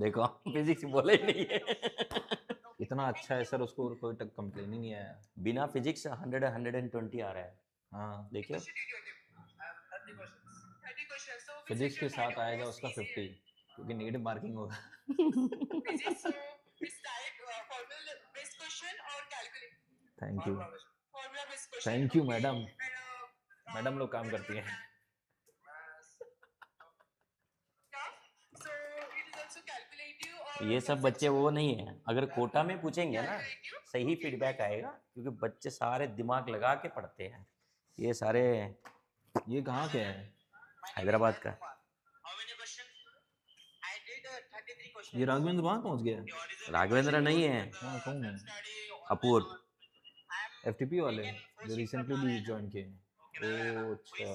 देखो फिजिक्स बोले ही नहीं है। इतना अच्छा है सर, उसको कोई तक कंप्लेन ही नहीं आया। बिना फिजिक्स 100 120 आ रहा है। हाँ, देखिए फिजिक्स के साथ आएगा उसका 50 क्योंकि नेगेटिव मार्किंग होगा। Thank you, thank you madam. Madam लोग काम करती हैं। ये सब बच्चे वो नहीं है, अगर कोटा में पूछेंगे ना सही फीडबैक आएगा, क्योंकि बच्चे सारे दिमाग लगा के पढ़ते हैं। ये सारे ये कहाँ के हैं? हैदराबाद का। ये राघवेंद्र वहाँ पहुँच गया? राघवेंद्र नहीं है, हाँ, कौन है? अपूर्व। एफटीपी वाले जो रिसेंटली भी ज्वाइन किए हैं। ओह अच्छा।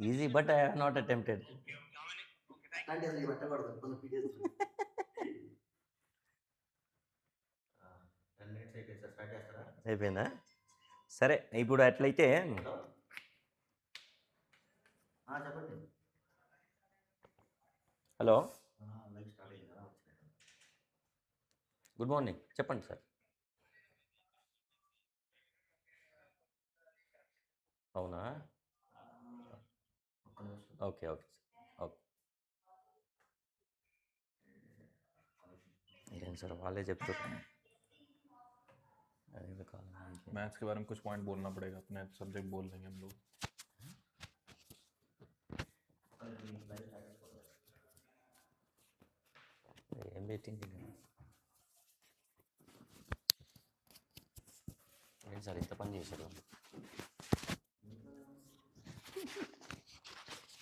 Easy, but I have not attempted. అయిపోయిందా? సరే ఇప్పుడు అట్లయితే హలో, గుడ్ మార్నింగ్, చెప్పండి సార్. అవునా? Okay okay sir, okay. ఇంకేం సార్ వాళ్ళే చెప్తారు. मैथ्स के बारे में कुछ पॉइंट बोलना पड़ेगा, अपने सब्जेक्ट बोल लेंगे हम लोग। ఏం పెట్టింది ఏంటి సార్ ఇంత పని చేశారు?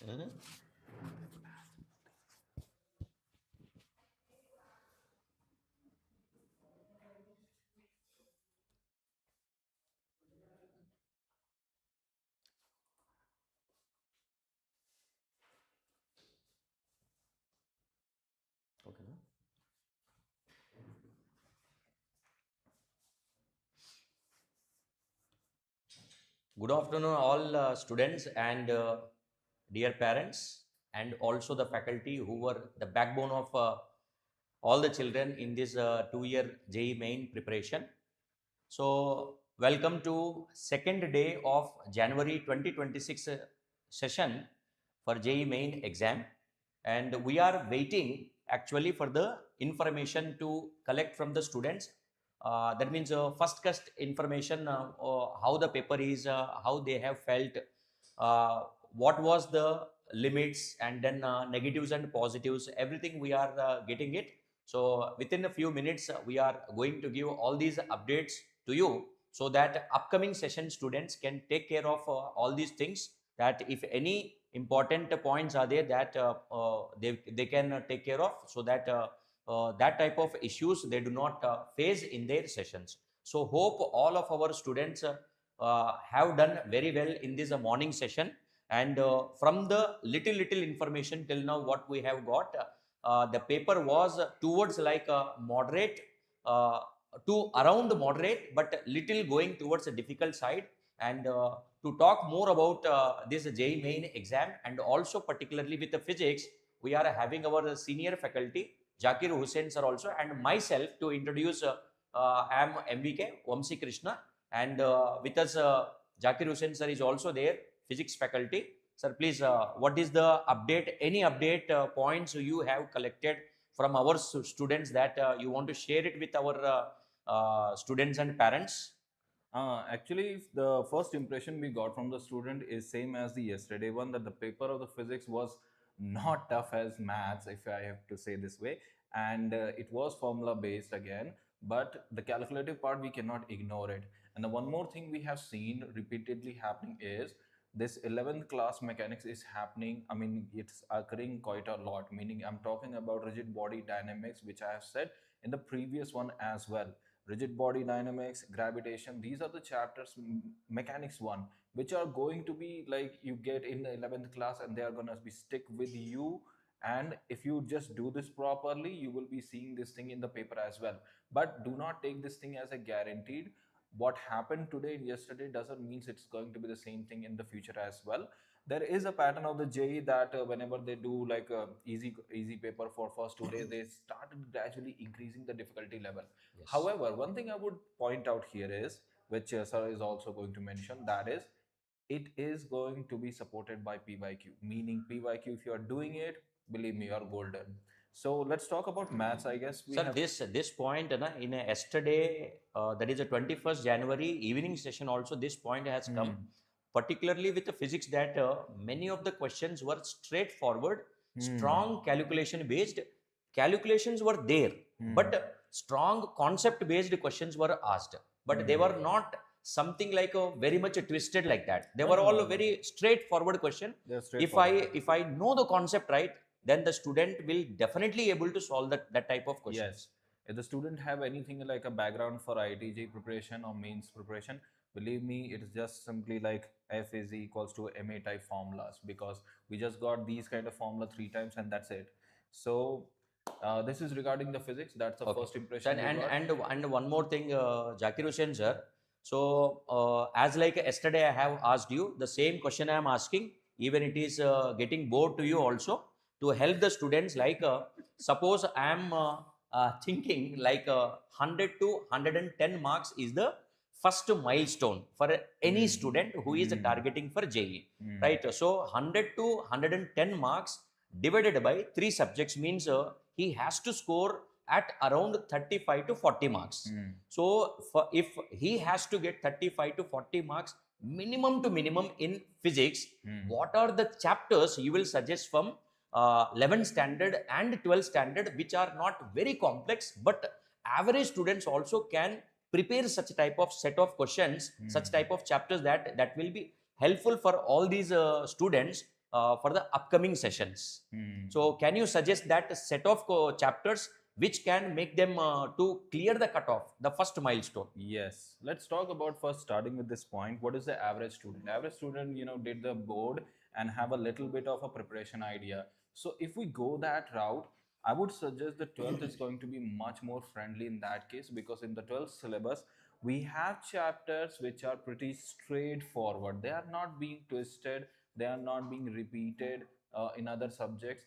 ఓకేనా? Good afternoon, all students and dear parents, and also the faculty who were the backbone of all the children in this 2-year JEE Main preparation. So, welcome to second day of January 2026 session for JEE Main exam, and we are waiting actually for the information to collect from the students. That means first information, how the paper is, how they have felt, what was the limits, and then negatives and positives, everything we are getting it. So within a few minutes we are going to give all these updates to you, so that upcoming session students can take care of all these things, that if any important points are there, that they can take care of, so that that type of issues they do not face in their sessions. So hope all of our students have done very well in this morning session, and from the little information till now what we have got, the paper was towards like a moderate uh, to around moderate, but little going towards a difficult side. And to talk more about this JEE Main exam, and also particularly with the physics, we are having our senior faculty Zakir Hussain sir also, and myself to introduce. I am MVK Vamsi Krishna, and with us Zakir Hussain sir is also there, physics faculty. Sir, please, what is the update? Any update points you have collected from our students that you want to share it with our students and parents? Actually, the first impression we got from the student is same as the yesterday one, that the paper of the physics was not tough as maths, if I have to say this way, and it was formula based again. But the calculative part we cannot ignore it. And the one more thing we have seen repeatedly happening is this 11th class mechanics is happening. I mean, it's occurring quite a lot. Meaning, I'm talking about rigid body dynamics, which I have said in the previous one as well. Rigid body dynamics, gravitation, these are the chapters, mechanics 1, which are going to be like you get in the 11th class, and they are going to be stick with you And if you just do this properly, you will be seeing this thing in the paper as well. But do not take this thing as a guaranteed. What happened today and yesterday doesn't mean it's going to be the same thing in the future as well. There is a pattern of the JE that whenever they do like a easy paper for first 2 days, they started gradually increasing the difficulty level. Yes. However, one thing I would point out here is, which sir is also going to mention, that is, it is going to be supported by PYQ, meaning PYQ, if you are doing it, believe me, you are golden. So let's talk about maths. I guess we Sir, have this point, in a yesterday, that is the 21st January evening session also, this point has come, particularly with the physics, that many of the questions were straightforward, strong calculation based. Calculations were there, but strong concept based questions were asked. But they were not something like a very much twisted like that. They were all a very straightforward question. They're If I know the concept right, then the student will definitely able to solve that type of questions. Yes. If the student have anything like a background for ITJ preparation or mains preparation, believe me, it is just simply like F is equals to MA type formulas, because we just got these kind of formula 3 times and that's it. So this is regarding the physics. That's the Okay. first impression Sir, we got. and one more thing, Zakir Hussain sir. So as like yesterday I have asked you the same question I am asking, even it is getting bored to you also, to help the students. Like suppose I am thinking like 100 to 110 marks is the first milestone for any student who is targeting for JEE, right? So 100 to 110 marks divided by 3 subjects means he has to score at around 35 to 40 marks. So if he has to get 35 to 40 marks minimum to minimum in physics, what are the chapters you will suggest from 11th standard and 12th standard, which are not very complex, but average students also can prepare such type of set of questions, such type of chapters that will be helpful for all these students for the upcoming sessions. So can you suggest that set of chapters which can make them to clear the cutoff, the first milestone? Yes, let's talk about first, starting with this point. What is the average student? Average student, did the board and have a little bit of a preparation idea. So if we go that route, I would suggest the 12th is going to be much more friendly in that case, because in the 12th syllabus, we have chapters which are pretty straightforward. They are not being twisted, they are not being repeated in other subjects.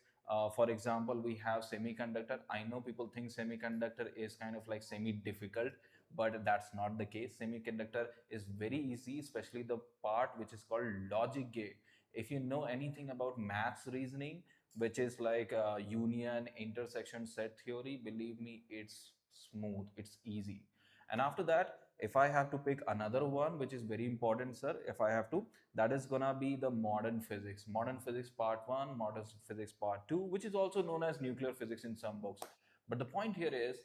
For example, we have semiconductor. I know people think semiconductor is kind of like semi difficult, but that's not the case. Semiconductor is very easy, especially the part which is called logic gate. If you know anything about maths reasoning, which is like union, intersection, set theory, believe me, it's smooth, it's easy. And after that, if I have to pick another one which is very important, sir, if I have to, that is gonna be the modern physics. Modern physics part 1, modern physics part 2, which is also known as nuclear physics in some books. But the point here is,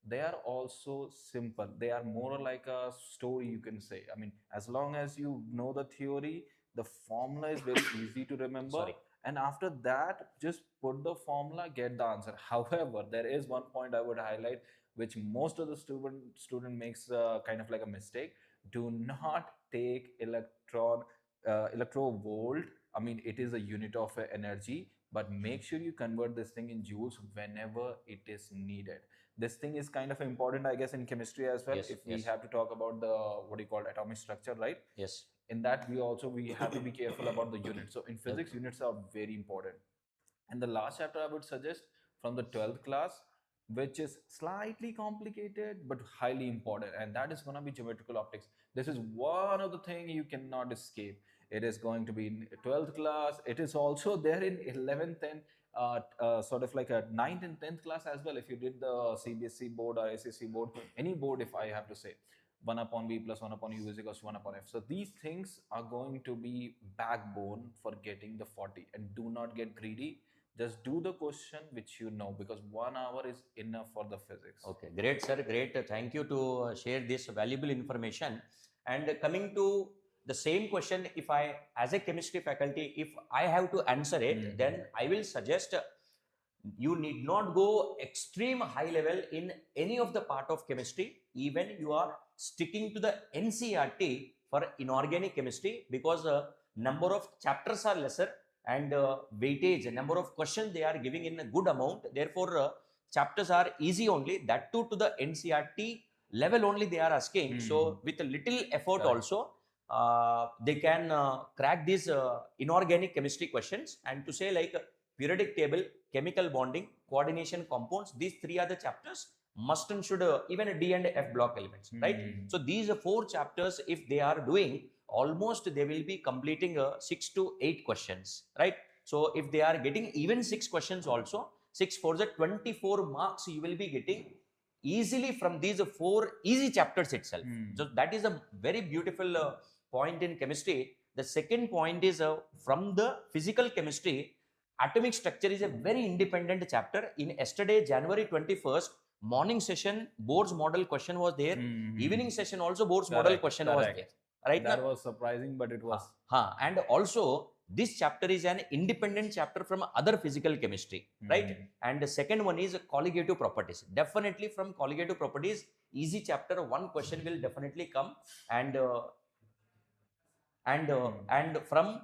they are also simple. They are more like a story, you can say. I mean, as long as you know the theory, the formula is very easy to remember. Sorry. And after that, just put the formula, get the answer. However, there is one point I would highlight, which most of the student makes kind of like a mistake. Do not take electrovolt. I mean, it is a unit of energy, but make sure you convert this thing in joules whenever it is needed. This thing is kind of important, I guess, in chemistry as well. Yes, If we yes. have to talk about the, what do you call, atomic structure, right? Yes. In that, we have to be careful about the units. So in physics, units are very important. And the last chapter I would suggest from the 12th class, which is slightly complicated but highly important, and that is going to be geometrical optics. This is one of the things you cannot escape. It is going to be in 12th class. It is also there in 11th and sort of like a 9th and 10th class as well. If you did the CBSE board or SSC board, any board, if I have to say, 1 upon v plus 1 upon u is equals to 1 upon f. So these things are going to be backbone for getting the 40. And do not get greedy. Just do the question which you know, because 1 hour is enough for the physics. Okay, great, sir. Great. Thank you to share this valuable information. And coming to the same question, if I, as a chemistry faculty, if I have to answer it, then I will suggest you need not go extreme high level in any of the part of chemistry. Even you are sticking to the NCERT for inorganic chemistry, because number of chapters are lesser, and weightage, number of questions they are giving in a good amount. Therefore, chapters are easy only. That too to the NCERT level only they are asking. So with a little effort also, they can crack these inorganic chemistry questions. And to say like periodic table, chemical bonding, coordination, compounds, these three are the chapters must and should, even a D and F block elements, right? So these 4 chapters, if they are doing, almost they will be completing 6 to 8 questions, right? So if they are getting even 6 questions also, 6 for the 24 marks you will be getting easily from these 4 easy chapters itself. So that is a very beautiful point in chemistry. The second point is from the physical chemistry, atomic structure is a very independent chapter. In yesterday, January 21st, morning session, board's model question was there. Evening session also board's model question was there. Right? That was surprising, but it was. And also, this chapter is an independent chapter from other physical chemistry, right? And the second one is colligative properties. Definitely from colligative properties, easy chapter, one question will definitely come. And from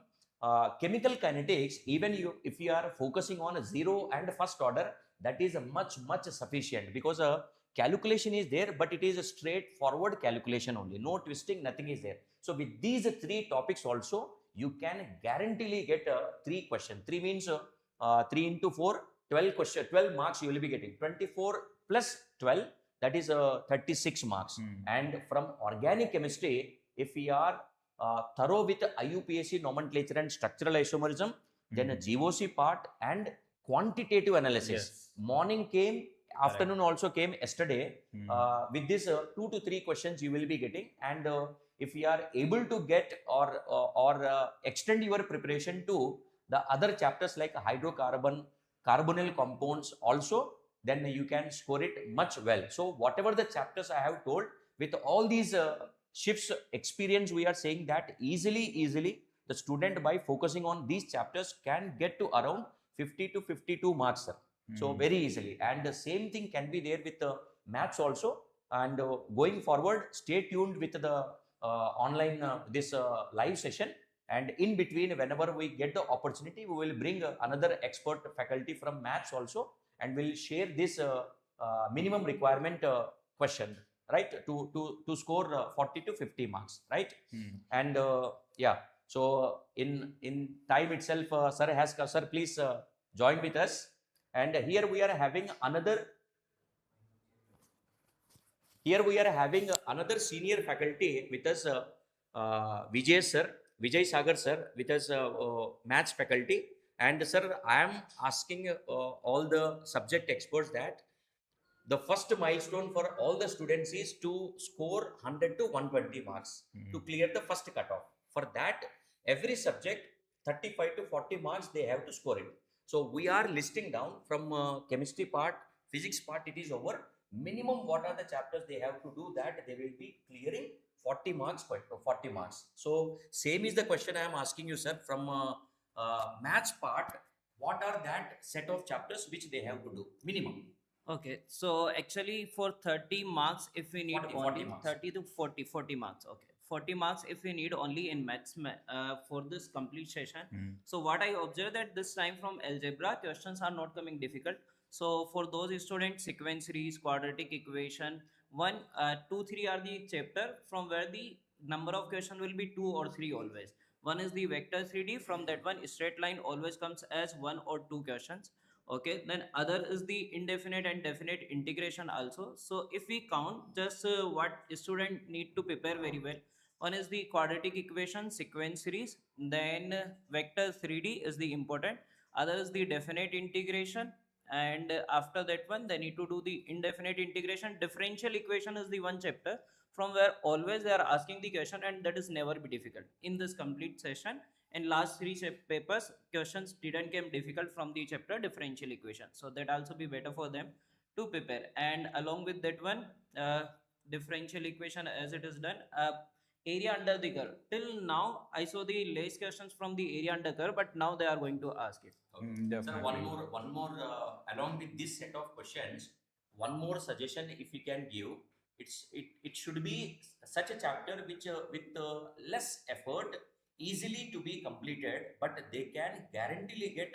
chemical kinetics, even if you are focusing on a zero and first order, that is much sufficient, because calculation is there, but it is a straightforward calculation only, no twisting, nothing is there. So with these 3 topics also, you can guaranteely get 3 questions. 3 means 3 into 4, 12 question, 12 marks you will be getting. 24 plus 12, that is 36 marks. And from organic chemistry, if we are thorough with IUPAC nomenclature and structural isomerism, then a GOC part and quantitative analysis. Morning came, afternoon also came yesterday. With this 2 to 3 questions you will be getting. And if you are able to get or extend your preparation to the other chapters like hydrocarbon, carbonyl compounds also, then you can score it much well. So whatever the chapters I have told, with all these shifts experience, we are saying that easily the student, by focusing on these chapters, can get to around 50 to 52 marks, sir. So very easily. And the same thing can be there with maths also. And going forward, stay tuned with the online this live session. And in between, whenever we get the opportunity, we will bring another expert faculty from maths also, and we'll share this minimum requirement question, right, to score 40 to 50 marks, right? And yeah, so in time itself, sir, please join with us. And here we are having another senior faculty with us, Vijay Sagar sir, with us, maths faculty. And sir, I am asking all the subject experts that the first milestone for all the students is to score 100 to 120 marks to clear the first cutoff. For that, every subject 35 to 40 marks they have to score it. So we are listing down from chemistry part, physics part, it is over. Minimum what are the chapters they have to do, that they will be clearing 40 marks. So same is the question I am asking you, sir, from maths part. What are that set of chapters which they have to do minimum? Okay, so actually for 30 marks, if we need 40 only marks. 30 to 40 marks, okay. 40 marks if we need only in maths for this complete session. So what I observed that this time from algebra, questions are not coming difficult. So for those students, sequence series, quadratic equation, 1, 2, 3 are the chapter from where the number of question will be 2 or 3 always. One is the vector 3D, from that one straight line always comes as 1 or 2 questions. Okay, then other is the indefinite and definite integration also. So if we count just what student need to prepare very well, one is the quadratic equation, sequence series, then vector 3D is the important, other is the definite integration, and after that one they need to do the indefinite integration. Differential equation is the one chapter from where always they are asking the question, and that is never be difficult in this complete session. And last 3 papers questions didn't come difficult from the chapter differential equation, so that also be better for them to prepare. And along with that one, differential equation as it is done, area under the curve, till now I saw the less questions from the area under curve, but now they are going to ask it. Sir, one more along with this set of questions, one more suggestion if you can give. It should be such a chapter which with less effort, easily to be completed, but they can guaranteely get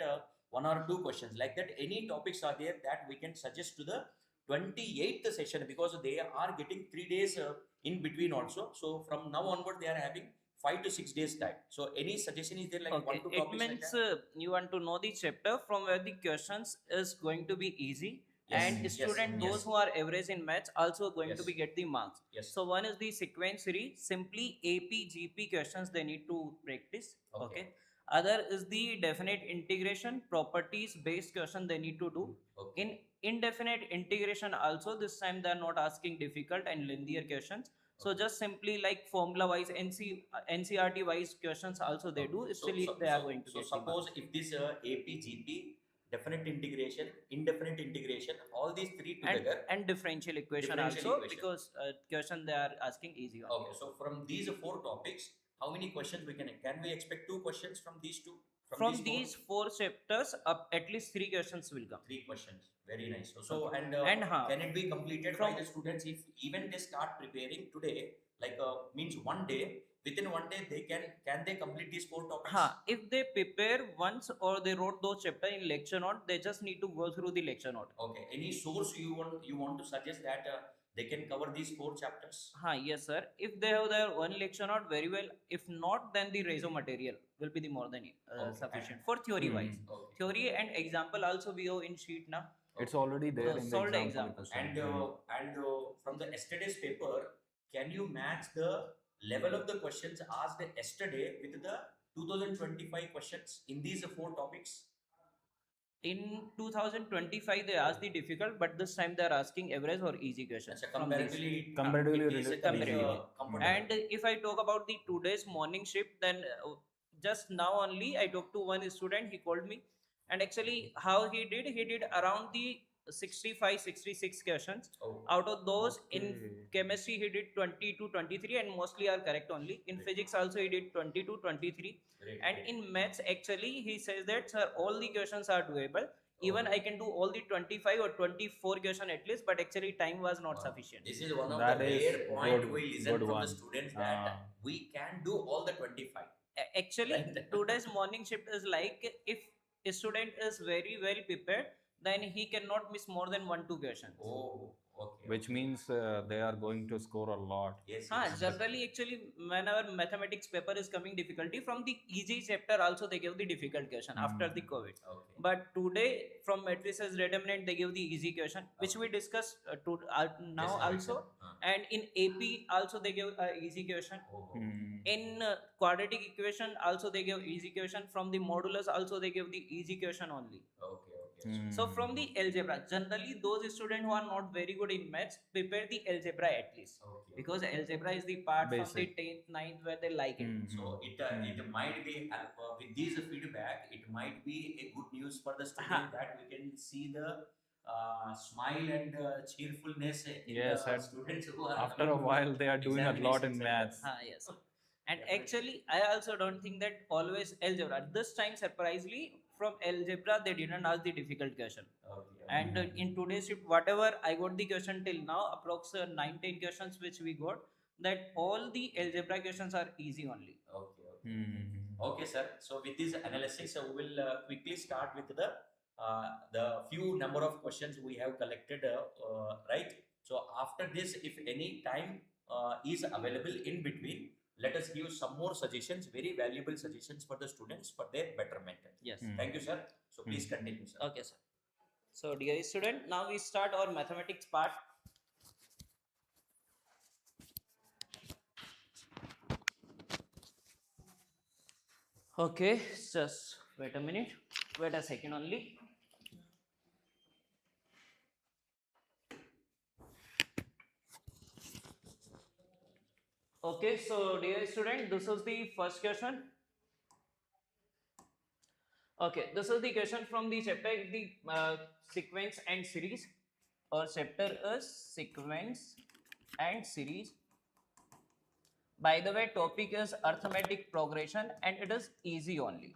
1 or 2 questions like that. Any topics are there that we can suggest to the 28th session, because they are getting 3 days in between also. So from now onward, they are having 5 to 6 days time. So any suggestion is there, like Okay, 1 2 it topics like means that? you want to know the chapter from where the questions is going to be easy, Yes, and yes, student those yes, who are average in maths also going to yes, be get the marks. yes. So one is the sequentiary, simply AP GP questions they need to practice. Okay. Okay. Other is the definite integration properties based question they need to do. Okay. In indefinite integration also this time they are not asking difficult and linear questions. So Okay. just simply like formula wise, NCRT wise questions also they do. Still they are going to so get the suppose marks. if this AP, GP, definite integration, indefinite integration, all these three And together, and differential equation differential also, equation. because question they are asking easy one. Okay, so from these 4 topics, how many questions we can we expect 2 questions from these two? From Four? these 4 chapters, up at least 3 questions will come. 3 questions. Very nice. So And can it be completed from by the students if even they start preparing today? Like means one day. Within one day, can they complete these 4 topics? if they prepare once or they wrote those chapter in lecture note, they just need to go through the lecture note. Okay. Any source you want to suggest that they can cover these 4 chapters? Yes, sir. If they have their one lecture note, very well. If not, then the reso material will be the more than Okay. sufficient for theory wise. Okay. Theory and example also we have in sheet now. It's already there in the solved example. example. And from the yesterday's paper, can you match the level of the questions asked yesterday with the 2025 questions in these 4 topics? In 2025, they asked the difficult, but this time they are asking average or easy questions. Achha, from these. Comparatively it is comparatively. comfortable. And if I talk about the today's morning shift, then just now only I talked to one student. He called me, and actually how he did around the 65 66 questions. Oh, Out of those, in Okay. chemistry he did 20 to 23, and mostly are correct only. In Great. physics also he did 20 to 23. great. And great. in maths, actually, he says that, sir, all the questions are doable. Even Okay. I can do all the 25 or 24 question at least, but actually time was not Wow. sufficient. This is one of That the is rare point good- we listen good from the one. students that Ah. we can do all the 25. Actually, Right. today's morning shift is like, if a student is very well prepared, then he cannot miss more than 1 2 questions. Oh, okay. Which means they are going to score a lot. Yes. Generally, actually, whenever mathematics paper is coming difficulty, from the easy chapter also they give the difficult question after the COVID. Okay. But today, from matrices determinant, they give the easy question, which we discussed now Just also. And in AP also they give easy question. Oh. Hmm. In quadratic equation also they give easy question. From the modulus also they give the easy question only. Okay. Hmm. So from the algebra, generally those students who are not very good in maths prepare the algebra at least, Okay. because algebra is the part from the Basic. 10th, 9th where they like it. Hmm. So it might be with this feedback, it might be a good news for the student that we can see the smile and cheerfulness in Yes, the and students who are After a coming to while, they are doing a lot in examinations maths. Yes. And Definitely. actually, I also don't think that always algebra. This time, surprisingly, from algebra they didn't ask the difficult question. Okay. And in today's shift, whatever I got the question till now, approx 9 10 questions which we got, that all the algebra questions are easy only. Okay. Hmm. Okay, sir. So with this analysis, we will quickly start with the few number of questions we have collected, right? So after this, if any time is available in between, let us give some more suggestions, very valuable suggestions for the students for their betterment. Yes. Thank you, sir. So please continue, sir. Okay, sir. So, dear student, now we start our mathematics part. Okay, just wait a minute. Wait a second only. Okay, so dear student, this is the first question. Okay, this is the question from the chapter, the sequence and series. Our chapter is sequence and series. By the way, topic is arithmetic progression and it is easy only.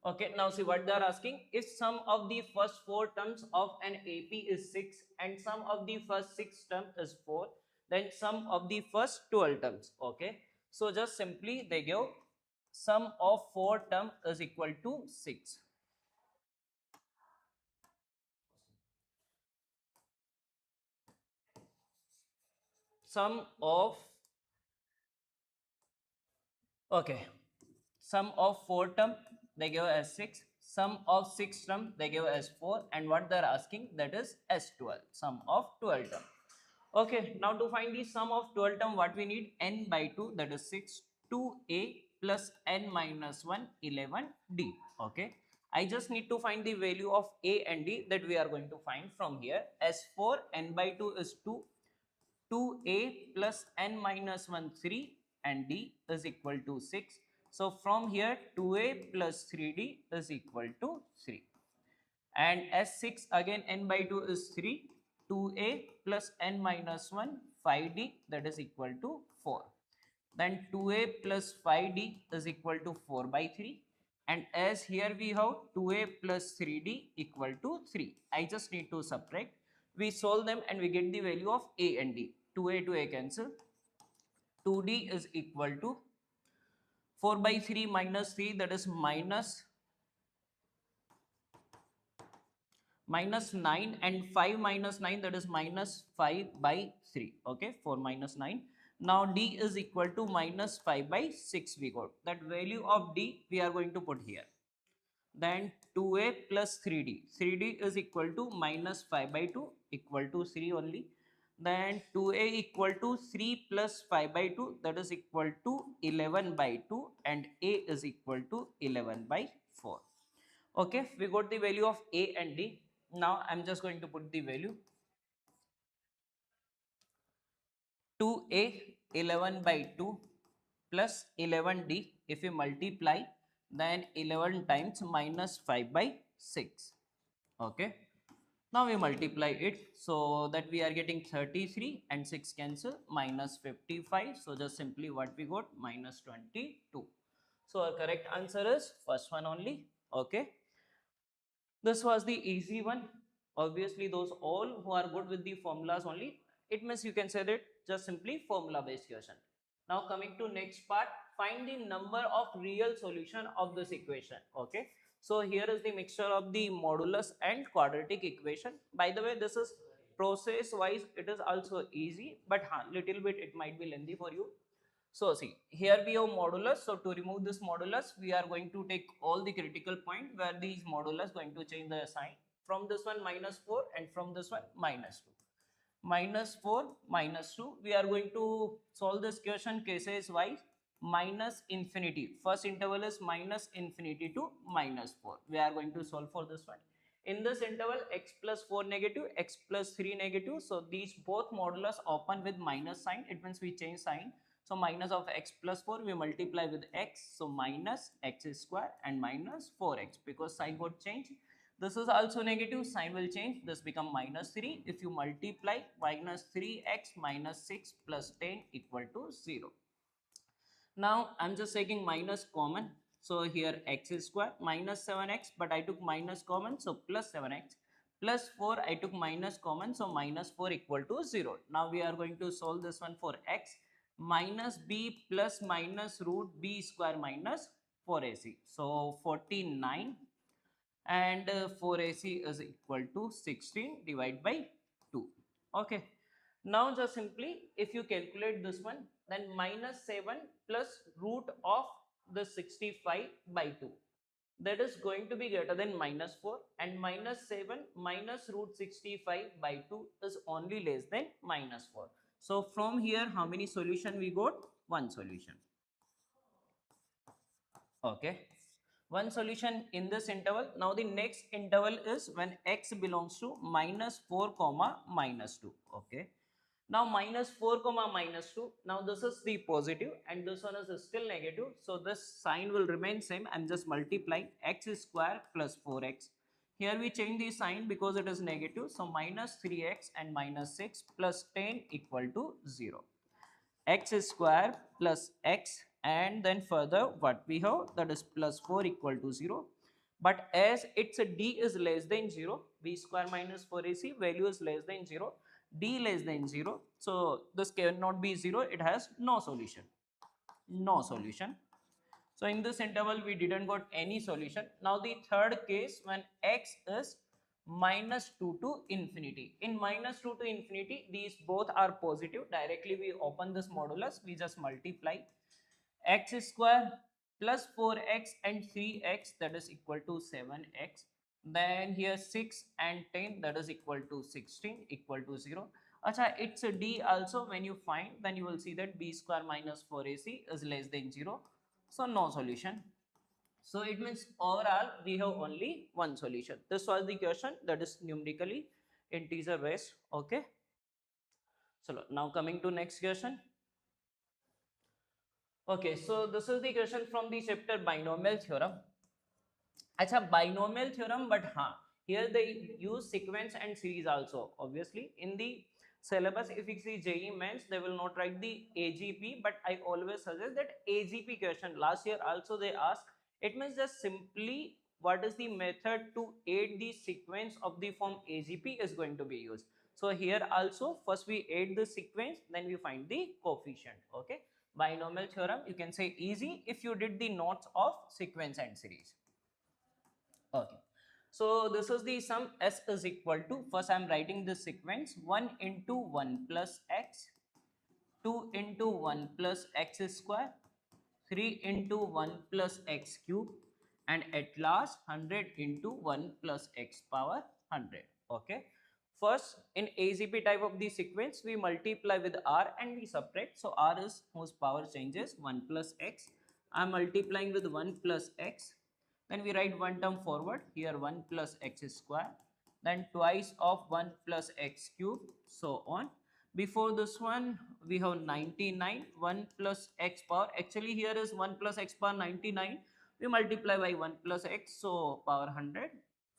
Okay, now see what they are asking. If sum of the first 4 terms of an AP is 6 and sum of the first 6 term is 4, then sum of the first 12 terms. Okay, So just simply they give sum of 4 term is equal to 6. Sum of, okay, sum of 4 term they give as 6, sum of 6 term they give as 4, and what they are asking, that is S12, sum of 12 term. Okay, now to find the sum of 12 term, what we need, n by 2, that is 6, 2a plus n minus 1, 11d. Okay, I just need to find the value of a and d, that we are going to find from here. As for n by 2 is 2, 2a plus n minus 1 3, and d is equal to 6. So from here 2a plus 3d is equal to 3. And as 6 again n by 2 is 3, 2a plus n minus 1 5d, that is equal to 4. Then 2a plus 5d is equal to 4 by 3. And as here we have 2a plus 3d equal to 3. I just need to subtract. We solve them and we get the value of a and d. 2a to a cancel. 2d is equal to 4 by 3 minus 3, that is minus 9, and 5 minus 9, that is minus 5 by 3. Okay, 4 minus 9. Now d is equal to minus 5 by 6 we got. That value of d we are going to put here. Then 2a plus 3d. 3d is equal to minus 5 by 2 equal to 3 only. Then 2a equal to 3 plus 5 by 2, that is equal to 11 by 2, and a is equal to 11 by 4. Okay, we got the value of a and d. Now I'm just going to put the value. 2a 11 by 2 plus 11d, if we multiply, then 11 times minus 5 by 6. Okay, now we multiply it, so that we are getting 33, and 6 cancel, minus 55. So just simply what we got, minus 22. So our correct answer is first one only. Okay, this was the easy one. Obviously those all who are good with the formulas only, it means you can say that just simply formula based question. Now coming to next part, find the number of real solution of this equation. Okay, so here is the mixture of the modulus and quadratic equation. By the way, this is process wise, it is also easy, but little bit it might be lengthy for you. So see, here we have modulus. So to remove this modulus, we are going to take all the critical point where these modulus going to change the sign. From this one minus 4, and from this one minus 2. Minus 4, minus 2. We are going to solve this question cases wise. Minus infinity. First interval is minus infinity to minus 4. We are going to solve for this one. In this interval, x plus 4 negative, x plus 3 negative. So these both modulus open with minus sign. It means we change sign. So minus of x plus 4, we multiply with x. So minus x square and minus 4x, because sign got changed. This is also negative, sign will change. This become minus 3. If you multiply, minus 3x minus 6 plus 10 equal to 0. Now I'm just taking minus common. So here x square minus 7x, but I took minus common, so plus 7x. Plus 4, I took minus common, so minus 4 equal to 0. Now we are going to solve this one for x. Minus b plus minus root b square minus 4ac. So 49, and 4ac is equal to 16 divided by 2. Okay, now just simply if you calculate this one, then minus 7 plus root of the 65 by 2, that is going to be greater than minus 4, and minus 7 minus root 65 by 2 is only less than minus 4. So from here how many solution we got? One solution. Okay, one solution in this interval. Now the next interval is when x belongs to minus 4 comma minus 2. Okay, now minus 4 comma minus 2, now this is the positive and this one is still negative, so this sign will remain same. I'm just multiplying x square plus 4x. Here we change the sign because it is negative, so minus 3x and minus 6 plus 10 equal to 0. X square plus x, and then further what we have, that is plus 4 equal to 0. But as it's a d is less than 0, b square minus 4ac value is less than 0, d less than 0, so this cannot be 0, it has no solution. no solution. So in this interval, we didn't got any solution. Now the third case, when x is minus 2 to infinity. In minus 2 to infinity, these both are positive. Directly we open this modulus, we just multiply x square plus 4x and 3x, that is equal to 7x. Then here 6 and 10, that is equal to 16, equal to 0. Acha, it's a D also. When you find, then you will see that b square minus 4ac is less than 0. So no solution. So it means overall we have only one solution. This was the question, that is numerically integer based. Okay. So now coming to next question. Okay, so this is the question from the chapter binomial theorem. Acha, binomial theorem, but here they use sequence and series also. Obviously, in the syllabus, if you see JEE Mains, they will not write the AGP, but I always suggest that AGP question. Last year also they asked. It means just simply what is the method to aid the sequence of the form AGP is going to be used. So here also, first we add the sequence, then we find the coefficient. Okay, binomial theorem, you can say easy if you did the notes of sequence and series. Okay, so this is the sum s is equal to, first I am writing this sequence, 1 into 1 plus x, 2 into 1 plus x square, 3 into 1 plus x cube, and at last 100 into 1 plus x power 100. Okay, first in AGP type of the sequence, we multiply with r and we subtract. So r is whose power changes, 1 plus x. I am multiplying with 1 plus x. Then we write one term forward, here 1 plus x square, then twice of 1 plus x cube, so on. Before this one, we have 99, 1 plus x power. Actually, here is 1 plus x power 99. We multiply by 1 plus x, so power 100.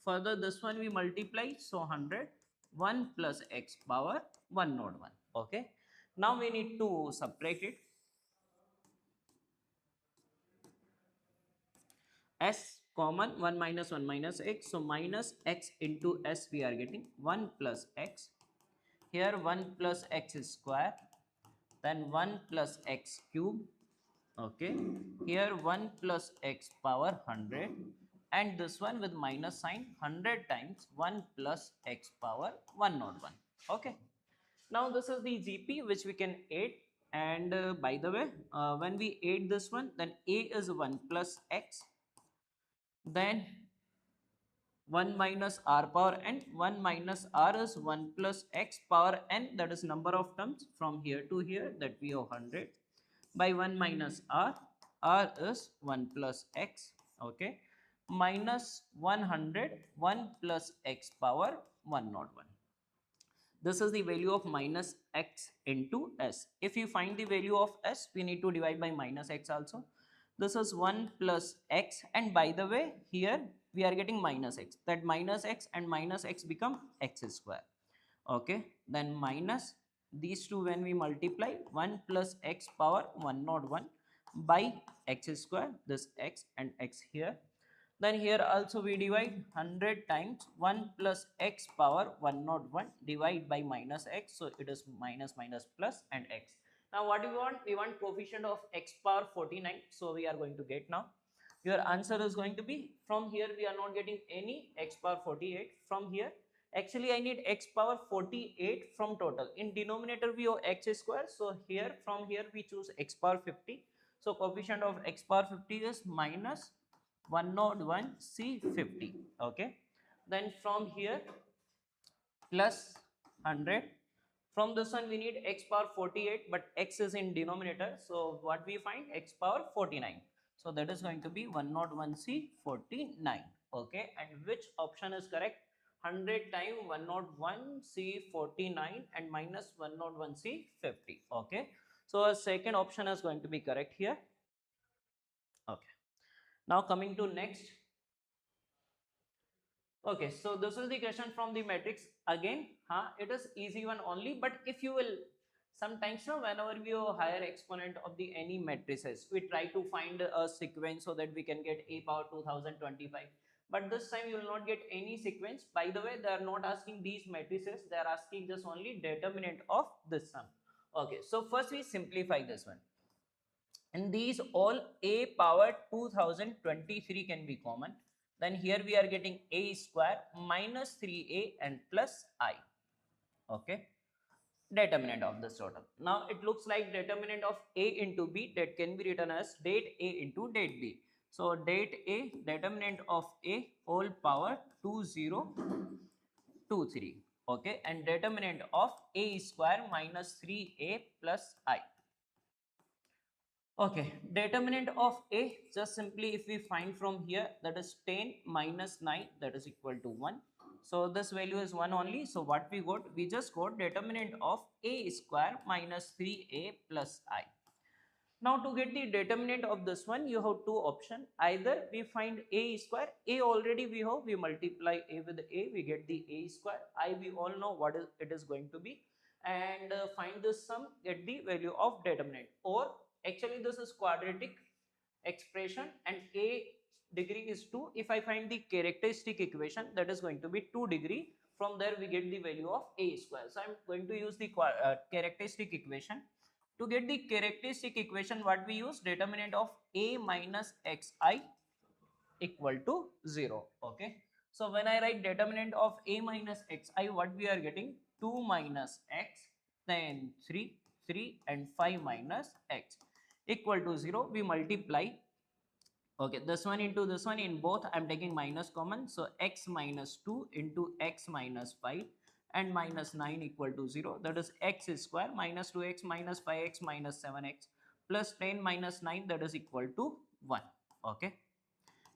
Further, this one we multiply, so 100. 1 plus x power 101. Okay. Now we need to subtract it. S common, 1 minus x, so minus x into s we are getting 1 plus x, here 1 plus x square, then 1 plus x cube. Okay, here 1 plus x power 100, and this one with minus sign, 100 times 1 plus x power 101. Okay, now this is the GP which we can add. And by the way, when we add this one, then a is 1 plus x, then 1 minus r power n, 1 minus r is 1 plus x power n, that is number of terms from here to here, that we have 100 by 1 minus r is 1 plus x. Okay, minus 100, 1 plus x power 101. This is the value of minus x into s. If you find the value of s, we need to divide by minus x also. This is 1 plus x, and by the way, here we are getting minus x. That minus x and minus x become x square. Okay, then minus these two, when we multiply, 1 plus x power 101 by x square, this x and x here. Then here also we divide 100 times 1 plus x power 101 divide by minus x. So it is minus minus plus and x. Now what do we want? We want coefficient of x power 49. So we are going to get now. Your answer is going to be, from here we are not getting any x power 48. From here, actually I need x power 48 from total. In denominator we have x square. So here, from here we choose x power 50. So coefficient of x power 50 is minus 101 C 50. Okay, then from here plus 100. From this one we need x power 48, but x is in denominator, so what we find, x power 49. So that is going to be 101 C 49. Okay, and which option is correct? 100 times 101 C 49 and minus 101 C 50. Okay, so a second option is going to be correct here. Okay, now coming to next. Okay, so this is the question from the matrix again. It is easy one only, but if you will, sometimes whenever we have higher exponent of the any matrices, we try to find a sequence so that we can get a power 2025. But this time you will not get any sequence. By the way, they are not asking these matrices, they are asking just only determinant of this sum. Okay, so first we simplify this one. In these all a power 2023 can be common. Then here we are getting a square minus 3a and plus I. Okay, determinant of this total. Now it looks like determinant of a into b, that can be written as det a into det b. So det a, determinant of a whole power 2023. Okay, and determinant of a square minus 3a plus I. Okay, determinant of A, just simply if we find from here, that is 10 minus 9, that is equal to 1. So this value is 1 only. So what we got? We just got determinant of A square minus 3A plus I. Now to get the determinant of this one, you have two options. Either we find A square, A already we have, we multiply A with A, we get the A square. I, we all know what is it is going to be. And find this sum, get the value of determinant. Or actually this is quadratic expression and A degree is 2. If I find the characteristic equation, that is going to be 2 degree. From there we get the value of A square. So I am going to use the characteristic equation. To get the characteristic equation, what we use? Determinant of a minus xi equal to 0. Okay. So when I write determinant of a minus xi, what we are getting? 2 minus x, then 3 and 5 minus x equal to 0. We multiply. Okay, this one into this one, in both I am taking minus common. So x minus 2 into x minus 5 and minus 9 equal to 0. That is x square minus 2x minus 5x minus 7x plus 10 minus 9, that is equal to 1. Okay,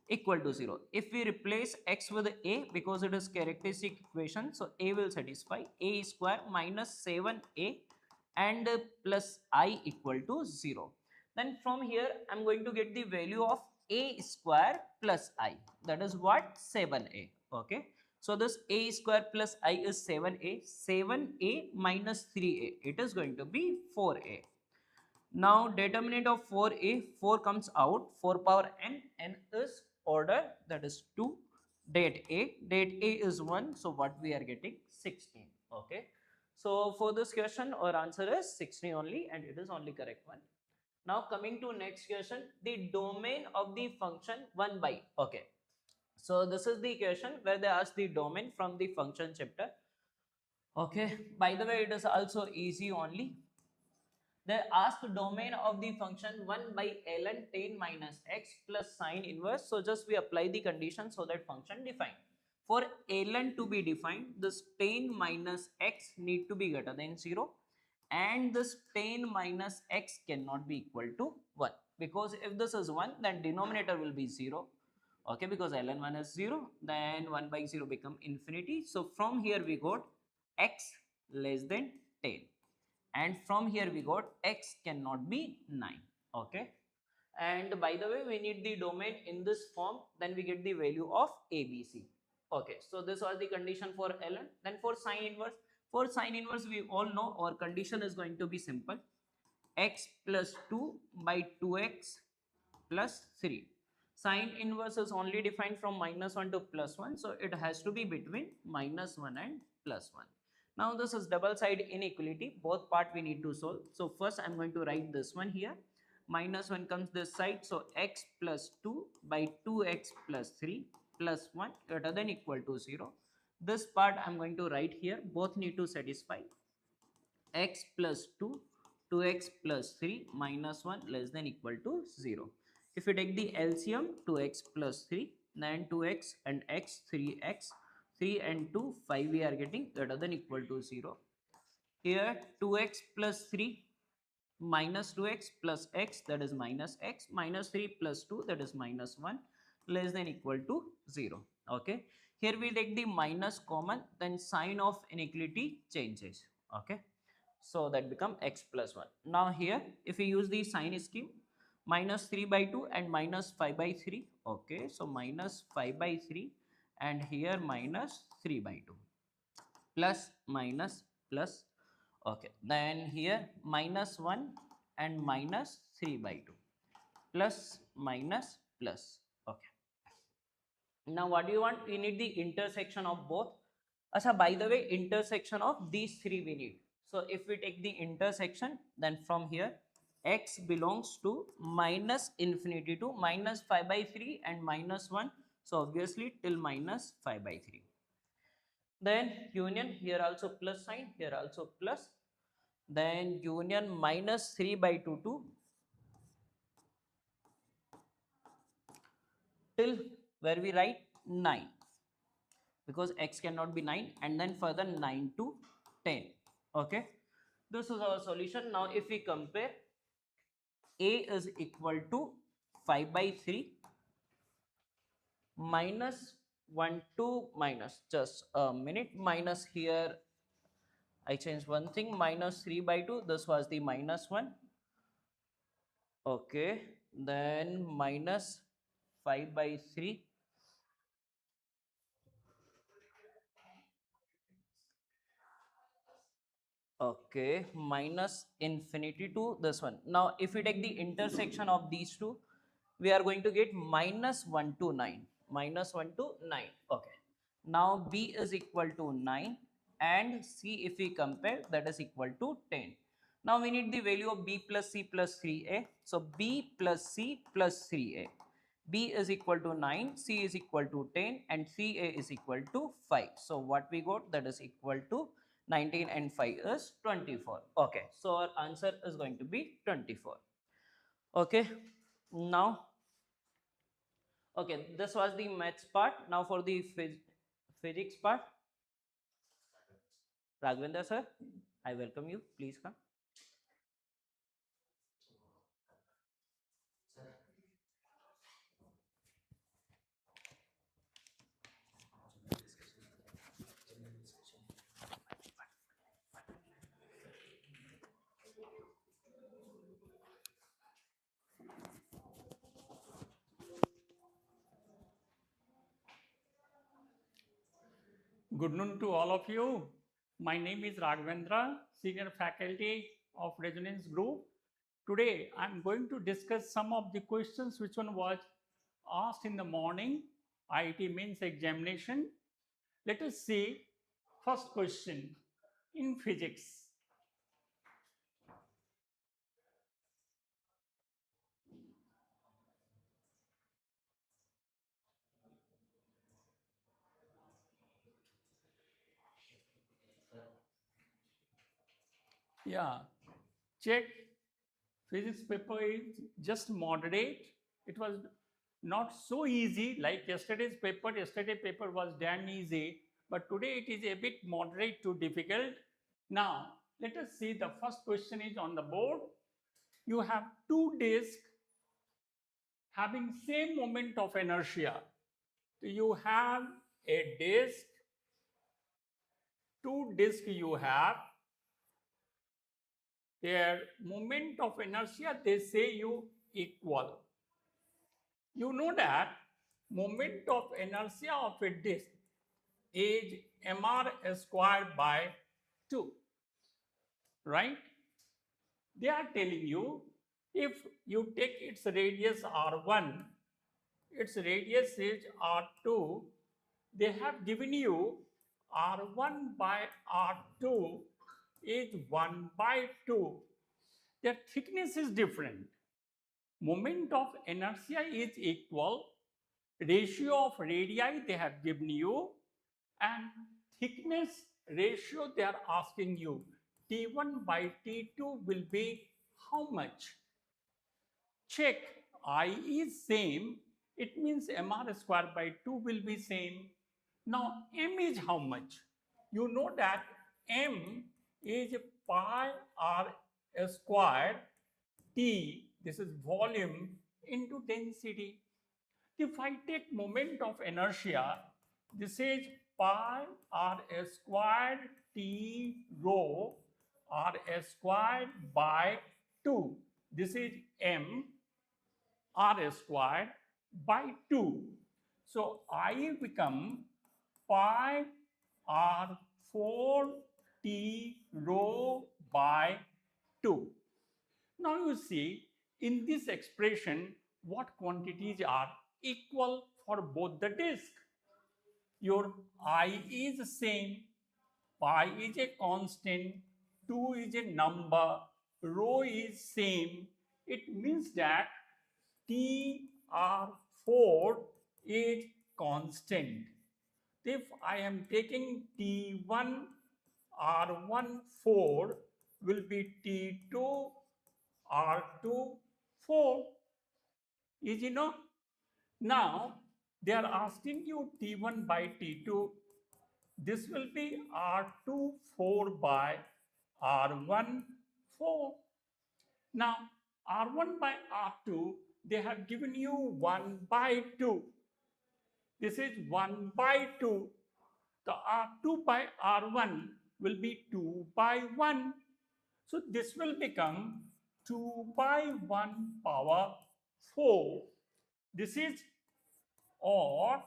equal to 0. If we replace x with a, because it is characteristic equation, so a will satisfy. A square minus 7a and plus I equal to 0. Then from here I am going to get the value of a square plus I, that is what? 7a. Okay, so this a square plus I is 7a. 7a minus 3a, it is going to be 4a. Now determinant of 4a, 4 comes out, 4 power n is order, that is 2. Det a is 1, so what we are getting? 16. Okay, so for this question our answer is 16 only, and it is only correct one. Now coming to next question, the domain of the function 1 by. Okay, so this is the question where they ask the domain from the function chapter. Okay, by the way, it is also easy only. They ask domain of the function 1 by ln 10 minus x plus sine inverse. So just we apply the condition so that function defined. For ln to be defined, this 10 minus x need to be greater than 0, and this 10 minus x cannot be equal to 1, because if this is 1, then denominator will be 0. Okay, because ln 1 is 0, then 1 by 0 become infinity. So from here we got x less than 10, and from here we got x cannot be 9. Okay, and by the way, we need the domain in this form, then we get the value of abc. Okay, so this was the condition for ln. Then for sine inverse, we all know our condition is going to be simple: x plus 2 by 2x plus 3. Sine inverse is only defined from minus 1 to plus 1, so it has to be between minus 1 and plus 1. Now this is double side inequality, both part we need to solve. So first I am going to write this one here. Minus 1 comes this side, so x plus 2 by 2x plus 3 plus 1 greater than equal to 0. This part I am going to write here, both need to satisfy. X plus 2, 2x plus 3 minus 1 less than equal to 0. If you take the LCM, 2x plus 3, then 2x and x, 3x, 3 and 2, 5 we are getting greater than equal to 0. Here 2x plus 3 minus 2x plus x, that is minus x, minus 3 plus 2, that is minus 1, less than equal to 0. Okay, here we take the minus common, then sign of inequality changes. Okay, so that become x plus 1. Now here if we use the sign scheme, minus 3 by 2 and minus 5 by 3. Okay, so minus 5 by 3 and here minus 3 by 2 plus minus plus. Okay, then here minus 1 and minus 3 by 2 plus minus plus. Okay, now what do you want? We need the intersection of both. Acha, by the way, intersection of these three we need. So if we take the intersection, then from here x belongs to minus infinity to minus 5 by 3 and minus 1. So obviously till minus 5 by 3. Then union, here also plus sign, here also plus. Then union minus 3 by 2 to till where we write 9, because x cannot be 9, and then further 9 to 10. Okay, this is our solution. Now if we compare, a is equal to 5 by 3 minus 1 to minus, just a minute, minus here I changed one thing, minus 3 by 2, this was the minus 1. Okay, then minus 5 by 3. Okay, minus infinity to this one. Now, if we take the intersection of these two, we are going to get minus 1 to 9. Minus 1 to 9. Okay. Now, B is equal to 9 and C, if we compare, that is equal to 10. Now, we need the value of B plus C plus 3A. So, B plus C plus 3A. B is equal to 9, C is equal to 10 and 3A is equal to 5. So, what we got, that is equal to 19 and 5 is 24. Okay, so our answer is going to be 24. Okay, now, okay, this was the maths part. Now for the physics part, Raghavendra sir, I welcome you. Please come. Good noon to all of you. My name is Raghavendra, Senior Faculty of Resonance Group. Today, I'm going to discuss some of the questions which one was asked in the morning IIT Mains examination. Let us see first question in physics. Yeah, check. Physics paper is just moderate. It was not so easy like yesterday's paper. Yesterday paper was damn easy, but today it is a bit moderate to difficult. Now, let us see, the first question is on the board. You have two disks having same moment of inertia. So you have a disk, two disks you have, their moment of inertia, they say you equal. You know that moment of inertia of a disk is mr squared by 2, right? They are telling you, if you take its radius r1, its radius is r2, they have given you r1 by r2 is 1 by 2. Their thickness is different. Moment of inertia is equal. Ratio of radii they have given you, and thickness ratio they are asking you. T1 by T2 will be how much? Check. I is same. It means mr square by 2 will be same. Now m is how much? You know that m is pi r square T, this is volume, into density. If I take moment of inertia, this is pi r squared T rho r squared by 2. This is m r squared by 2. So I become pi r 4 T rho by 2. Now you see, in this expression, what quantities are equal for both the disk. Your I is the same, pi is a constant, 2 is a number, rho is same, it means that TR4 is constant. If I am taking T1 R14 will be T2 R24. Easy, no? Now they are asking you T1 by T2. This will be R24 by R14. Now R1 by R2, they have given you 1 by 2. This is 1 by 2. The R2 by R1 will be 2 by 1. So this will become 2 by 1 power 4. This is, or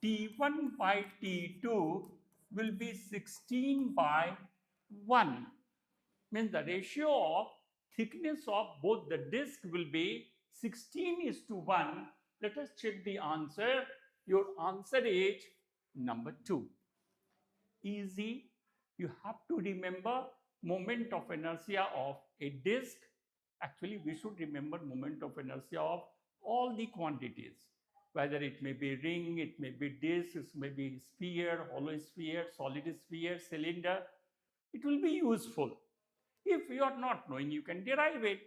T1 by T2 will be 16 by 1. Means the ratio of thickness of both the disc will be 16:1. Let us check the answer. Your answer is number 2. Easy. You have to remember moment of inertia of a disc. Actually, we should remember moment of inertia of all the quantities. Whether it may be ring, it may be disc, it may be sphere, hollow sphere, solid sphere, cylinder. It will be useful. If you are not knowing, you can derive it.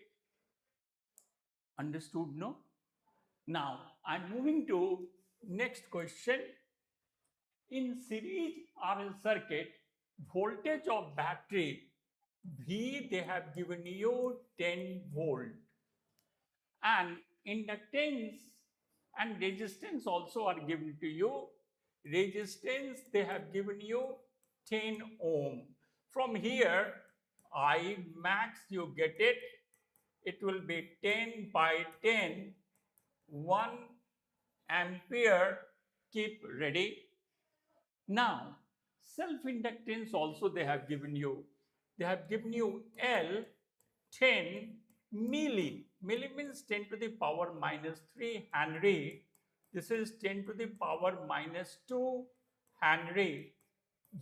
Understood, no? Now, I'm moving to next question. In series RL circuit, voltage of battery V, they have given you 10 volt. And inductance and resistance also are given to you. Resistance, they have given you 10 ohm. From here, I max, you get it. It will be 10 by 10, 1 ampere. Keep ready. Now, self-inductance also they have given you. They have given you L 10 milli. Milli means 10 to the power minus 3 Henry. This is 10 to the power minus 2 Henry.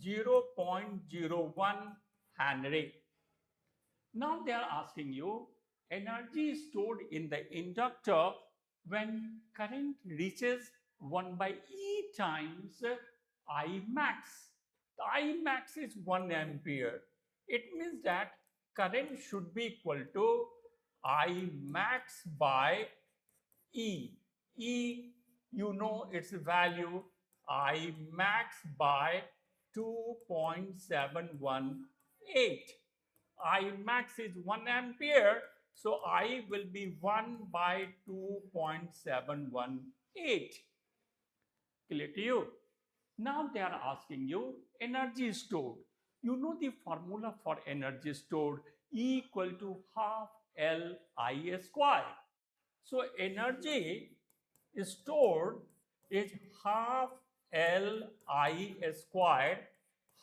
0.01 Henry. Now they are asking you energy stored in the inductor when current reaches 1 by E times I max. The I max is 1 ampere. It means that current should be equal to I max by E. E, you know its value, I max by 2.718. I max is 1 ampere, so I will be 1 by 2.718. Clear to you? Now they are asking you energy stored. You know the formula for energy stored, E equal to half Li square. So energy stored is half Li squared,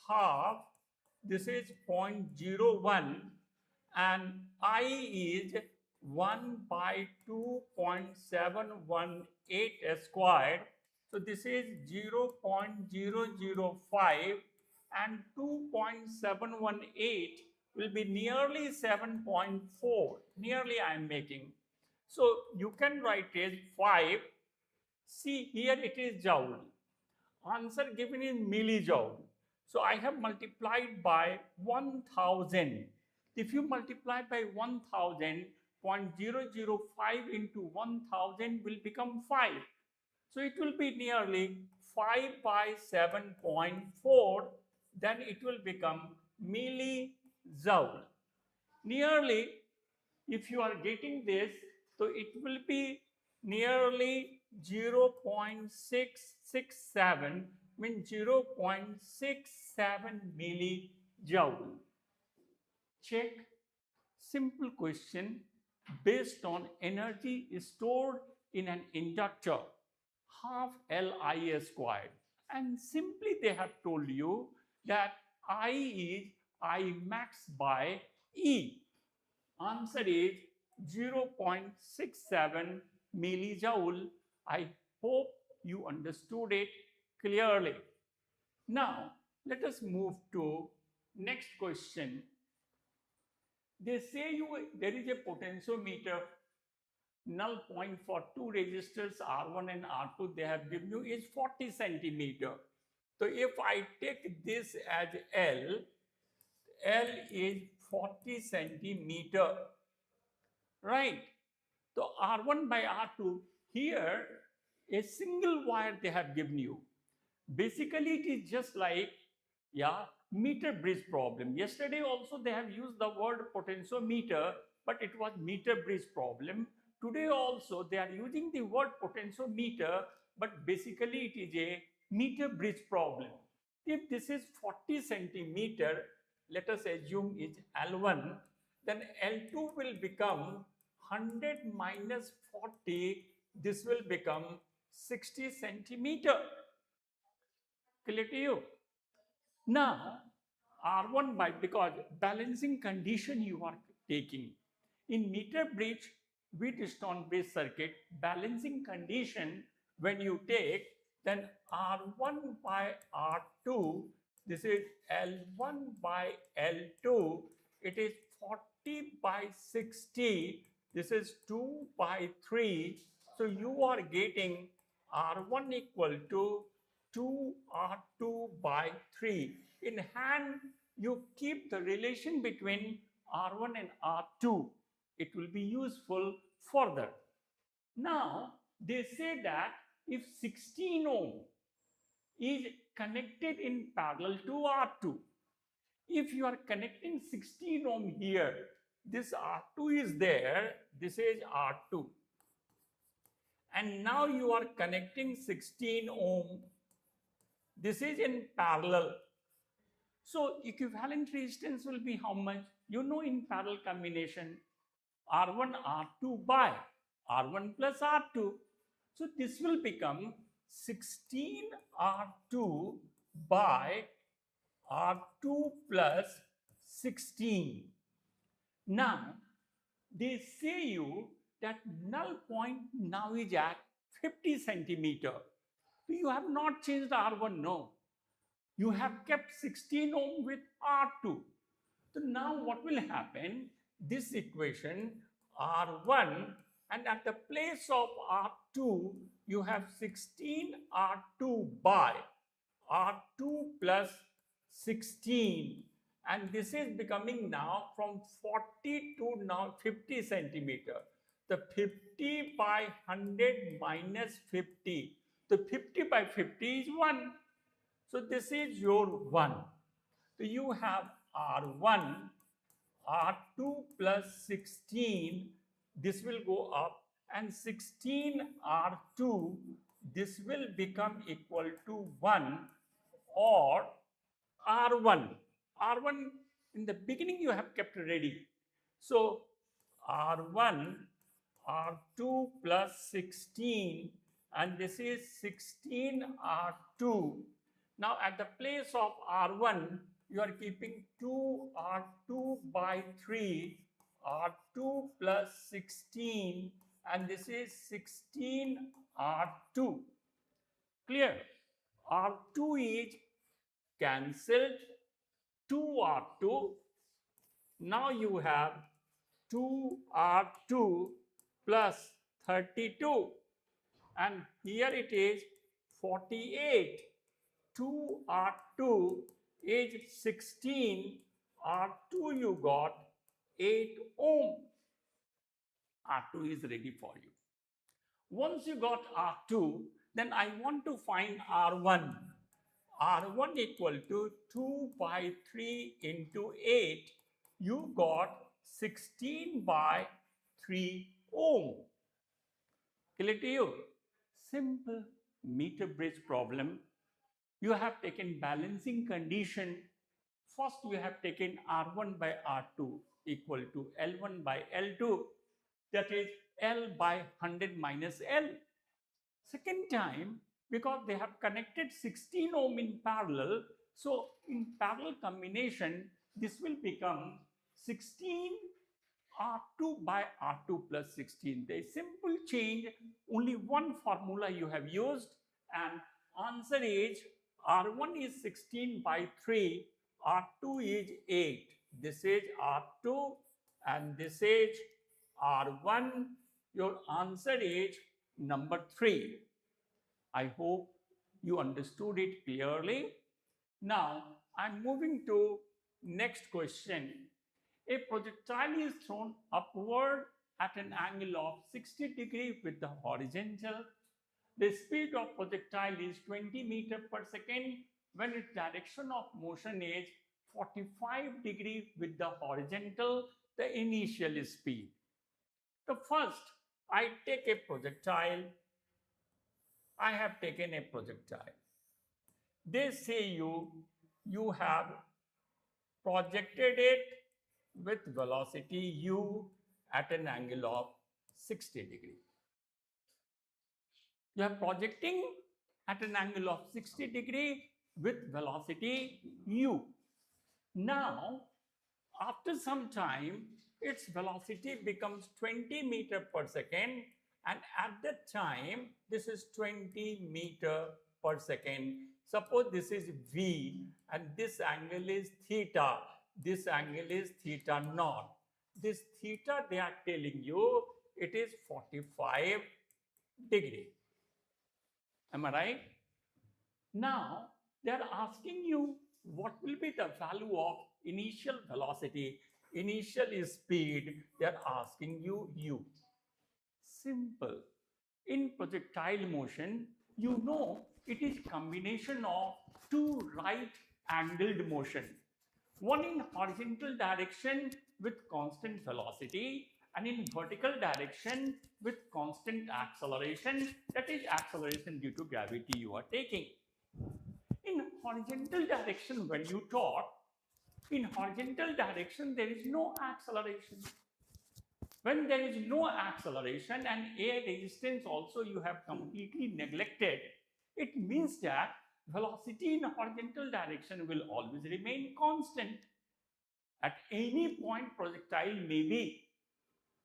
half, this is 0.01, and I is 1 by 2.718 squared. So this is 0.005 and 2.718 will be nearly 7.4. Nearly I am making. So you can write as 5. See here it is joule. Answer given in millijoule. So I have multiplied by 1000. If you multiply by 1000, 0.005 into 1000 will become 5. So it will be nearly 5 by 7.4. Then it will become millijoule. Nearly, if you are getting this, so it will be nearly 0.667, means 0.67 millijoule. Check. Simple question based on energy stored in an inductor, half Li squared. And simply they have told you that I is I max by E. Answer is 0.67 millijoule. I hope you understood it clearly. Now, let us move to next question. They say there is a potentiometer. Null point for two resistors R1 and R2 they have given you is 40 centimeter. So if I take this as L is 40 centimeter, right? So R1 by R2, here a single wire they have given you. Basically, it is just like, yeah, meter bridge problem. Yesterday also they have used the word potentiometer, but it was meter bridge problem. Today also they are using the word potentiometer, but basically it is a meter bridge problem. If this is 40 centimeter, let us assume is L1, then L2 will become 100 minus 40, this will become 60 centimeter. Clear to you? Now, R1 by, because balancing condition you are taking. In meter bridge, Wheatstone based circuit, balancing condition when you take, then R1 by R2, this is L1 by L2, it is 40 by 60, this is 2 by 3. So you are getting R1 equal to 2R2 by 3. In hand, you keep the relation between R1 and R2. It will be useful further. Now, they say that if 16 ohm is connected in parallel to R2, if you are connecting 16 ohm here, this R2 is there, this is R2. And now you are connecting 16 ohm. This is in parallel. So equivalent resistance will be how much? You know, in parallel combination, R1, R2 by R1 plus R2. So this will become 16 R2 by R2 plus 16. Now, they say you that null point now is at 50 centimeter. You have not changed R1, no. You have kept 16 ohm with R2. So now what will happen? This equation R1, and at the place of R2, you have 16 R2 by R2 plus 16. And this is becoming now from 40 to now 50 centimeter. The 50 by 100 minus 50. The 50 by 50 is 1. So this is your 1. So you have R1, R2 plus 16, this will go up, and 16 R2, this will become equal to 1, or R1. R1 in the beginning you have kept ready. So R1, R2 plus 16, and this is 16 R2. Now at the place of R1, you are keeping 2 R2 by 3, R2 plus 16, and this is 16 R2. Clear? R2 is cancelled, 2R2. Now you have 2R2 plus 32, and here it is 48. 2R2 is 16, R2 you got 8 ohm. R2 is ready for you. Once you got R2, then I want to find R1. R1 equal to 2 by 3 into 8. You got 16 by 3 ohm. Clear to you? Simple meter bridge problem. You have taken balancing condition. First, you have taken R1 by R2 equal to L1 by L2. That is L by 100 minus L. Second time, because they have connected 16 ohm in parallel, so in parallel combination, this will become 16 R2 by R2 plus 16. There is simple change, only one formula you have used, and answer is R1 is 16 by 3, R2 is 8. This is R2 and this is R1. Your answer is number 3. I hope you understood it clearly. Now, I'm moving to next question. A projectile is thrown upward at an angle of 60 degrees with the horizontal. The speed of projectile is 20 meters per second when its direction of motion is 45 degrees with the horizontal, the initial speed. So first, I take a projectile. I have taken a projectile. They say you have projected it with velocity u at an angle of 60 degrees. You are projecting at an angle of 60 degree with velocity u. Now, after some time, its velocity becomes 20 meter per second, and at that time, this is 20 meter per second. Suppose this is V and this angle is theta. This angle is theta naught. This theta, they are telling you, it is 45 degree. Am I right? Now, they are asking you what will be the value of initial velocity, initial speed. They are asking you u. Simple. In projectile motion, you know it is combination of two right angled motion. One in horizontal direction with constant velocity and in vertical direction with constant acceleration, that is acceleration due to gravity you are taking. In horizontal direction, when you talk, in horizontal direction, there is no acceleration. When there is no acceleration and air resistance also you have completely neglected, it means that velocity in horizontal direction will always remain constant. At any point projectile may be,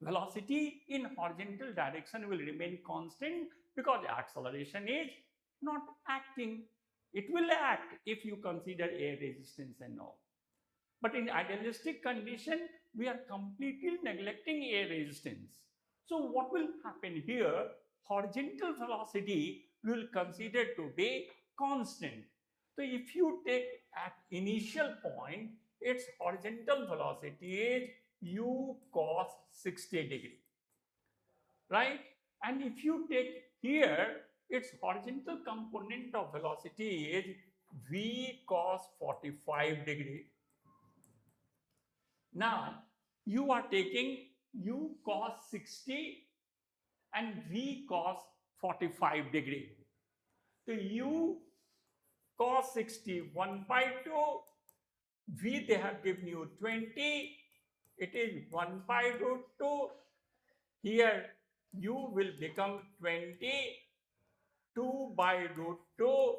velocity in horizontal direction will remain constant because acceleration is not acting. It will act if you consider air resistance and all. But in idealistic condition, we are completely neglecting air resistance. So what will happen here? Horizontal velocity we will consider to be constant. So if you take at initial point, its horizontal velocity is u cos 60 degree, right? And if you take here, its horizontal component of velocity is v cos 45 degree. Now, you are taking u cos 60 and v cos 45 degree. So u cos 60, 1 by 2, v they have given you 20, it is 1 by root 2. Here u will become 20, 2 by root 2.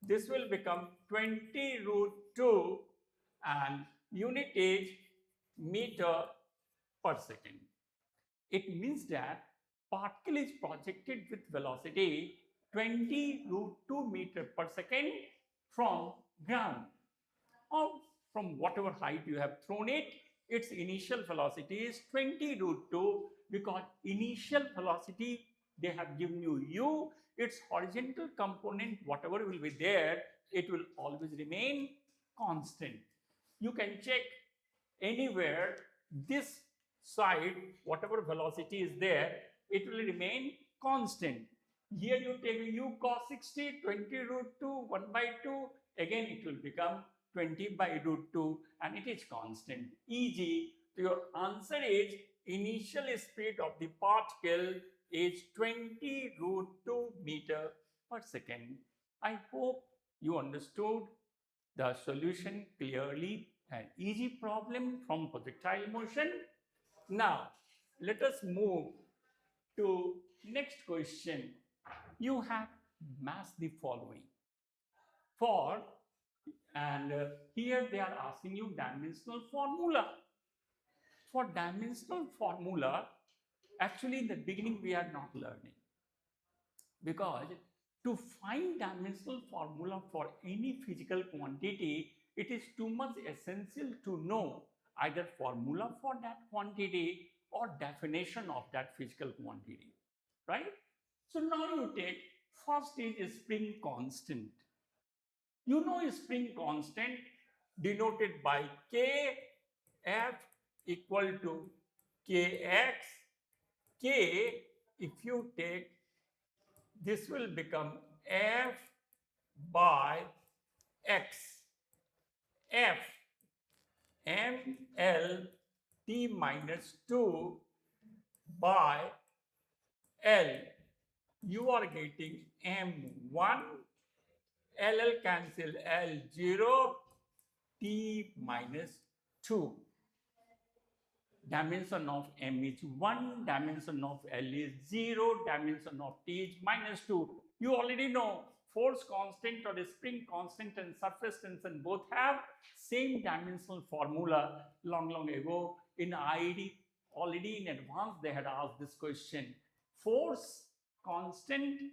This will become 20 root 2 and unit is meter per second. It means that particle is projected with velocity 20 root 2 meter per second from ground or from whatever height you have thrown it. Its initial velocity is 20 root 2 because initial velocity they have given you u. Its horizontal component, whatever will be there, it will always remain constant. You can check anywhere this side, whatever velocity is there, it will remain constant. Here you take u cos 60, 20 root 2, 1 by 2, again it will become 20 by root 2 and it is constant. E.g., your answer is initial speed of the particle is 20 root 2 meter per second. I hope you understood the solution clearly. An easy problem from projectile motion. Now, let us move to next question. You have massed the following. For, and here they are asking you dimensional formula. For dimensional formula, actually in the beginning we are not learning. Because to find dimensional formula for any physical quantity, it is too much essential to know either formula for that quantity or definition of that physical quantity, right? So now you take first is spring constant. You know spring constant denoted by Kf equal to Kx. K, if you take, this will become F by X. F ml t minus 2 by L. You are getting m1, LL cancel L0, t minus 2. Dimension of m is 1, dimension of L is 0, dimension of t is minus 2. You already know force constant or spring constant and surface tension both have same dimensional formula long ago in IED. Already in advance they had asked this question. Force constant,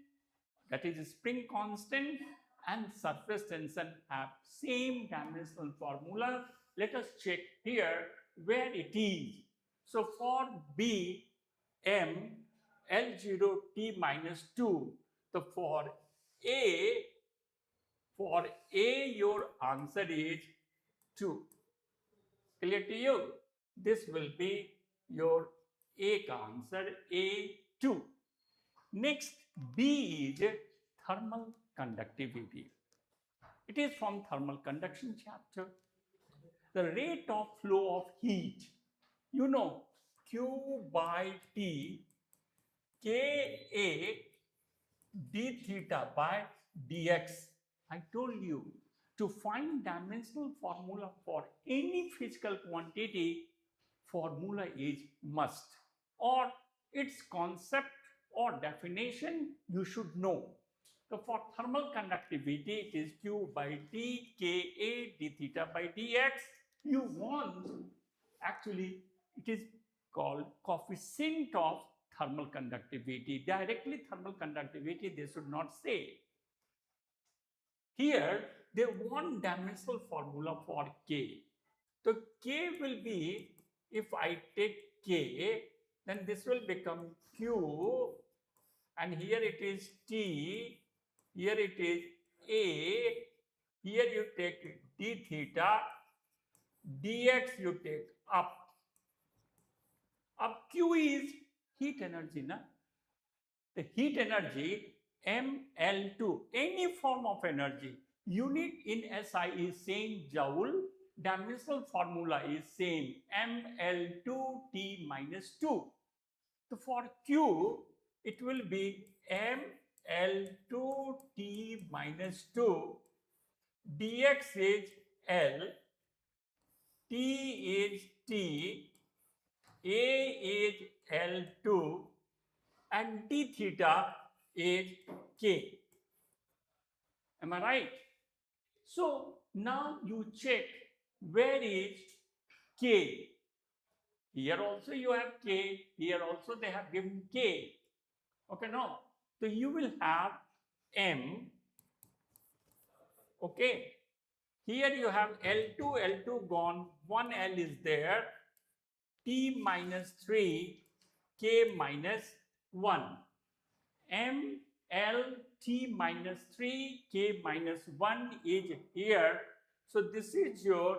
that is spring constant, and surface tension have same dimensional formula. Let us check here where it is. So for B, M, L0 T minus 2. So for A, your answer is 2. Clear to you? This will be your A answer, A2. Next, B is thermal conductivity. It is from thermal conduction chapter. The rate of flow of heat, you know, Q by T, Ka d theta by dx. I told you to find dimensional formula for any physical quantity, formula is must, or its concept or definition you should know. So for thermal conductivity, it is Q by T, Ka d theta by dx. You want, actually, it is called coefficient of thermal conductivity. Directly thermal conductivity, they should not say. Here, they want dimensional formula for K. So K will be, if I take K, then this will become Q, and here it is T, here it is A, here you take d theta, dx you take up. Up Q is heat energy, na? The heat energy ml2, any form of energy, unit in SI is same joule, dimensional formula is same ml2 t minus 2. So for Q, it will be ml2 t minus 2, dx is L, t is t, A is L2, and d theta is K. Am I right? So now you check where is K. Here also you have K, here also they have given K. Okay, now, so you will have M. Okay, here you have L2 gone, one L is there, T minus 3, K minus 1. M, L, T minus 3, K minus 1 is here. So this is your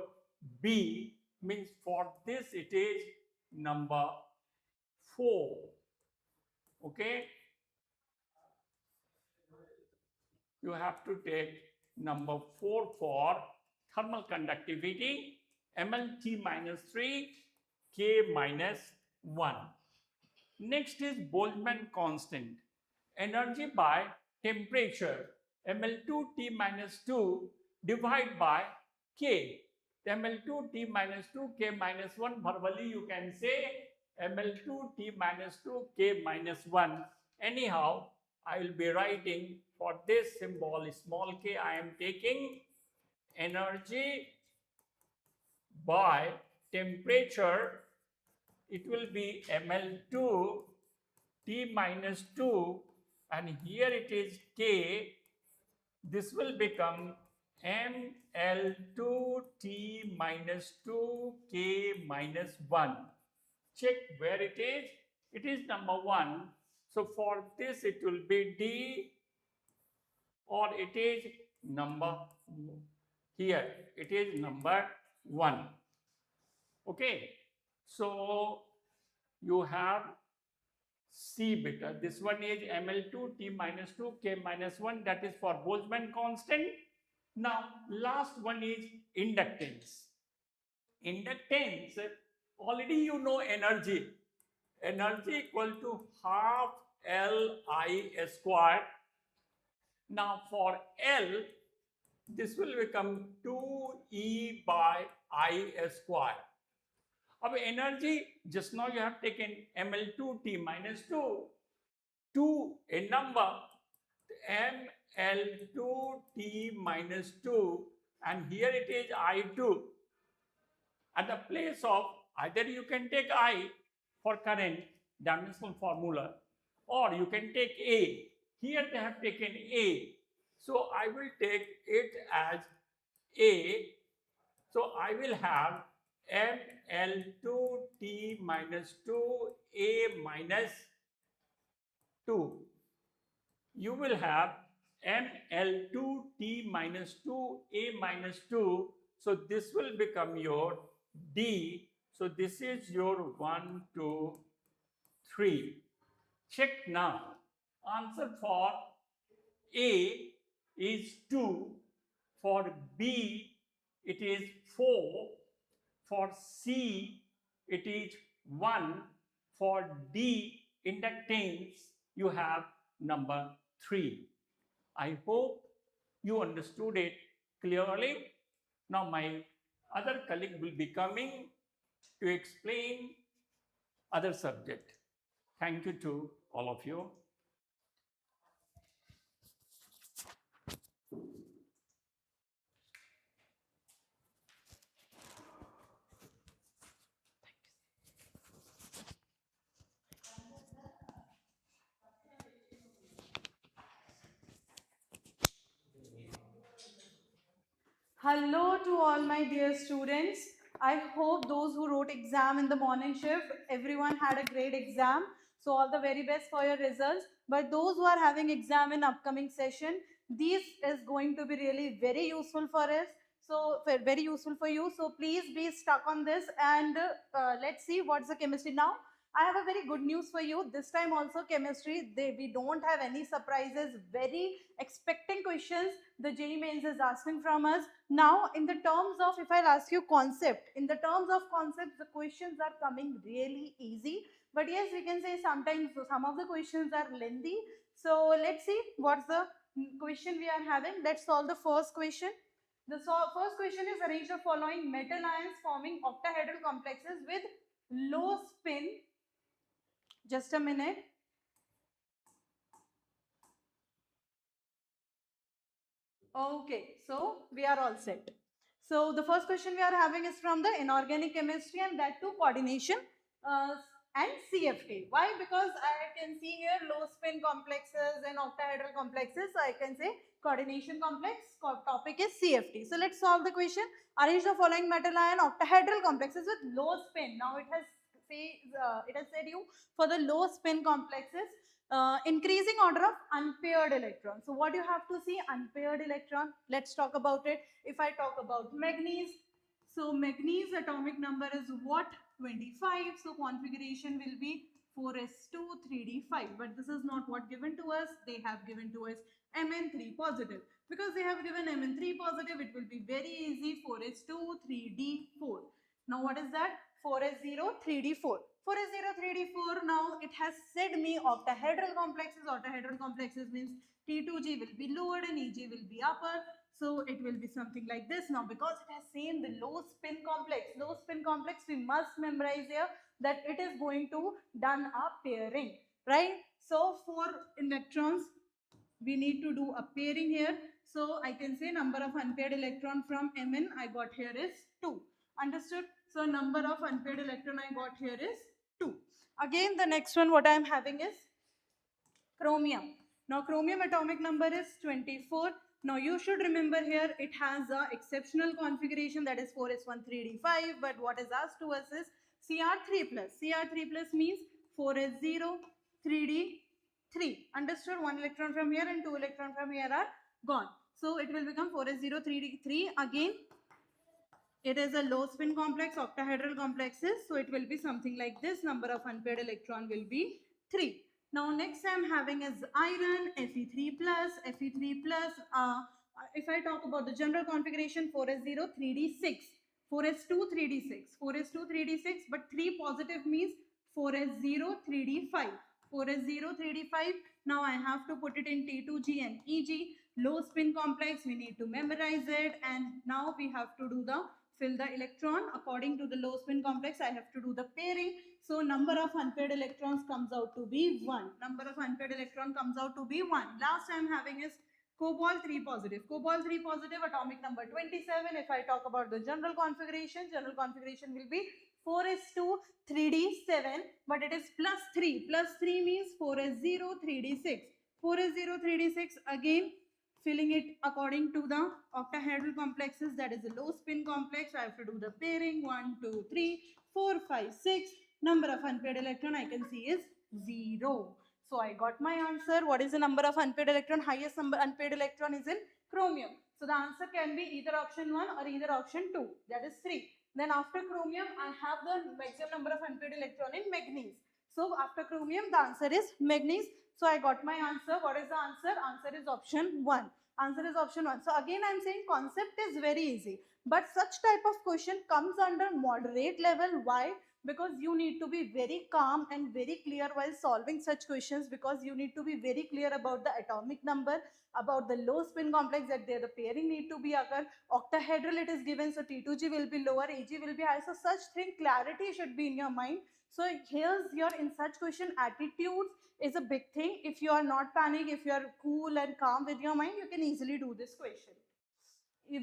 B, means for this it is number 4. Okay? You have to take number 4 for thermal conductivity, MLT minus 3, K minus 1. Next is Boltzmann constant. Energy by temperature, ML2 T minus 2 divided by K. ML2 T minus 2, K minus 1, verbally you can say ML2 T minus 2, K minus 1. Anyhow, I will be writing for this symbol small k, I am taking energy by temperature, it will be ML2 T minus 2, and here it is K, this will become Ml2T minus 2K minus 1. Check where it is. It is number 1. So for this it will be D, or it is number, here it is number 1. Okay. So you have C beta. This one is Ml2 T minus 2 K minus 1. That is for Boltzmann constant. Now, last one is inductance. Inductance, already you know energy. Energy equal to half Li squared. Now, for L, this will become 2E by I squared. Of energy, just now you have taken Ml2T minus 2 to a number Ml2T minus 2, and here it is I2. At the place of, either you can take I for current, dimensional formula, or you can take A. Here they have taken A. So I will take it as A. So I will have Ml2T minus 2A minus 2. You will have Ml2T minus 2A minus 2. So this will become your D. So this is your 1, 2, 3. Check now. Answer for A is 2. For B, it is 4. For C, it is 1. For D, inductance, you have number 3. I hope you understood it clearly. Now my other colleague will be coming to explain other subject. Thank you to all of you. Hello to all my dear students. I hope those who wrote exam in the morning shift, everyone had a great exam. So all the very best for your results. But those who are having exam in upcoming session, this is going to be really very useful for us. So very useful for you. So please be stuck on this, and let's see what's the chemistry now. I have a very good news for you. This time also chemistry, we don't have any surprises. Very expecting questions the JEE Mains is asking from us. Now, in the terms of, if I'll ask you concept, in the terms of concept, the questions are coming really easy. But yes, we can say sometimes some of the questions are lengthy. So let's see what's the question we are having. Let's solve the first question. The first question is, arrange the following metal ions forming octahedral complexes with low spin. Just a minute. Okay, so we are all set. So the first question we are having is from the inorganic chemistry, and that too coordination and CFT. Why? Because I can see here low spin complexes and octahedral complexes. So I can say coordination complex. Topic is CFT. So let's solve the question. Arrange the following metal ion octahedral complexes with low spin. Now it has said you for the low spin complexes. Increasing order of unpaired electron. So what you have to see, unpaired electron. Let's talk about it. If I talk about manganese, so manganese atomic number is what? 25. So configuration will be 4s2 3d5. But this is not what given to us. They have given to us Mn3 positive. Because they have given Mn3 positive, it will be very easy. 4s2 3d4. Now what is that? 4s0 3d4. 4s0 3d4. Now it has said me octahedral complexes. Octahedral complexes means T2G will be lower and EG will be upper. So it will be something like this. Now because it has seen the low spin complex, we must memorize here that it is going to done a pairing, right? So for electrons, we need to do a pairing here. So I can say number of unpaired electron from Mn I got here is 2. Understood? So number of unpaired electron I got here is 2. Again, the next one what I am having is chromium. Now chromium atomic number is 24. Now you should remember here it has a exceptional configuration, that is 4s1 3d5, but what is asked to us is Cr3 plus. Cr3 plus means 4s0 3d3. Understood? One electron from here and two electron from here are gone. So it will become 4s0 3d3. Again, it is a low spin complex, octahedral complexes. So it will be something like this. Number of unpaired electron will be 3. Now next I am having is iron, Fe3 plus, Fe3 plus. If I talk about the general configuration, 4s0 3d6, 4s2 3d6, 4s2 3d6, but 3 positive means 4s0 3d5, 4s0 3d5. Now I have to put it in T2G and EG. Low spin complex, we need to memorize it, and now we have to do the fill the electron according to the low spin complex. I have to do the pairing. So number of unpaired electrons comes out to be 1. Number of unpaired electron comes out to be 1. Last I am having is cobalt 3 positive. Cobalt 3 positive, atomic number 27. If I talk about the general configuration will be 4s2 3d7, but it is plus 3. Plus 3 means 4s0 3d6. 4s0 3d6, again filling it according to the octahedral complexes, that is a low spin complex. I have to do the pairing 1, 2, 3, 4, 5, 6. Number of unpaired electron I can see is 0. So I got my answer. What is the number of unpaired electron? Highest number unpaired electron is in chromium. So the answer can be either option 1 or either option 2, that is 3. Then after chromium, I have the maximum number of unpaired electron in manganese. So after chromium, the answer is manganese. So I got my answer. What is the answer? Answer is option 1. Answer is option 1. So again I am saying concept is very easy. But such type of question comes under moderate level. Why? Because you need to be very calm and very clear while solving such questions, because you need to be very clear about the atomic number, about the low spin complex, that there the pairing need to be occur. Octahedral it is given, so T2G will be lower, Ag will be high. So such thing, clarity should be in your mind. So here's your, in such question, attitudes is a big thing. If you are not panic, if you are cool and calm with your mind, you can easily do this question.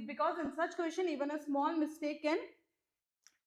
Because in such question, even a small mistake can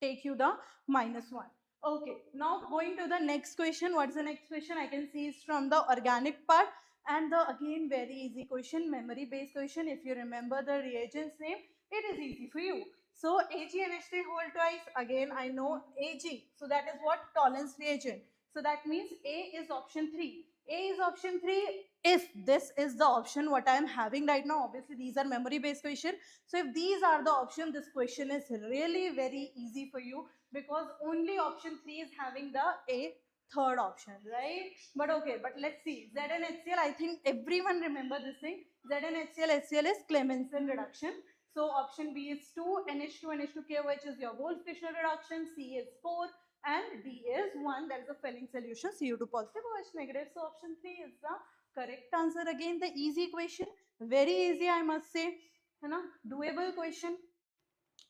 take you the -1. Okay, now going to the next question. What's the next question? I can see is from the organic part, and the again very easy question, memory based question. If you remember the reagent's name, it is easy for you. So AgNH3 whole twice, again I know Ag, so that is what tolerance reagent. So that means A is option 3. A is option 3. If this is the option what I am having right now, obviously these are memory based question. So if these are the option, this question is really very easy for you, because only option 3 is having the A third option, right? But okay, but let's see. ZnHCl, I think everyone remember this thing. ZnHCl, HCl is Clemmensen reduction. So option B is 2, NH2, NH2KOH is your Wolff-Kishner reduction, C is 4, and D is 1, that is a filling solution, Cu2 positive, OH negative. So option 3 is the correct answer. Again, the easy question, very easy I must say, doable question.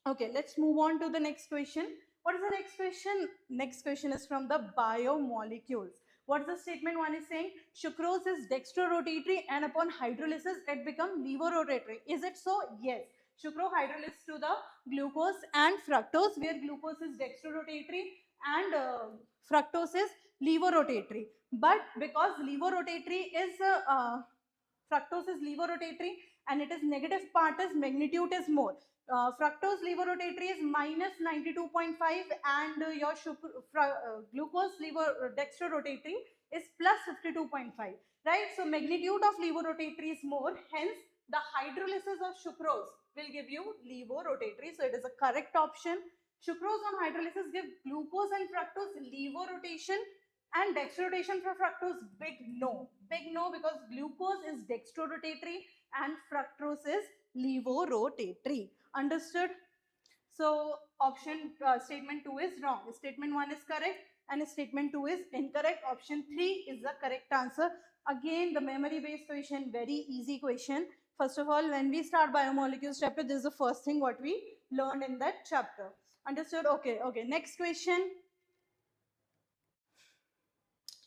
Okay, let's move on to the next question. What is the next question? Next question is from the biomolecules. What is the statement 1 is saying? Sucrose is dextrorotatory and upon hydrolysis it becomes levorotatory. Is it so? Yes. Sucrose hydrolysis to the glucose and fructose, where glucose is dextrorotatory and fructose is levorotatory. But because levorotatory is fructose is levorotatory and it is negative part is magnitude is more. Fructose levorotatory is -92.5 and your glucose dextrorotatory is +52.5, right? So magnitude of levorotatory is more, hence the hydrolysis of sucrose will give you levorotatory. So it is a correct option. Sucrose on hydrolysis give glucose and fructose levorotation, and dextrorotation for fructose, big no, because glucose is dextrorotatory and fructose is levorotatory. Understood? So option statement 2 is wrong, statement 1 is correct and statement 2 is incorrect. Option 3 is the correct answer. Again, the memory based question, very easy question. First of all, when we start biomolecules chapter, this is the first thing what we learned in that chapter. Understood? Okay, next question.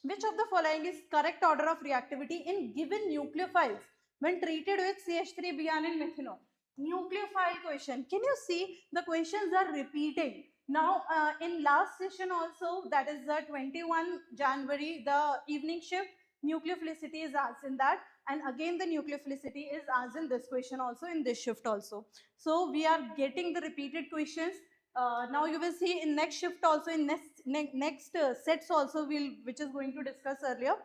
Which of the following is correct order of reactivity in given nucleophiles when treated with CH3-br methanol? Nucleophile question. Can you see the questions are repeating? Now, in last session also, that is the 21 January, the evening shift, nucleophilicity is asked in that, and again the nucleophilicity is asked in this question also, in this shift also. So we are getting the repeated questions. Now you will see in next shift also, in next sets also, which is going to discuss earlier.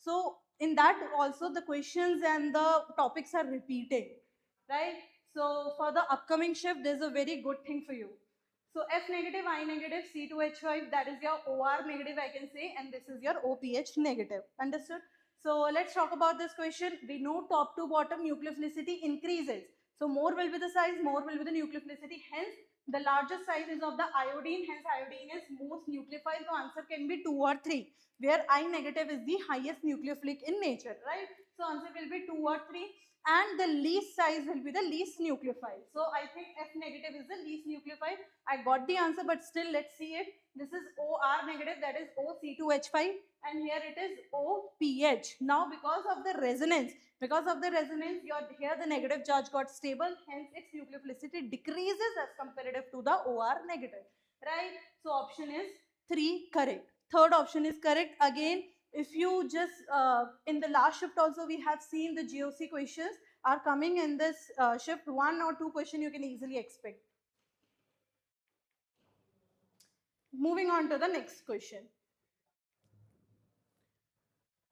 So in that also the questions and the topics are repeating, right? So for the upcoming shift, there's a very good thing for you. So F negative, I negative, C2H5, that is your OR negative, I can say, and this is your OPH negative. Understood? So let's talk about this question. We know top to bottom nucleophilicity increases. So more will be the size, more will be the nucleophilicity. Hence, the largest size is of the iodine. Hence, iodine is most nucleophile. So answer can be 2 or 3, where I negative is the highest nucleophilic in nature, right? So answer will be 2 or 3. And the least size will be the least nucleophile. So I think F negative is the least nucleophile. I got the answer, but still let's see it. This is OR negative, that is OC2H5, and here it is OPH. Now because of the resonance, here the negative charge got stable, hence its nucleophilicity decreases as comparative to the OR negative, right? So option is 3 correct. Third option is correct. Again, if you just, in the last shift also we have seen the GOC questions are coming in this shift. 1 or 2 question you can easily expect. Moving on to the next question.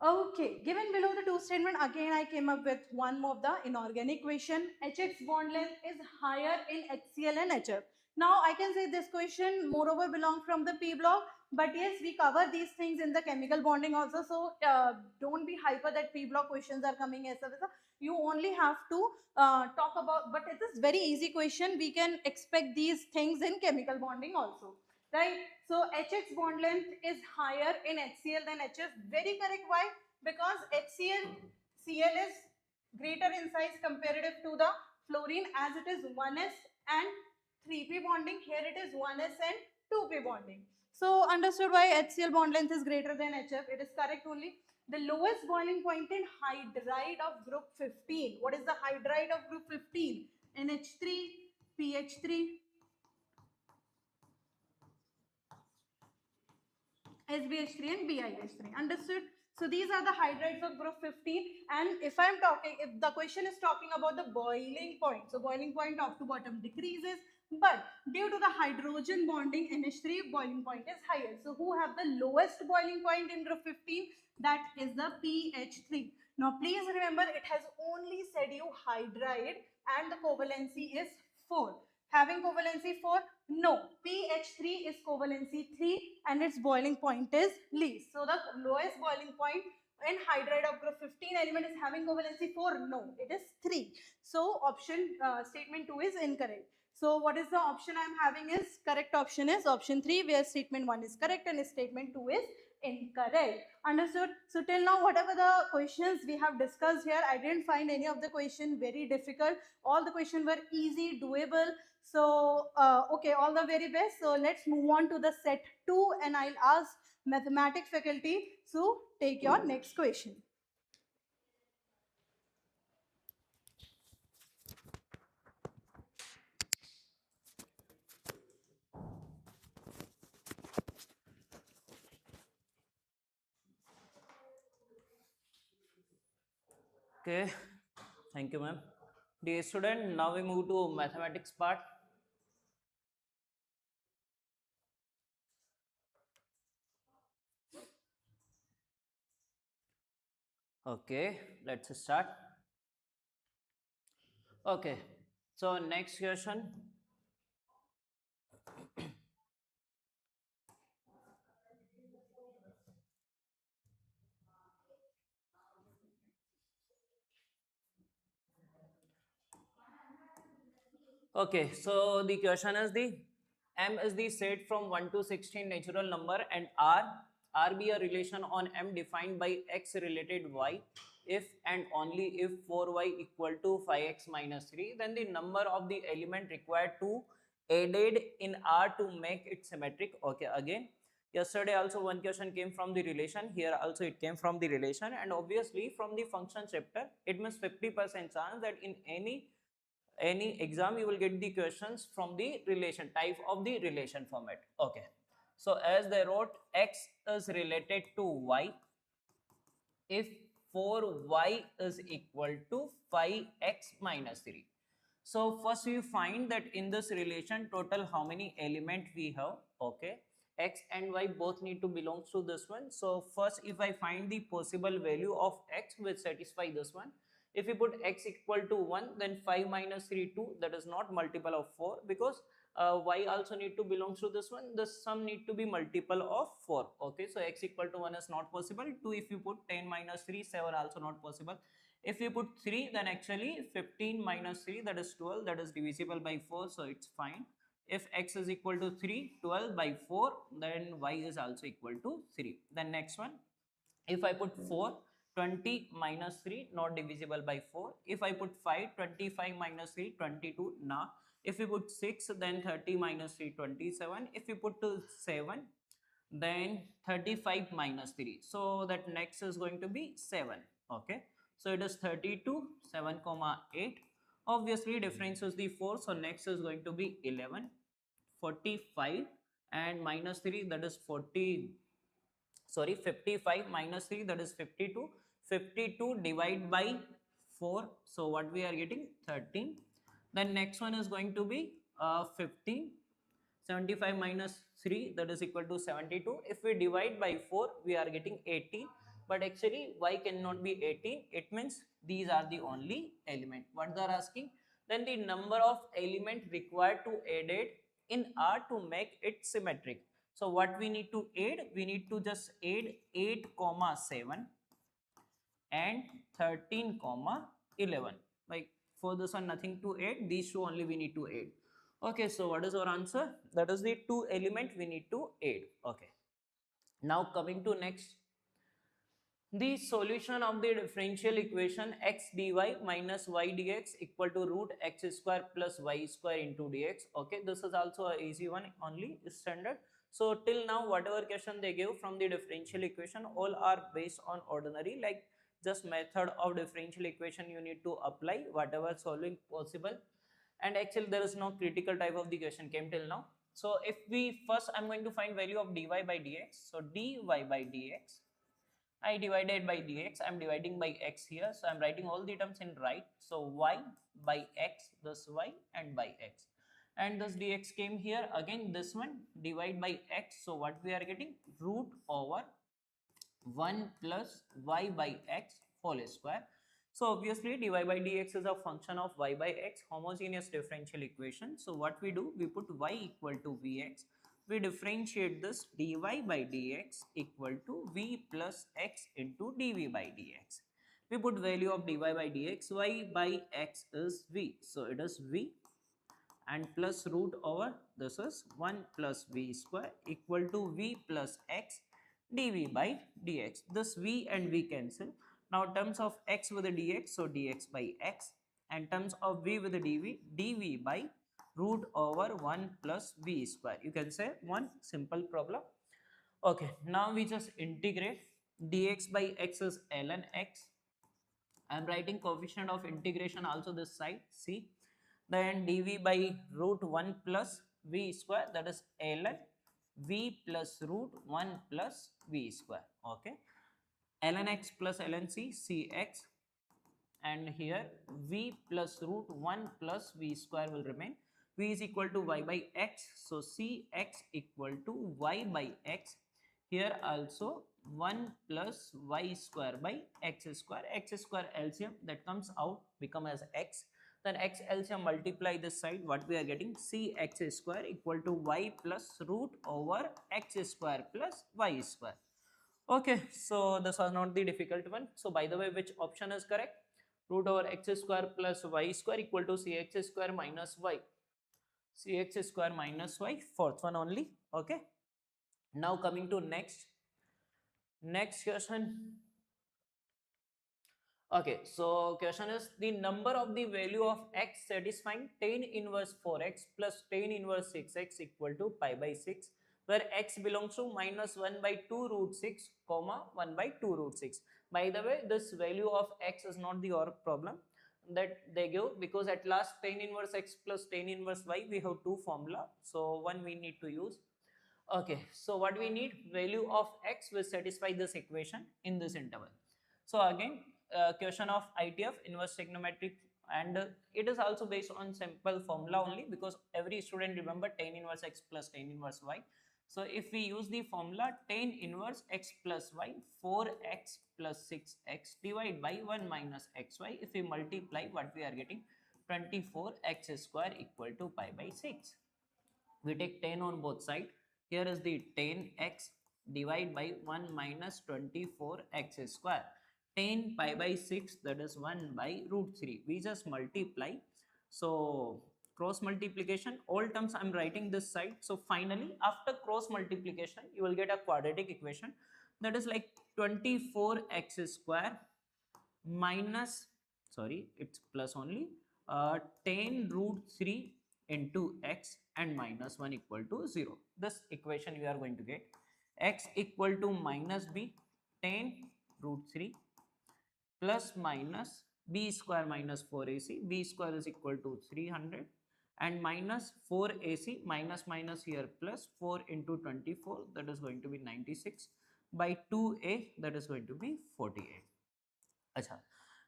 Okay, given below the two statement, again I came up with one more of the inorganic question. HX bond length is higher in HCl and HF. Now I can say this question moreover belongs from the P block, but yes, we cover these things in the chemical bonding also. So don't be hyper that P block questions are coming as a result. You only have to talk about, but it is very easy question. We can expect these things in chemical bonding also, right? So HX bond length is higher in HCl than HF. Very correct. Why? Because Cl is greater in size comparative to the fluorine, as it is 1s and 3p bonding. Here it is 1s and 2p bonding. So understood why HCl bond length is greater than HF. It is correct only. The lowest boiling point in hydride of group 15. What is the hydride of group 15? NH3, PH3, SBH3 and BiH3. Understood? So these are the hydrides of group 15. And if the question is talking about the boiling point, so boiling point top to bottom decreases, but due to the hydrogen bonding NH3, boiling point is higher. So who have the lowest boiling point in group 15? That is the PH3. Now please remember, it has only said you hydride and the covalency is 4. Having covalency 4? No. PH3 is covalency 3 and its boiling point is least. So the lowest boiling point in hydride of group 15 element is having covalency 4? No, it is 3. So option statement 2 is incorrect. So what is the option I am having is, correct option is option 3, where statement 1 is correct and statement 2 is incorrect. Understood? So till now, whatever the questions we have discussed here, I didn't find any of the question very difficult. All the questions were easy, doable. So okay, all the very best. So let's move on to the set 2, and I'll ask mathematics faculty to take your next question. Okay, thank you, ma'am. Dear student, now we move to mathematics part. Okay, let's start. Okay, so next question. Okay, so the question is the M is the set from 1 to 16 natural number, and R be a relation on M defined by X related Y if and only if 4Y equal to 5X minus 3, then the number of the element required to added in R to make it symmetric. Okay, again, yesterday also one question came from the relation, here also it came from the relation, and obviously from the function chapter, it means 50% chance that in any exam you will get the questions from the relation type of the relation format. Okay, so as they wrote, X is related to Y if 4y is equal to 5x minus 3. So first we find that in this relation total how many element we have. Okay, x and y both need to belong to this one. So first if I find the possible value of x which satisfy this one, if we put x equal to 1, then 5 minus 3 2, that is not multiple of 4, because y also need to belong to this one, the sum need to be multiple of 4. Okay, so x equal to 1 is not possible. 2 if you put 10 minus 3, 7 also not possible. If you put 3, then actually 15 minus 3, that is 12, that is divisible by 4, so it's fine. If x is equal to 3, 12 by 4, then y is also equal to 3. Then next one, if I put 4, 20 minus 3 not divisible by 4. If I put 5, 25 minus 3, 22, nah. If we put 6, then 30 minus 3, 27. If we put 7, then 35 minus 3. So that next is going to be 7. Okay, so it is 32, 7 comma 8. Obviously difference is the 4, so next is going to be 11, 45 and minus 3, that is 55 minus 3, that is 52. 52 divide by 4, so what we are getting, 13. Then next one is going to be 15. 75 minus 3, that is equal to 72. If we divide by 4, we are getting 18, but actually y cannot be 18. It means these are the only element what they are asking. Then the number of element required to add it in R to make it symmetric. So what we need to add, we need to just add 8 comma 7 and 13 comma 11. Like for this one nothing to add, these two only we need to add. Okay, so what is our answer? That is the two element we need to add. Okay, now coming to next, the solution of the differential equation x dy minus y dx equal to root x square plus y square into dx. Okay, this is also a easy one, only standard. So till now whatever question they give from the differential equation, all are based on ordinary, like just method of differential equation you need to apply, whatever solving possible. And actually there is no critical type of the question came till now. So if we first, I'm going to find value of dy by dx. So dy by dx, I divided by dx, I'm dividing by x here, so I'm writing all the terms in right. So y by x, this y and by x, and this dx came here, again this one divide by x, so what we are getting, root over 1 plus y by x whole square. So obviously dy by dx is a function of y by x, homogeneous differential equation. So what we do, we put y equal to vx, we differentiate this dy by dx equal to v plus x into dv by dx. We put value of dy by dx, y by x is v, so it is v, and plus root over this is 1 plus v square equal to v plus x dv by dx. This v and v cancel. Now terms of x with the dx, so dx by x, and terms of v with the dv, dv by root over 1 plus v square. You can say one simple problem. Okay, now we just integrate. Dx by x is ln x. I am writing coefficient of integration also this side, see. Then dv by root 1 plus v square, that is ln v plus root 1 plus v square. Okay, ln x plus ln c, cx, and here v plus root 1 plus v square will remain. V is equal to y by x, so cx equal to y by x. Here also 1 plus y square by x square. X square LCM, that comes out become as x. Then x LCM multiply this side, what we are getting, cx square equal to y plus root over x square plus y square. Okay, so this was not the difficult one. So by the way, which option is correct? Root over x square plus y square equal to cx square minus y. Cx square minus y, fourth one only. Okay, now coming to next question. Okay, so question is the number of the value of x satisfying tan inverse 4x plus tan inverse 6x equal to pi by 6, where x belongs to minus 1 by 2 root 6 comma 1 by 2 root 6. By the way, this value of x is not the OR problem that they give, because at last tan inverse x plus tan inverse y, we have two formula, so one we need to use. Okay, so what we need, value of x will satisfy this equation in this interval. So again, question of ITF, inverse trigonometric, and it is also based on simple formula only, because every student remember tan inverse x plus tan inverse y. So if we use the formula tan inverse x plus y, 4x plus 6x divided by 1 minus xy, if we multiply, what we are getting, 24x square equal to pi by 6. We take 10 on both sides. Here is the 10x divided by 1 minus 24x square. 10 pi by 6, that is 1 by root 3. We just multiply. So cross multiplication, all terms I am writing this side. So finally, after cross multiplication, you will get a quadratic equation, that is like 24x square minus, sorry, it's plus only, 10 root 3 into x and minus 1 equal to 0. This equation we are going to get x equal to minus b, 10 root 3 plus minus b square minus 4ac, b square is equal to 300, and minus 4ac, minus minus here plus 4 into 24, that is going to be 96, by 2a, that is going to be 48. Acha.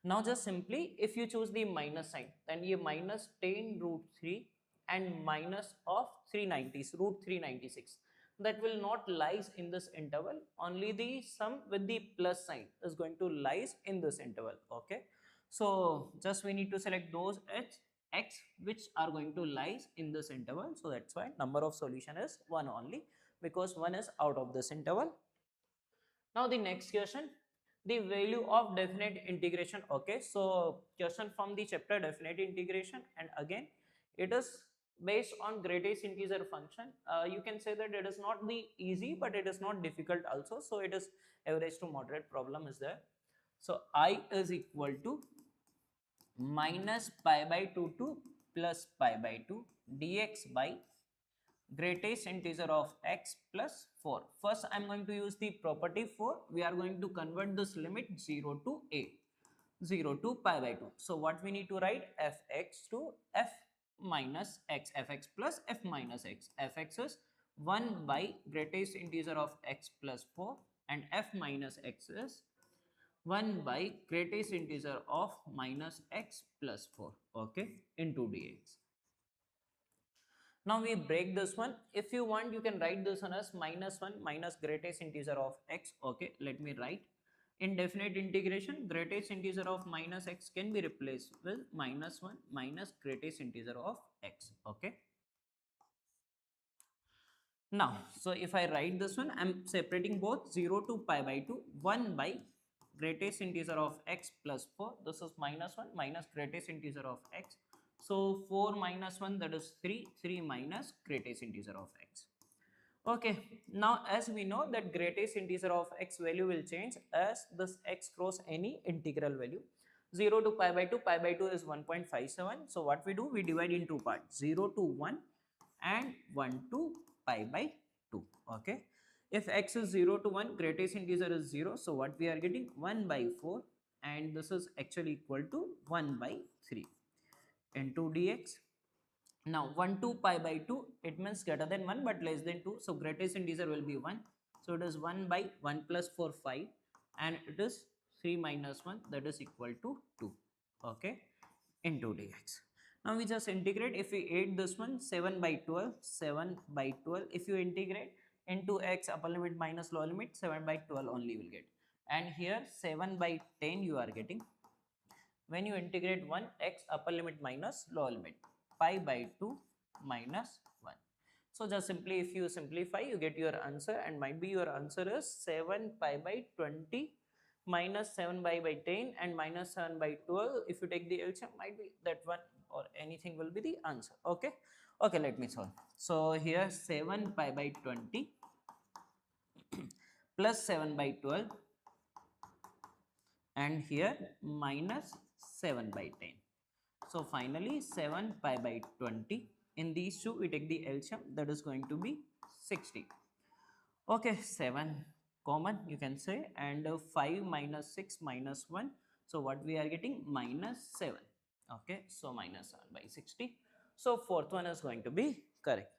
Now just simply if you choose the minus sign, then ये minus 10 root 3 and minus of 390 root 396, that will not lies in this interval. Only the sum with the plus sign is going to lies in this interval. Okay, so just we need to select those x which are going to lies in this interval. So that's why number of solution is 1 only, because 1 is out of this interval. Now the next question, the value of definite integration. Okay, so question from the chapter definite integration, and again it is based on greatest integer function. You can say that it is not the easy, but it is not difficult also. So it is average to moderate problem is there. So I is equal to minus pi by 2 to plus pi by 2 dx by greatest integer of x plus 4. First I am going to use the property 4. We are going to convert this limit 0 to a, 0 to pi by 2. So what we need to write, fx to f minus x, fx plus f minus x. Fx is 1 by greatest integer of x plus 4, and f minus x is 1 by greatest integer of minus x plus 4, okay, into dx. Now we break this one. If you want, you can write this one as minus 1 minus greatest integer of x. Okay, let me write. In definite integration, greatest integer of minus x can be replaced with minus 1 minus greatest integer of x. Okay. Now, so if I write this one, I am separating both 0 to pi by 2, 1 by greatest integer of x plus 4. This is minus 1 minus greatest integer of x. So 4 minus 1, that is 3, 3 minus greatest integer of x. Okay, now as we know that greatest integer of x value will change as this x cross any integral value. 0 to pi by 2 is 1.57. So what we do, we divide in two parts, 0 to 1 and 1 to pi by 2. Okay, if x is 0 to 1, greatest integer is 0. So what we are getting, 1 by 4, and this is actually equal to 1 by 3 into dx. Now 1 to pi by 2, it means greater than 1 but less than 2. So greatest integer will be 1. So it is 1 by 1 plus 4, 5, and it is 3 minus 1, that is equal to 2. Okay, into dx. Now we just integrate. If we add this one, 7 by 12, 7 by 12. If you integrate into x, upper limit minus lower limit, 7 by 12 only will get. And here 7 by 10 you are getting. When you integrate 1, x upper limit minus lower limit, pi by 2 minus 1. So just simply if you simplify, you get your answer, and might be your answer is 7 pi by 20 minus 7 pi by 10 and minus 7 by 12. If you take the LCM, might be that one or anything will be the answer. Okay, okay, let me solve. So here 7 pi by 20 plus 7 by 12, and here minus 7 by 10. So finally 7 pi by 20. In these two we take the LCM, that is going to be 60. Okay, 7 common you can say, and 5 minus 6 minus 1. So what we are getting, minus 7. Okay, so minus 7 by 60. So fourth one is going to be correct.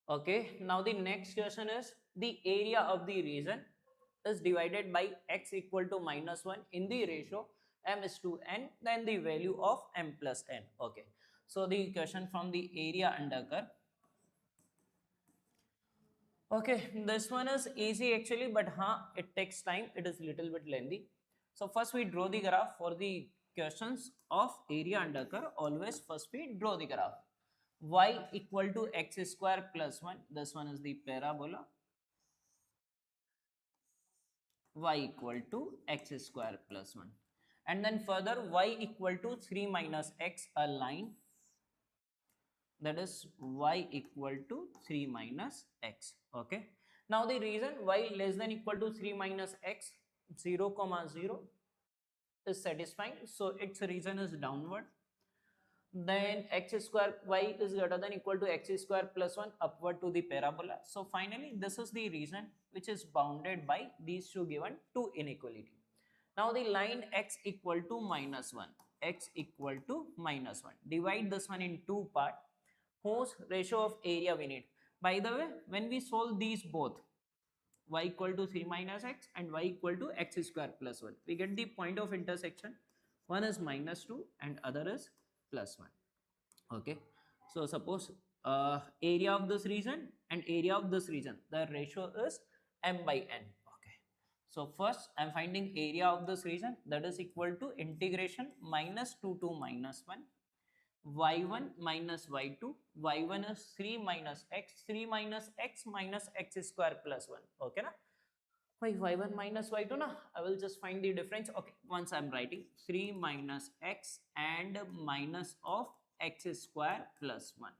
Okay, now the next question is the area of the region is divided by x equal to -1 in the ratio m is to n, then the value of m plus n. Okay, so the question from the area under curve. Okay, this one is easy actually, but it takes time. It is little bit lengthy. So first we draw the graph for the questions of area under curve. Always first we draw the graph. Y equal to x square plus 1. This one is the parabola. Y equal to x square plus 1. And then further y equal to 3 minus x, a line, that is y equal to 3 minus x. Okay, now the reason y less than equal to 3 minus x, 0 comma 0 is satisfying, so its region is downward. Then x square y is greater than equal to x square plus 1, upward to the parabola. So finally this is the region which is bounded by these two given two inequality. Now the line x equal to -1, x equal to -1, divide this one in two parts, whose ratio of area we need. By the way, when we solve these both, y equal to 3 minus x and y equal to x square plus 1, we get the point of intersection. One is -2 and other is +1. Okay, so suppose area of this region and area of this region, the ratio is m by n. Okay, so first I'm finding area of this region, that is equal to integration -2 to -1, y1 minus y2. Y1 is 3 minus x, 3 minus x minus x square plus 1. Okay na? Why y1 minus y2 na? I will just find the difference. Okay, once I'm writing 3 minus x and minus of x square plus 1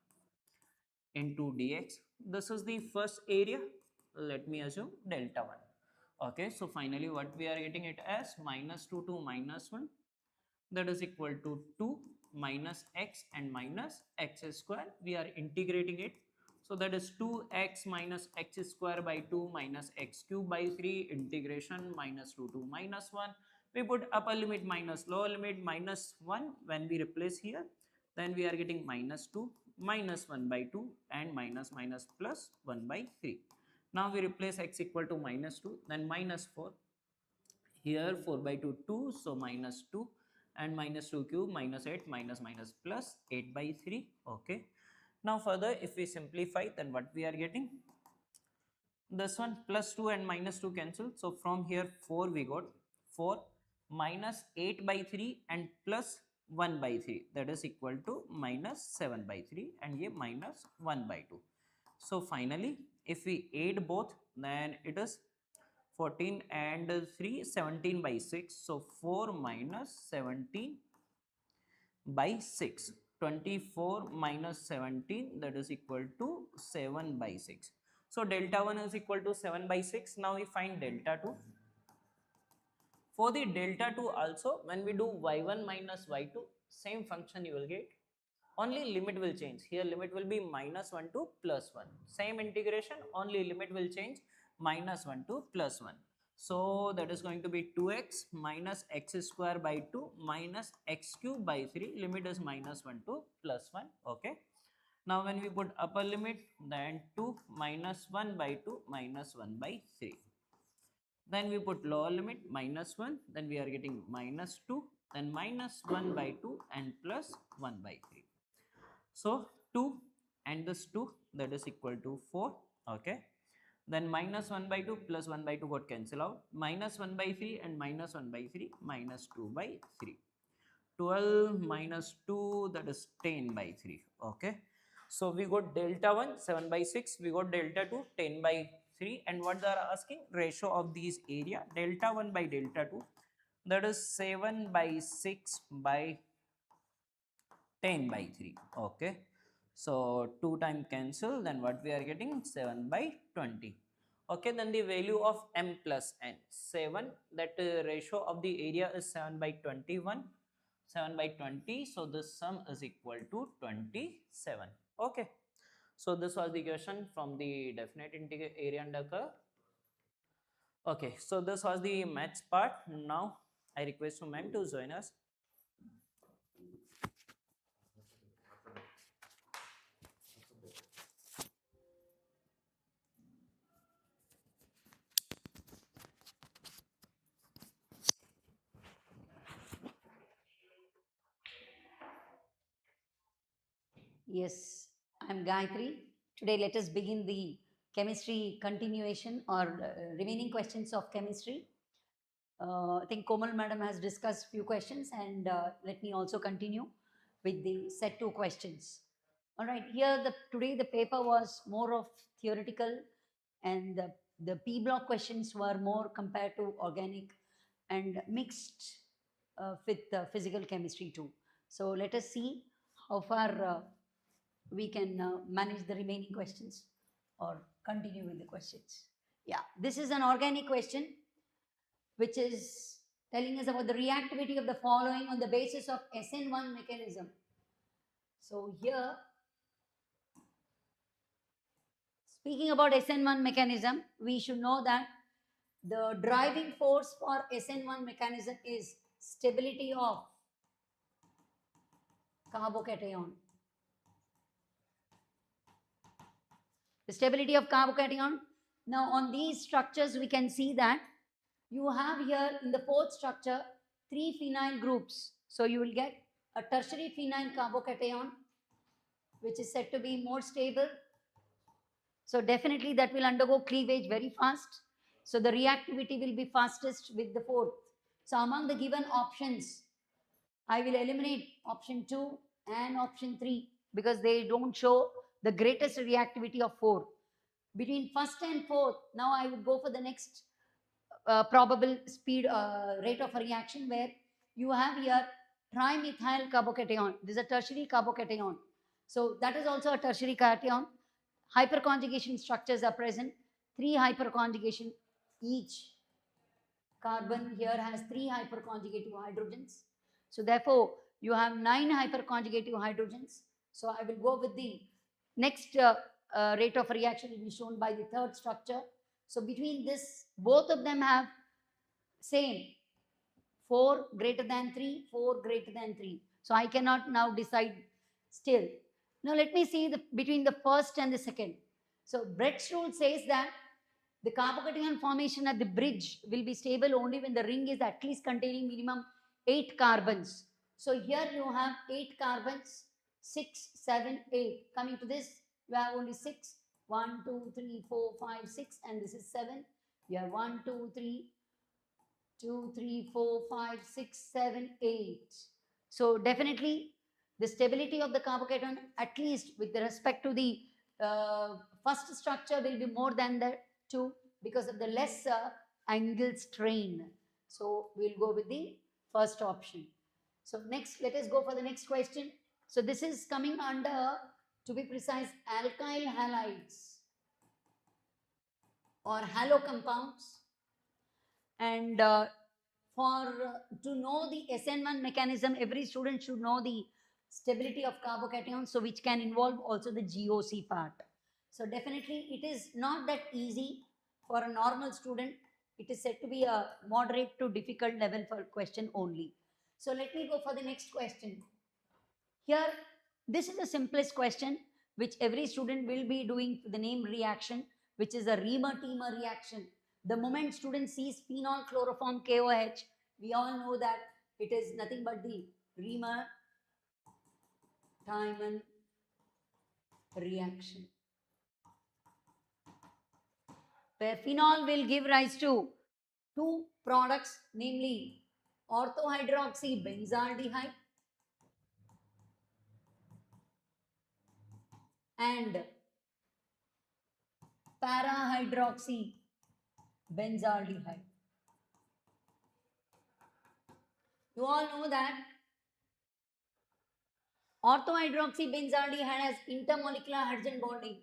into dx. This is the first area. Let me assume delta 1. Okay, so finally what we are getting it as -2 to -1, that is equal to 2 minus x and minus x square. We are integrating it. So that is 2x minus x square by 2 minus x cube by 3, integration -2 to -1. We put upper limit minus lower limit -1. When we replace here, then we are getting -2 minus 1 by 2 and minus plus 1 by 3. Now we replace x equal to -2, then -4. Here 4 by 2, 2, so -2 and -2 cube -8 minus plus 8 by 3. Okay, now further if we simplify, then what we are getting, this one +2 and -2 cancel, so from here 4 we got 4 minus 8 by 3 and plus 1 by 3, that is equal to -7 by 3 and ye -1 by 2. So finally if we add both, then it is 14 and 3, 17 by 6. So 4 minus 17 by 6, 24 minus 17, that is equal to 7 by 6. So delta 1 is equal to 7 by 6. Now we find delta 2. For the delta 2 also, when we do y1 minus y2, same function you will get. Only limit will change. Here limit will be -1 to +1. Same integration, only limit will change, -1 to +1. So that is going to be 2x minus x square by 2 minus x cube by 3. Limit is -1 to +1. Okay. Now when we put upper limit, then 2 minus 1 by 2 minus 1 by 3. Then we put lower limit -1, then we are getting -2, then -1 by 2 and plus 1 by 3. So 2 and this 2, that is equal to 4. Okay, then -1 by 2 plus 1 by 2 got cancel out, -1 by 3 and -1 by 3, -2 by 3. 12 minus 2, that is 10 by 3. Okay, so we got delta 1 7 by 6, we got delta 2 10 by 3, and what they are asking, ratio of these area, delta 1 by delta 2, that is 7 by 6 by 10 by 3. Okay, so 2 time cancel, then what we are getting, 7 by 20. Okay, then the value of m plus n, 7, that ratio of the area is 7 by 21, 7 by 20, so this sum is equal to 27. Okay, so this was the question from the definite integer area under curve. Okay, so this was the maths part. Now I request to ma'am to join us. Yes, I'm Gayatri. Today, let us begin the chemistry continuation or remaining questions of chemistry. I think Komal madam has discussed few questions, and let me also continue with the set 2 questions. All right, here today the paper was more of theoretical, and the P block questions were more compared to organic and mixed with physical chemistry too. So let us see how far we can manage the remaining questions or continue with the questions. Yeah, this is an organic question which is telling us about the reactivity of the following on the basis of SN1 mechanism. So here, speaking about SN1 mechanism, we should know that the driving force for SN1 mechanism is stability of carbocation. The stability of carbocation. Now on these structures we can see that you have here in the fourth structure 3 phenyl groups. So you will get a tertiary phenyl carbocation which is said to be more stable. So definitely that will undergo cleavage very fast. So the reactivity will be fastest with the fourth. So among the given options, I will eliminate option 2 and option 3 because they don't show the greatest reactivity of 4. Between first and fourth, now I would go for the next probable speed rate of a reaction where you have here trimethyl carbocation. This is a tertiary carbocation. So that is also a tertiary cation. Hyperconjugation structures are present. 3 hyperconjugation. Each carbon here has 3 hyperconjugative hydrogens. So therefore, you have 9 hyperconjugative hydrogens. So I will go with the next rate of reaction will be shown by the third structure. So between this, both of them have same 4 greater than 3, 4 greater than 3. So I cannot now decide still. Now let me see between the first and the second. So Brett's rule says that the carbocation formation at the bridge will be stable only when the ring is at least containing minimum 8 carbons. So here you have 8 carbons, 6, 7, 8. Coming to this, you have only 6. 1, 2, 3, 4, 5, 6, and this is 7. You have 1, 2, 3, 2, 3, 4, 5, 6, 7, 8. So definitely the stability of the carbocation, at least with respect to the first structure, will be more than the 2 because of the less angle strain. So we'll go with the first option. So next, let us go for the next question. So this is coming under, to be precise, alkyl halides or halo compounds. And to know the SN1 mechanism, every student should know the stability of carbocation, so which can involve also the GOC part. So definitely it is not that easy for a normal student. It is said to be a moderate to difficult level for question only. So let me go for the next question. Here, this is the simplest question which every student will be doing for the name reaction, which is a Reamer-Teamer reaction. The moment student sees phenol chloroform KOH, we all know that it is nothing but the Reamer-Tiemann reaction, where phenol will give rise to 2 products, namely orthohydroxybenzaldehyde and parahydroxybenzaldehyde. You all know that orthohydroxybenzaldehyde has intermolecular hydrogen bonding.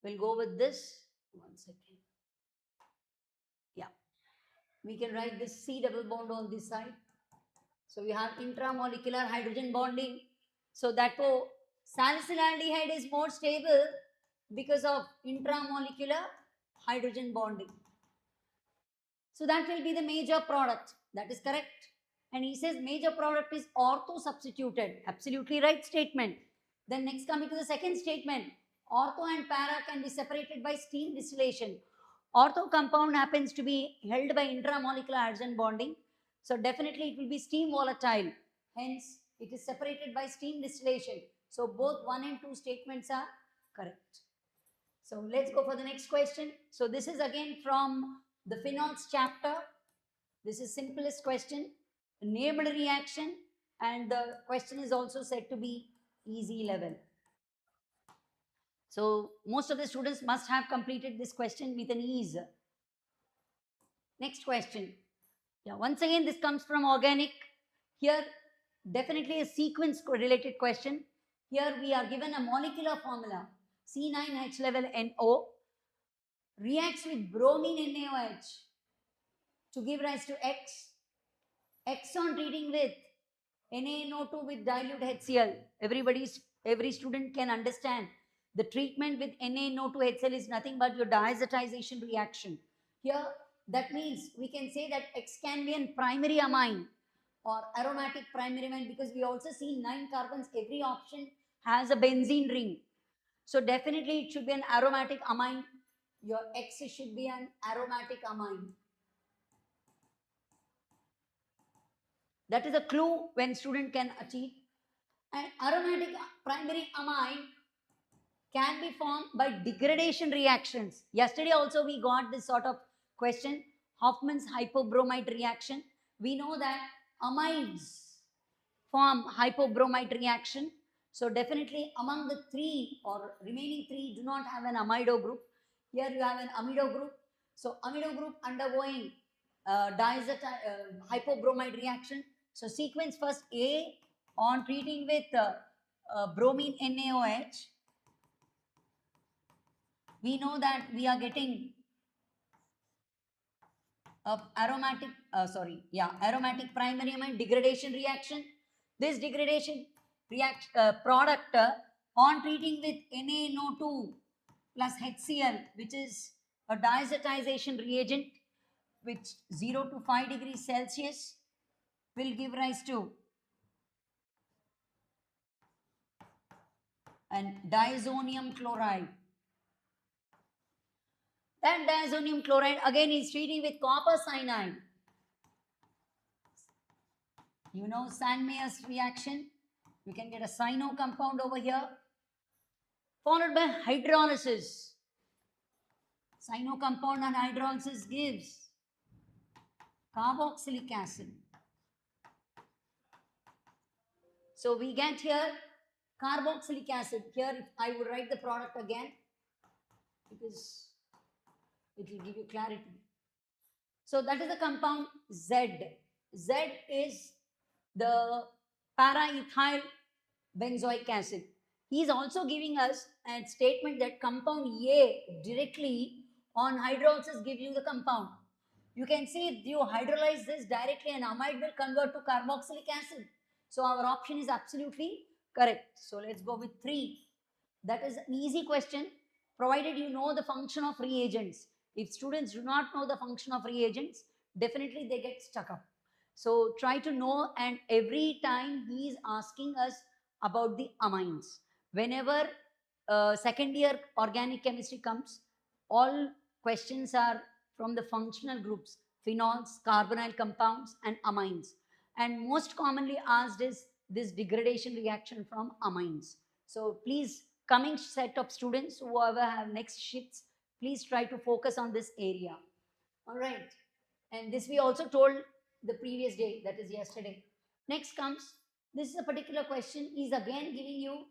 We'll go with this. 1 second. Yeah. We can write this C double bond on this side. So we have intramolecular hydrogen bonding. So therefore, salicylaldehyde is more stable because of intramolecular hydrogen bonding. So that will be the major product. That is correct. And he says major product is ortho substituted. Absolutely right statement. Then next coming to the second statement. Ortho and para can be separated by steam distillation. Ortho compound happens to be held by intramolecular hydrogen bonding. So definitely it will be steam volatile. Hence it is separated by steam distillation. So both 1 and 2 statements are correct. So let's go for the next question. So this is again from the phenols chapter. This is simplest question, named reaction, and the question is also said to be easy level. So most of the students must have completed this question with an ease. Next question. Yeah, once again, this comes from organic. Here, definitely a sequence related question. Here we are given a molecular formula, C9H level NO reacts with bromine NaOH to give rise to X. X on treating with NaNO2 with dilute HCl. Every student can understand the treatment with NaNO2 HCl is nothing but your diazotization reaction. Here, that means we can say that X can be a primary amine or aromatic primary amine, because we also see 9 carbons. Every option has a benzene ring. So definitely it should be an aromatic amine. Your X should be an aromatic amine. That is a clue when student can achieve. And aromatic primary amine can be formed by degradation reactions. Yesterday also we got this sort of question, Hoffman's hypobromide reaction. We know that amides form hypobromide reaction. So definitely among the 3 or remaining 3 do not have an amido group. Here you have an amido group. So amido group undergoing hypobromide reaction. So sequence first A on treating with bromine NaOH. We know that we are getting aromatic primary amine degradation reaction. This degradation product on treating with NaNO2 plus HCl, which is a diazotization reagent, which 0 to 5 degrees Celsius will give rise to an diazonium chloride. That diazonium chloride again is treating with copper cyanide. You know Sandmeyer's reaction. You can get a cyano compound over here, followed by hydrolysis. Cyano compound and hydrolysis gives carboxylic acid. So we get here carboxylic acid. Here if I would write the product again, because it will give you clarity. So that is the compound Z. Z is the para-ethyl benzoic acid. He is also giving us a statement that compound A directly on hydrolysis gives you the compound. You can see if you hydrolyze this directly, an amide will convert to carboxylic acid. So our option is absolutely correct. So let's go with 3. That is an easy question, provided you know the function of reagents. If students do not know the function of reagents, definitely they get stuck up. So try to know, and every time he is asking us about the amines. Whenever second year organic chemistry comes, all questions are from the functional groups, phenols, carbonyl compounds and amines. And most commonly asked is this degradation reaction from amines. So please, coming set of students, whoever have next shifts, please try to focus on this area. All right. And this we also told the previous day, that is yesterday. Next comes, this is a particular question, is again giving you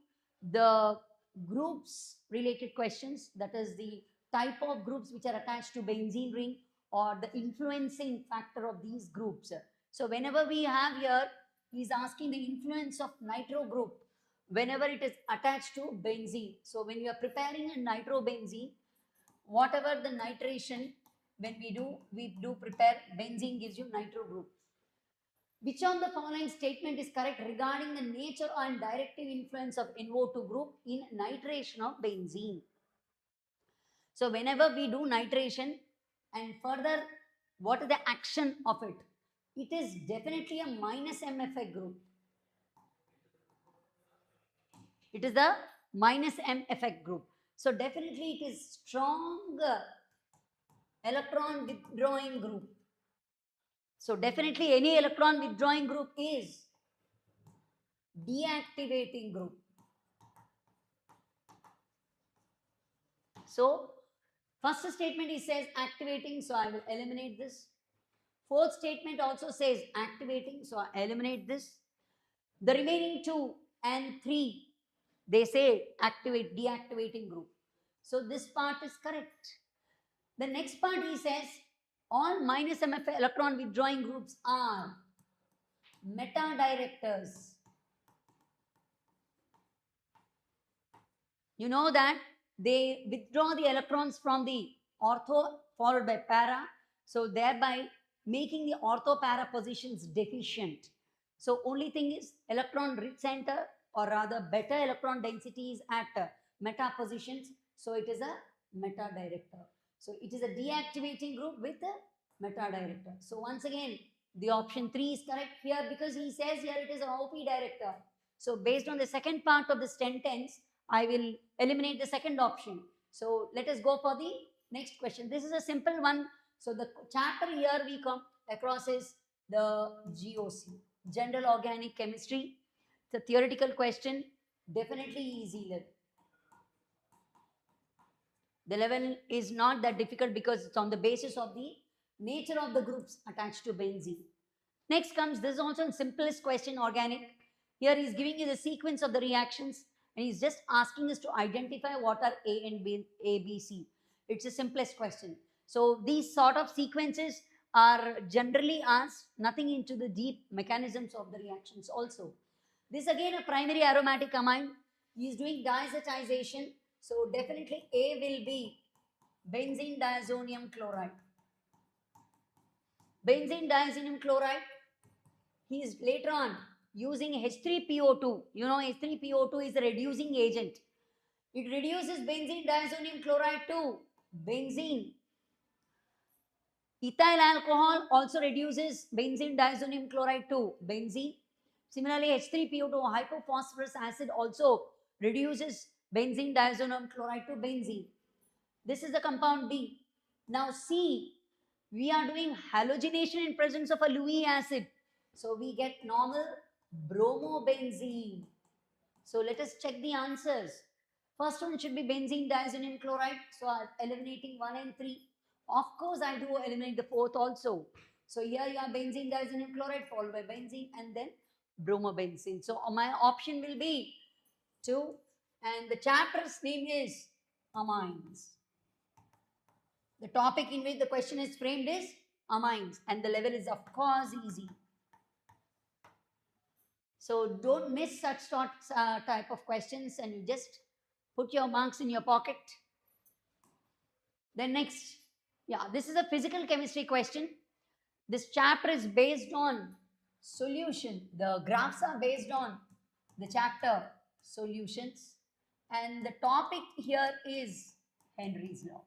the groups related questions, that is the type of groups which are attached to benzene ring or the influencing factor of these groups. So whenever we have here, he is asking the influence of nitro group whenever it is attached to benzene. So when you are preparing a nitrobenzene, whatever the nitration, when we do prepare benzene gives you nitro group. Which of the following statement is correct regarding the nature and directive influence of NO2 group in nitration of benzene? So whenever we do nitration, and further what is the action of it? It is definitely a minus M effect group. It is the minus M effect group. So definitely it is strong electron withdrawing group. So definitely any electron withdrawing group is deactivating group. So, first statement he says activating, so I will eliminate this. Fourth statement also says activating, so I eliminate this. The remaining 2 and 3, they say activate, deactivating group. So this part is correct. The next part he says all minus MF electron withdrawing groups are meta directors. You know that they withdraw the electrons from the ortho followed by para, so thereby making the ortho para positions deficient. So only thing is electron rich center, or rather better electron densities at meta positions, so it is a meta director. So it is a deactivating group with a meta director. So once again the option 3 is correct here, because he says here it is an OP director. So based on the second part of this sentence, I will eliminate the second option. So let us go for the next question. This is a simple one. So the chapter here we come across is the GOC, General Organic Chemistry. It's a theoretical question, definitely easy level. The level is not that difficult because it's on the basis of the nature of the groups attached to benzene. Next comes, this is also the simplest question, organic. Here he is giving you the sequence of the reactions and he's just asking us to identify what are A and B, A, B, C. It's the simplest question. So these sort of sequences are generally asked, nothing into the deep mechanisms of the reactions also. This again a primary aromatic amine. He is doing diazotization. So definitely A will be benzene diazonium chloride. Benzene diazonium chloride, he is later on using H3PO2. You know H3PO2 is a reducing agent. It reduces benzene diazonium chloride to benzene. Ethyl alcohol also reduces benzene diazonium chloride to benzene. Similarly, H3PO2 hypophosphorus acid also reduces benzene diazonium chloride to benzene. This is the compound B. Now C, we are doing halogenation in presence of a Lewis acid. So we get normal bromobenzene. So let us check the answers. First one should be benzene diazonium chloride. So I'm eliminating 1 and 3. Of course, I do eliminate the fourth also. So here you have benzene diazonium chloride followed by benzene and then bromobenzene. So my option will be 2. And the chapter's name is amines. The topic in which the question is framed is amines, and the level is of course easy. So don't miss such type of questions and you just put your marks in your pocket. Then next, yeah, this is a physical chemistry question. This chapter is based on solution. The graphs are based on the chapter solutions. And the topic here is Henry's law.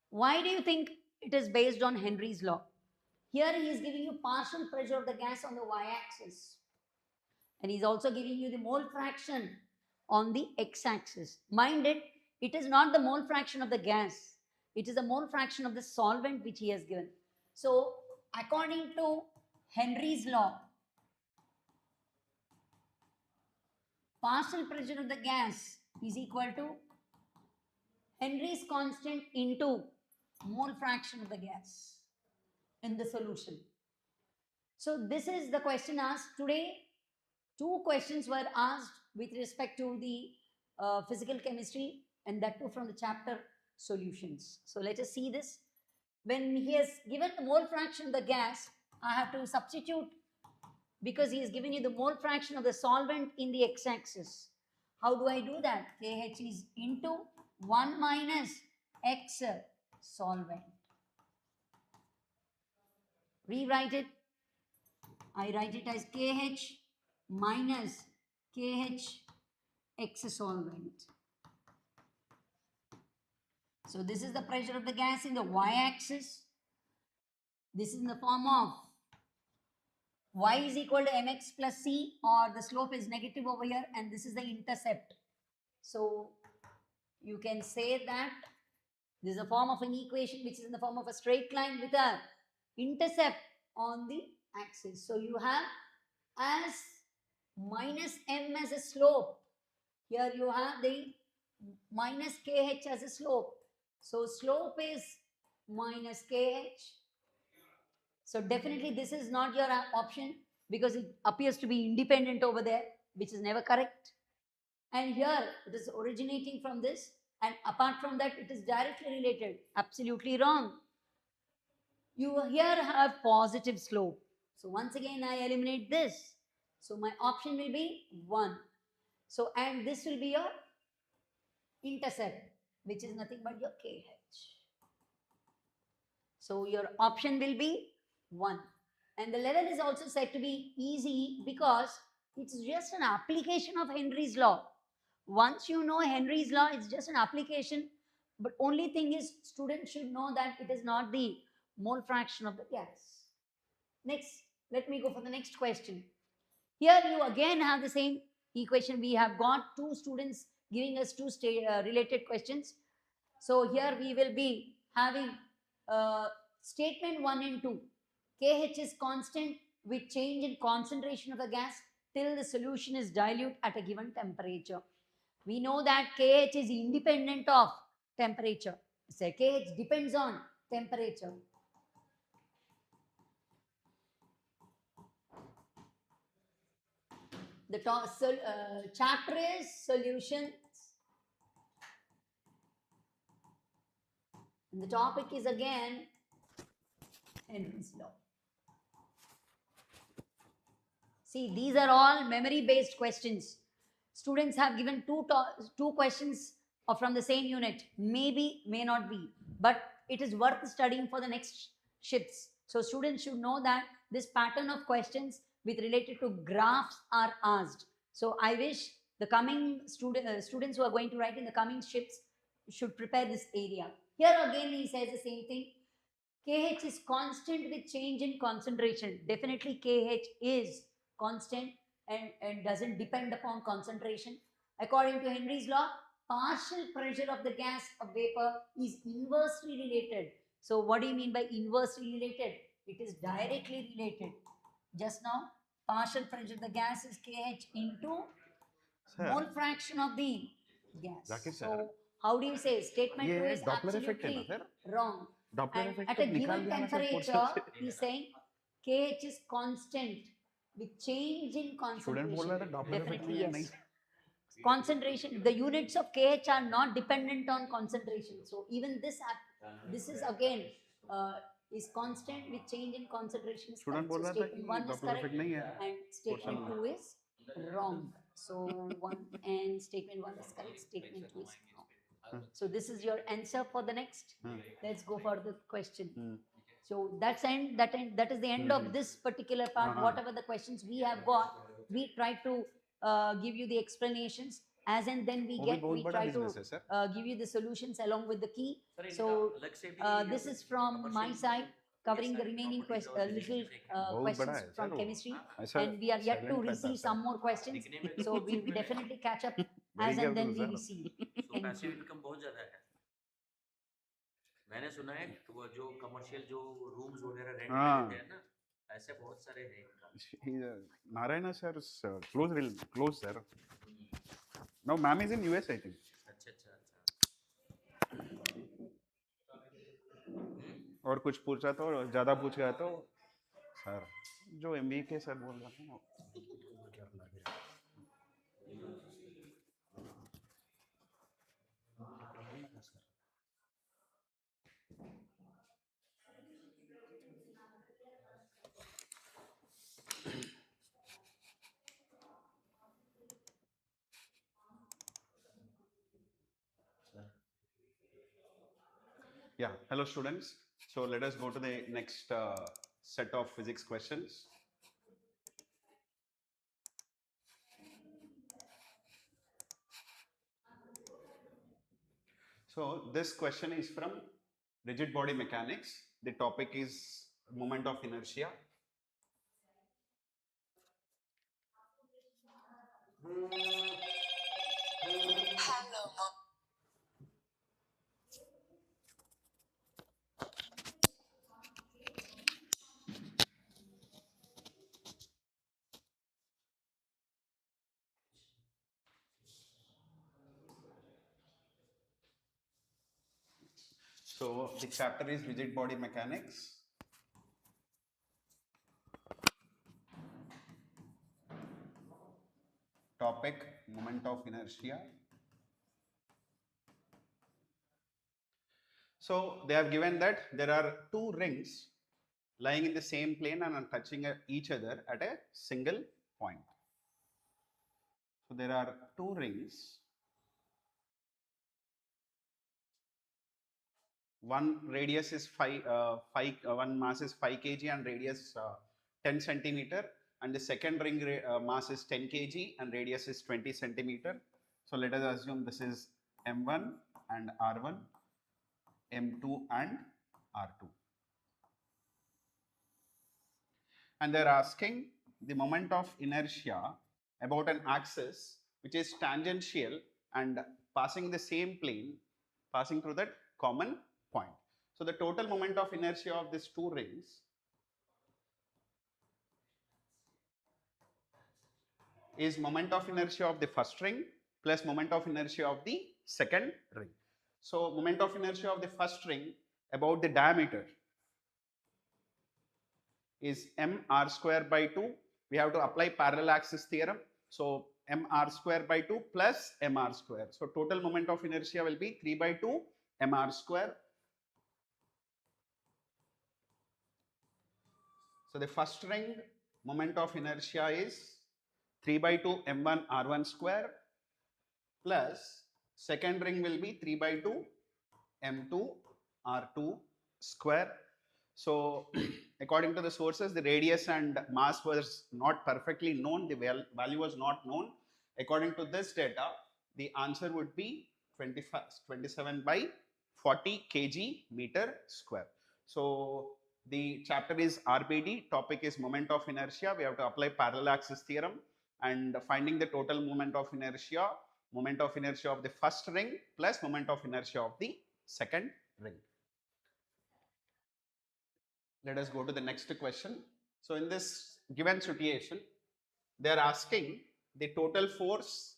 Why do you think it is based on Henry's law? Here he is giving you partial pressure of the gas on the y-axis. And he is also giving you the mole fraction on the x-axis. Mind it, it is not the mole fraction of the gas. It is the mole fraction of the solvent which he has given. So, according to Henry's law, partial pressure of the gas is equal to Henry's constant into mole fraction of the gas in the solution. So this is the question asked today. 2 questions were asked with respect to the physical chemistry, and that too from the chapter solutions. So let us see this. When he has given the mole fraction of the gas, I have to substitute because he has given you the mole fraction of the solvent in the x-axis. How do I do that? KH is into 1 minus X solvent. Rewrite it. I write it as KH minus KH X solvent. So this is the pressure of the gas in the y-axis. This is in the form of y is equal to mx plus c, or the slope is negative over here, and this is the intercept. So you can say that this is a form of an equation which is in the form of a straight line with a intercept on the axis. So you have as minus m as a slope. Here you have the minus kh as a slope. So slope is minus kh. So definitely this is not your option because it appears to be independent over there, which is never correct. And here it is originating from this, and apart from that it is directly related. Absolutely wrong. You here have positive slope. So once again I eliminate this. So my option will be 1. So and this will be your intercept, which is nothing but your KH. So your option will be 1. And the level is also said to be easy because it's just an application of Henry's law. Once you know Henry's law, it's just an application. But only thing is, students should know that it is not the mole fraction of the gas. Next, let me go for the next question. Here you again have the same equation. We have got 2 students giving us 2 related questions. So here we will be having statement 1 and 2. KH is constant with change in concentration of the gas till the solution is dilute at a given temperature. We know that KH is independent of temperature. So KH depends on temperature. The chapter is solutions. And the topic is again Henry's law. See, these are all memory-based questions. Students have given two questions from the same unit. Maybe, may not be. But it is worth studying for the next shifts. So students should know that this pattern of questions with related to graphs are asked. So I wish the coming students who are going to write in the coming shifts should prepare this area. Here again he says the same thing. KH is constant with change in concentration. Definitely KH is constant and doesn't depend upon concentration. According to Henry's law, partial pressure of the gas or vapor is inversely related. So what do you mean by inversely related? It is directly related. Just now, partial pressure of the gas is KH into mole fraction of the gas. Rakesh sir, So how do you say statement 2 ये is Doppler effect है ना absolutely sir? wrong. Doppler And effect at तो a निकाल given दिया ना sir temperature, he's saying KH is constant with change in student बोल रहा था concentration. Doppler effect Definitely नहीं है, yes. नहीं Concentration, the units of KH are not dependent on concentration. So even this is again is constant with change in concentration is student correct. बोल So रहा था statement कि 1 is Doppler correct effect नहीं है and statement Portion 2 is wrong. So 1 and statement 1 is correct, statement 2 is wrong. So this is your answer for the next. Let's go for the question. So that is the end of this particular part. Whatever the questions we have got, we try to give you the explanations as and then we वो भी बहुत we बड़ा try to business है sir give you the solutions along with the key. So this is from my side, covering the remaining little बहुत questions बड़ा है from sir वो chemistry, ऐसा and we are yet to silent रहता receive है some more questions. So we will definitely catch up Very as and then careful, we sir. receive. So Thank passive you. income बहुत ज़्यादा है. मैंने सुना है कि वो जो कमर्शियल जो रूम्स वगैरह रेंट पे हाँ। लेते हैं ना, ऐसे बहुत सारे हैं इनका. Narayana sir is close sir. Now ma'am is in US I think. अच्छा अच्छा अच्छा. और कुछ पूछा तो ज़्यादा पूछ गया तो सर जो MBA के सर बोल रहा था ना Yeah, hello students. So let us go to the next set of physics questions. So this question is from rigid body mechanics. The topic is moment of inertia. So the chapter is rigid body mechanics. Topic, moment of inertia. So they have given that there are two rings lying in the same plane and are touching each other at a single point. So there are two rings. One radius is one mass is 5 kg and radius 10 centimeter, and the second ring mass is 10 kg and radius is 20 centimeter. So let us assume this is M1 and R1, M2 and R2. And they are asking the moment of inertia about an axis which is tangential and passing the same plane, passing through that common point. So the total moment of inertia of these two rings is moment of inertia of the first ring plus moment of inertia of the second ring. So moment of inertia of the first ring about the diameter is mr square by 2. We have to apply parallel axis theorem. So mr square by 2 plus mr square. So total moment of inertia will be 3 by 2 mr square. So the first ring moment of inertia is 3 by 2 m1 r1 square plus second ring will be 3 by 2 m2 r2 square. So according to the sources, the radius and mass was not perfectly known, the value was not known. According to this data, the answer would be 27 by 40 kg meter square. So the chapter is RBD, topic is moment of inertia. We have to apply parallel axis theorem and finding the total moment of inertia of the first ring plus moment of inertia of the second ring. Let us go to the next question. So in this given situation, they are asking the total force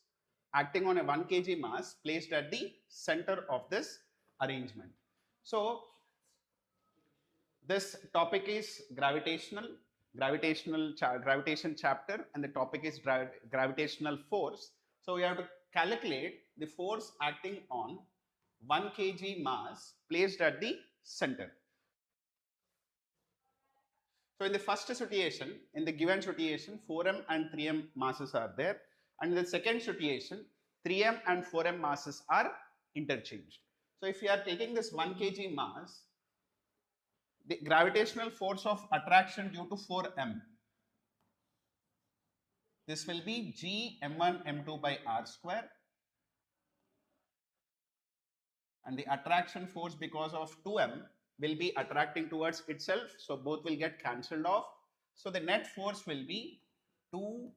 acting on a 1 kg mass placed at the center of this arrangement. So this topic is gravitation chapter, and the topic is gravitational force. So we have to calculate the force acting on 1 kg mass placed at the center. So in the first situation, in the given situation, 4m and 3m masses are there, and in the second situation, 3m and 4m masses are interchanged. So if we are taking this 1 kg mass, the gravitational force of attraction due to 4m, this will be g m1 m2 by r square, and the attraction force because of 2m will be attracting towards itself, so both will get cancelled off. So the net force will be 2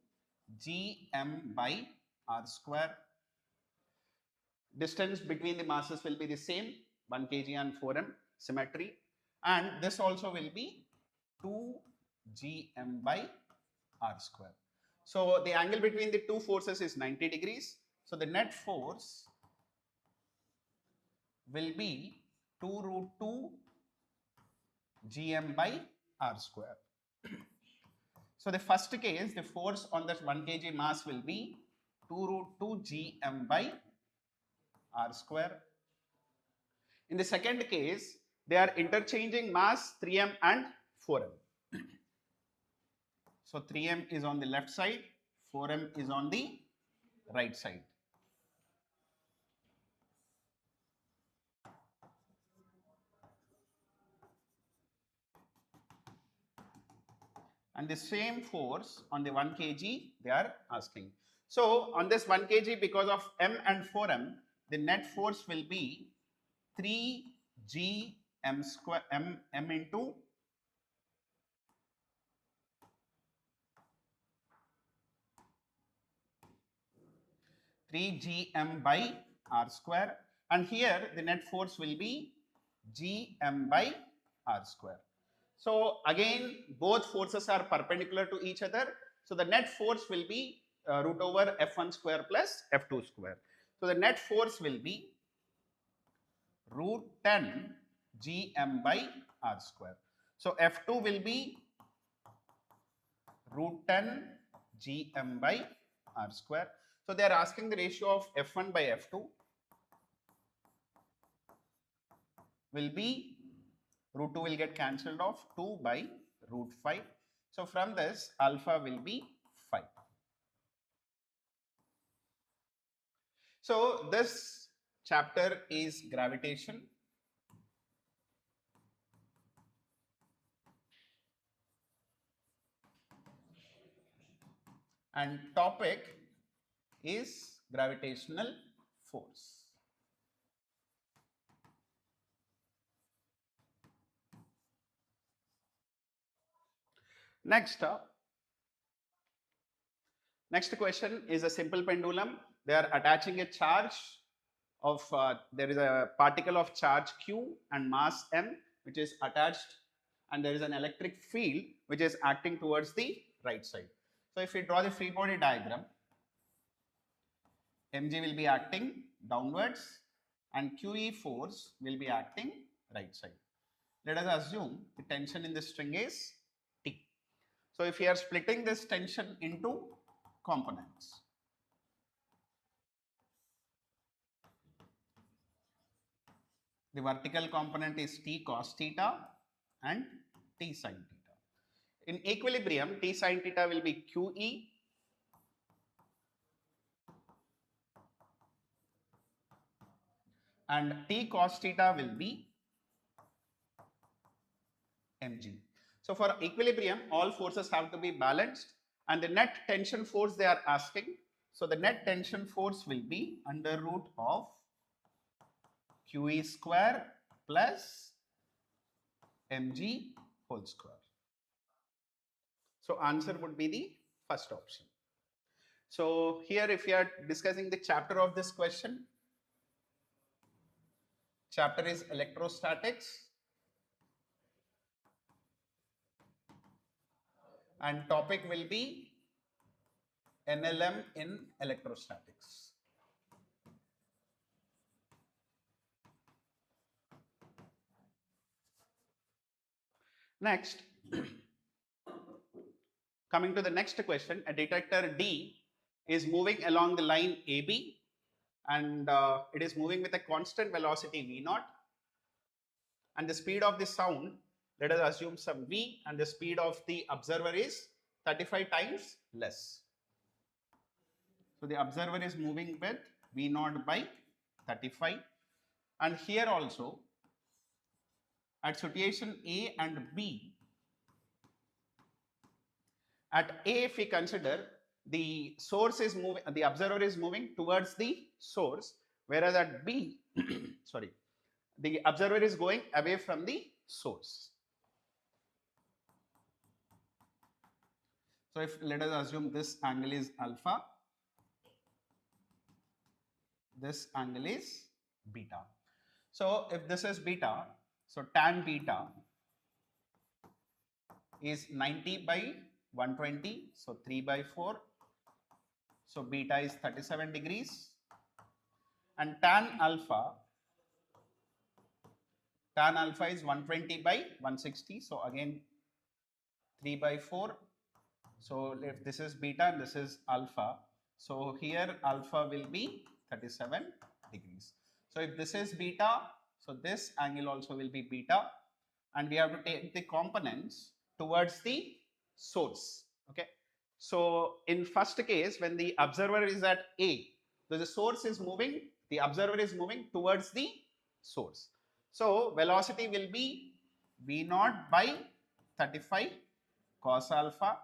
gm by r square. Distance between the masses will be the same, 1 kg and 4m, symmetry, and this also will be 2 gm by r square. So the angle between the two forces is 90 degrees. So the net force will be 2 root 2 gm by r square. So the first case, the force on that 1 kg mass will be 2 root 2 gm by r square. In the second case, they are interchanging mass 3m and 4m. So 3m is on the left side, 4m is on the right side. And the same force on the 1 kg they are asking. So on this 1 kg, because of m and 4m, the net force will be 3 g m square m into 3 gm by r square, and here the net force will be gm by r square. So again, both forces are perpendicular to each other. So the net force will be root over f1 square plus f2 square. So the net force will be root 10 Gm by r square. So F2 will be root 10 Gm by r square. So they are asking the ratio of F1 by F2 will be root 2 will get cancelled off 2 by root 5. So from this alpha will be 5. So this chapter is gravitation. And topic is gravitational force. Next question is a simple pendulum. They are attaching a charge of, there is a particle of charge q and mass m which is attached, and there is an electric field which is acting towards the right side. So if we draw the free body diagram, mg will be acting downwards and QE force will be acting right side. Let us assume the tension in the string is T. So if we are splitting this tension into components, the vertical component is T cos theta and T sin theta. In equilibrium, T sin theta will be QE and T cos theta will be mg. So for equilibrium, all forces have to be balanced, and the net tension force they are asking. So the net tension force will be under root of QE square plus mg whole square. So answer would be the first option. So here if we are discussing the chapter of this question, chapter is electrostatics and topic will be NLM in electrostatics. Next, coming to the next question, a detector D is moving along the line AB and it is moving with a constant velocity V0, and the speed of the sound, let us assume some V, and the speed of the observer is 35 times less. So the observer is moving with V0 by 35, and here also at situation A and B, at A if we consider the source is moving, the observer is moving towards the source, whereas at B, sorry, the observer is going away from the source. So if let us assume this angle is alpha, this angle is beta. So if this is beta, so tan beta is 90 by 120, so 3 by 4. So beta is 37 degrees, and tan alpha is 120 by 160, so again 3 by 4. So if this is beta and this is alpha, so here alpha will be 37 degrees. So if this is beta, so this angle also will be beta, and we have to take the components towards the source. Okay. So in first case, when the observer is at A, so the source is moving, the observer is moving towards the source. So velocity will be V0 by 35 cos alpha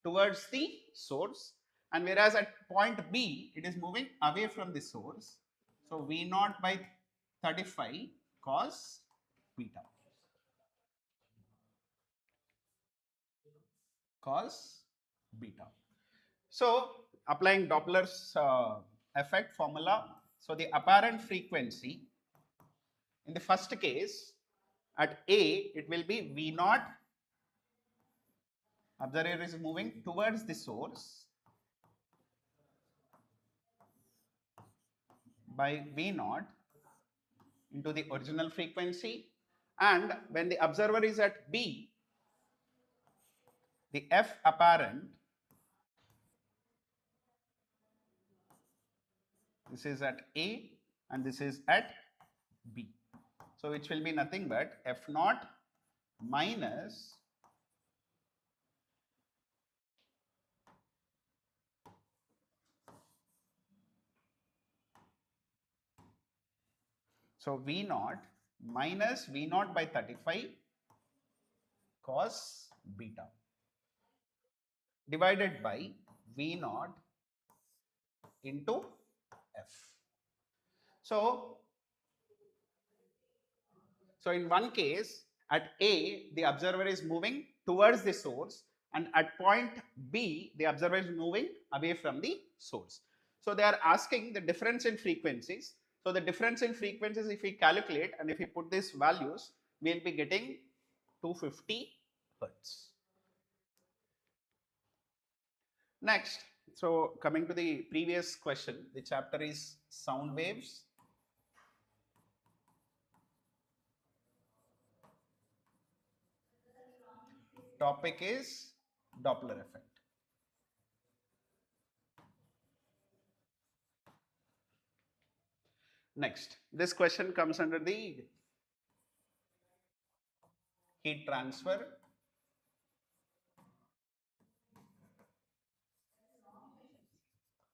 towards the source, and whereas at point B it is moving away from the source, so V0 by 35 cos beta, cos beta. So applying Doppler's effect formula, so the apparent frequency in the first case at A it will be V0, observer is moving towards the source, by V0 into the original frequency, And when the observer is at B, the F apparent, this is at A and this is at B. So which will be nothing but F naught minus so V naught minus V naught by 35 cos beta divided by V naught into F. So in one case, at A, the observer is moving towards the source, and at point B, the observer is moving away from the source. So they are asking the difference in frequencies. So the difference in frequencies, if we calculate and if we put these values, we will be getting 250 hertz. Next, so coming to the previous question, the chapter is sound waves. Topic is Doppler effect. Next, this question comes under the heat transfer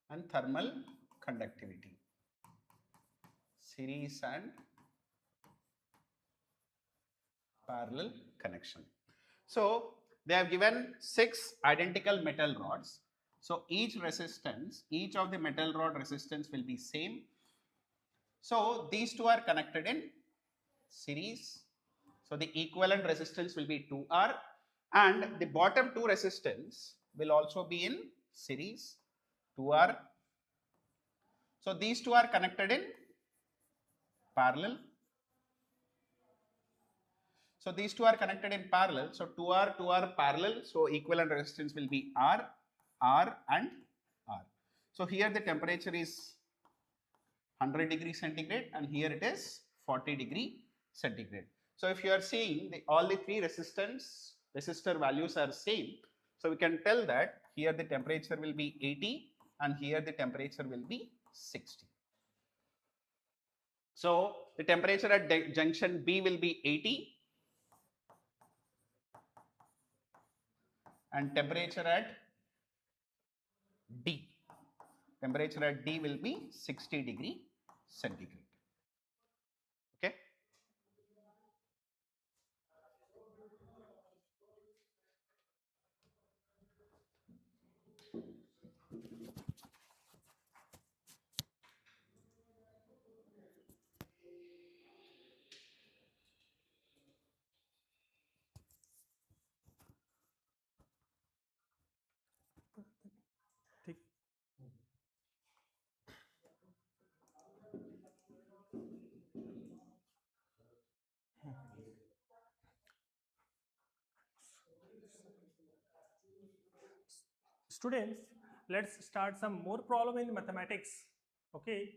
and thermal conductivity, series and parallel connection. So they have given 6 identical metal rods. So each resistance, each of the metal rod resistance will be same. So these two are connected in series. So the equivalent resistance will be 2R, and the bottom two resistance will also be in series 2R. So these two are connected in parallel. So these two are connected in parallel. So 2R parallel. So equivalent resistance will be R, R and R. So here the temperature is 100 degree centigrade and here it is 40 degree centigrade. So if you are seeing all the three resistor values are same. So we can tell that here the temperature will be 80 and here the temperature will be 60. So the temperature at junction B will be 80 and temperature at D will be 60 degree centigrade. Okay. Students, let's start some more problem in mathematics. Okay.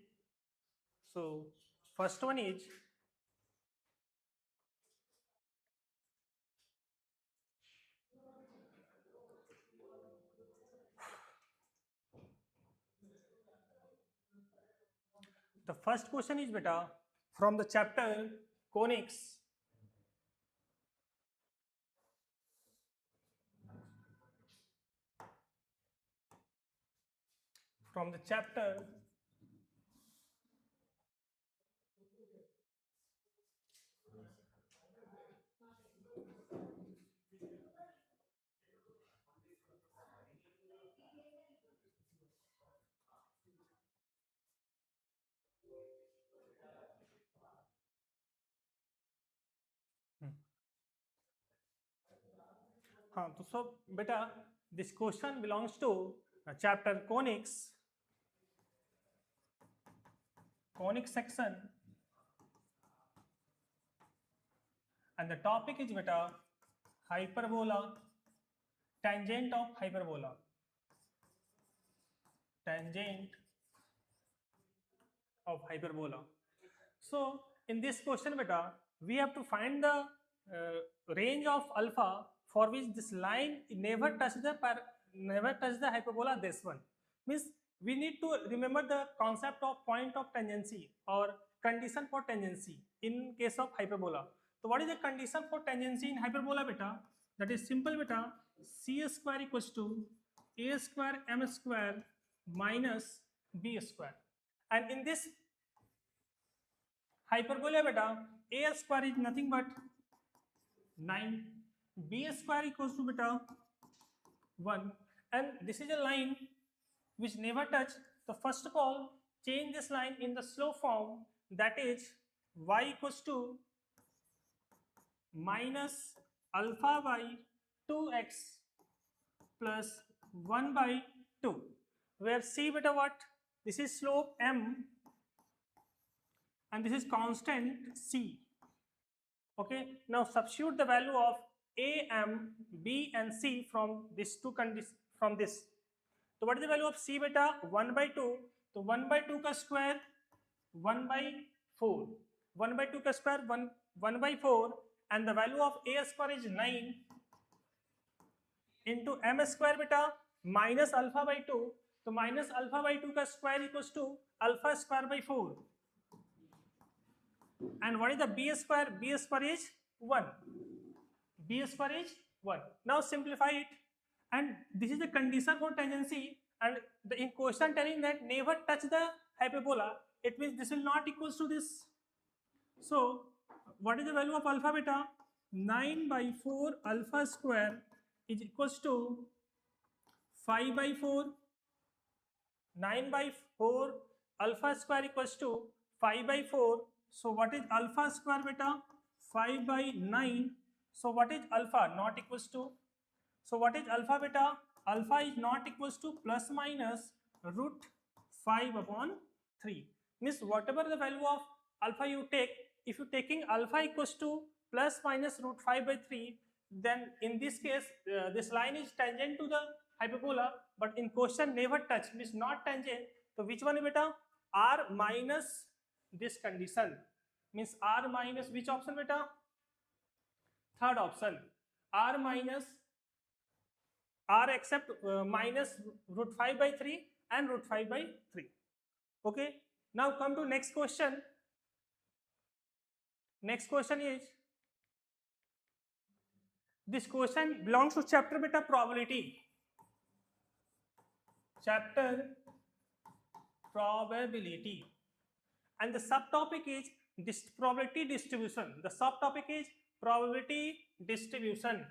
So first one is the first question is beta from the chapter conics. From the chapter so beta this question belongs to chapter conics section and the topic is beta hyperbola, tangent of hyperbola, tangent of hyperbola. So in this question beta we have to find the range of alpha for which this line never touch the hyperbola. This one means we need to remember the concept of point of tangency or condition for tangency in case of hyperbola. So what is the condition for tangency in hyperbola beta? That is simple beta, c square equals to a square m square minus b square. And in this hyperbola beta, a square is nothing but 9, b square equals to beta 1, and this is a line which never touch. So first of all, change this line in the slow form, that is y equals to minus alpha by 2x plus 1 by 2, where c beta what? This is slope m and this is constant c. Okay, now substitute the value of a, m, b and c from these two conditions from this. So what is the value of c beta? 1 by 2. So 1 by 2 ka square 1 by 4. 1 by 2 ka square 1 by 4, and the value of a square is 9 into m square beta minus alpha by 2. So minus alpha by 2 ka square equals to alpha square by 4. And what is the b square? B square is 1. B square is 1. Now simplify it. And this is the condition for tangency, and the in question telling that never touch the hyperbola, it means this will not equals to this. So what is the value of alpha beta? 9 by 4 alpha square is equals to 5 by 4. 9 by 4 alpha square equals to 5 by 4. So what is alpha square beta? 5 by 9. So what is alpha? Not equals to. So what is alpha beta? Alpha is not equals to plus minus root 5 upon 3. Means whatever the value of alpha you take, if you taking alpha equals to plus minus root 5 by 3, then in this case this line is tangent to the hyperbola, but in question never touch, means not tangent. So which one beta? R minus this condition, means R minus which option beta? Third option, R minus R except minus root 5 by 3 and root 5 by 3. Okay, now come to next question. Next question is, this question belongs to chapter beta probability. Chapter probability, and the subtopic is this probability distribution. The subtopic is probability distribution.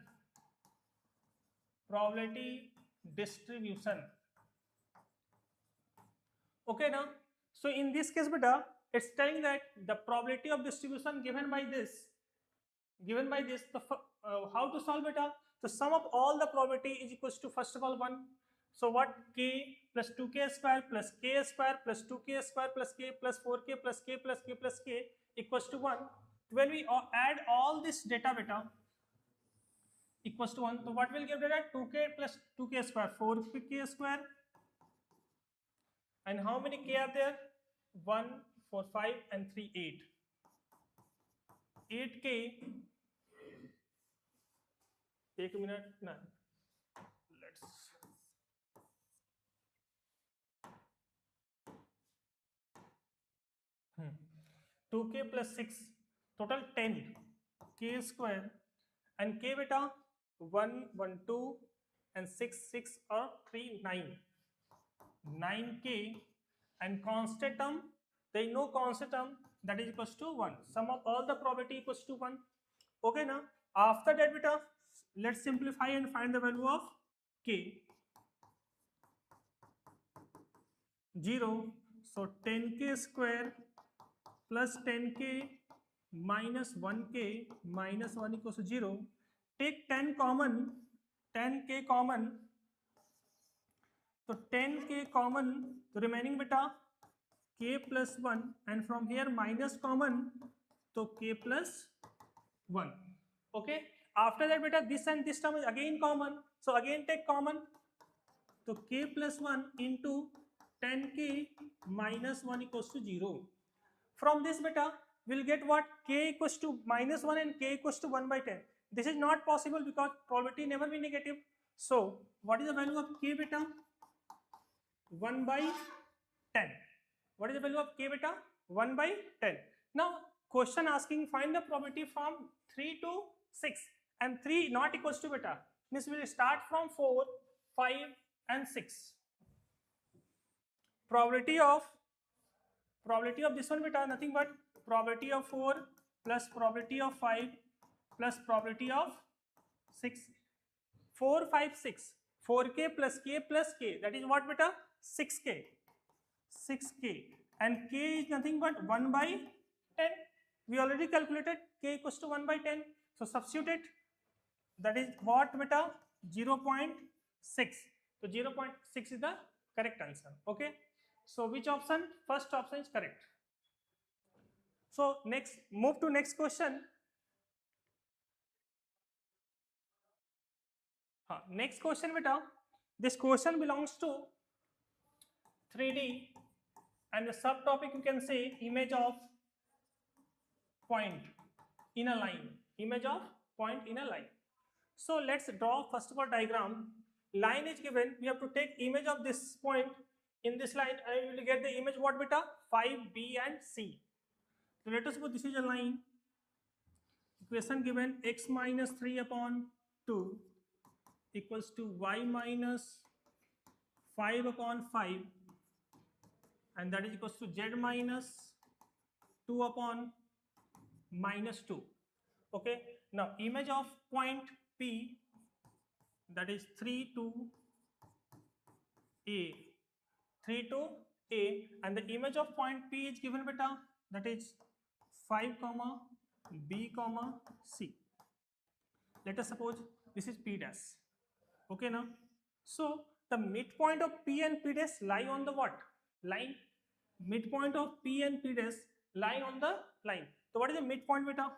Probability distribution. Okay now, so in this case beta, it's telling that the probability of distribution given by this, the how to solve beta? The sum of all the probability is equals to first of all 1. So what? K plus 2k square plus k square plus 2k square plus k plus 4k plus k plus k plus k equals to 1. When we add all this data beta equals to 1, so what will give data? 2k plus 2k square, 4k square, and how many k are there? 1, 4, 5 and 3, 8. 8k. Take a minute. No. Let's 2k plus 6, total 10 k square, and k beta 1, 1, 2 and 6, 6 or 3, 9. 9k, and constant term, there is no constant term, that is equals to 1. Sum of all the probability equals to 1. Okay now, after that beta, let's simplify and find the value of k. 0. So 10k square plus 10k minus 1k minus 1 equals to 0. Take 10 common, 10k common. So 10k common, the remaining beta k plus 1, and from here minus common, so k plus 1. Okay, after that beta this and this term is again common, so again take common, so k plus 1 into 10k minus 1 equals to 0. From this beta we'll get what? K equals to -1 and K equals to 1 by 10. This is not possible because probability never be negative. So what is the value of K beta? 1 by 10. What is the value of K beta? 1 by 10. Now question asking find the probability from 3 to 6 and 3 not equals to beta. Means we will start from 4, 5 and 6. Probability of this one beta nothing but probability of 4 plus probability of 5 plus probability of 6. 4, 5, 6. 4k plus k that is what beta? 6k. 6k and k is nothing but 1 by 10. We already calculated k equals to 1 by 10. So substitute it. That is what beta? 0.6. So 0.6 is the correct answer. Okay. So which option? First option is correct. So next, move to next question. Next question beta. This question belongs to 3D and the subtopic you can say image of point in a line. Image of point in a line. So let's draw first of all diagram. Line is given. We have to take image of this point in this line and we will get the image what beta? 5, B and C. So let us suppose this is a line. Equation given x minus 3 upon 2 equals to y minus 5 upon 5 and that is equals to z minus 2 upon minus 2. Okay. Now image of point P that is 3 to A. 3 to A and the image of point P is given beta that is 5 comma B comma C. Let us suppose this is P dash. Okay now. So the midpoint of P and P dash lie on the what? Line. Midpoint of P and P dash lie on the line. So what is the midpoint beta?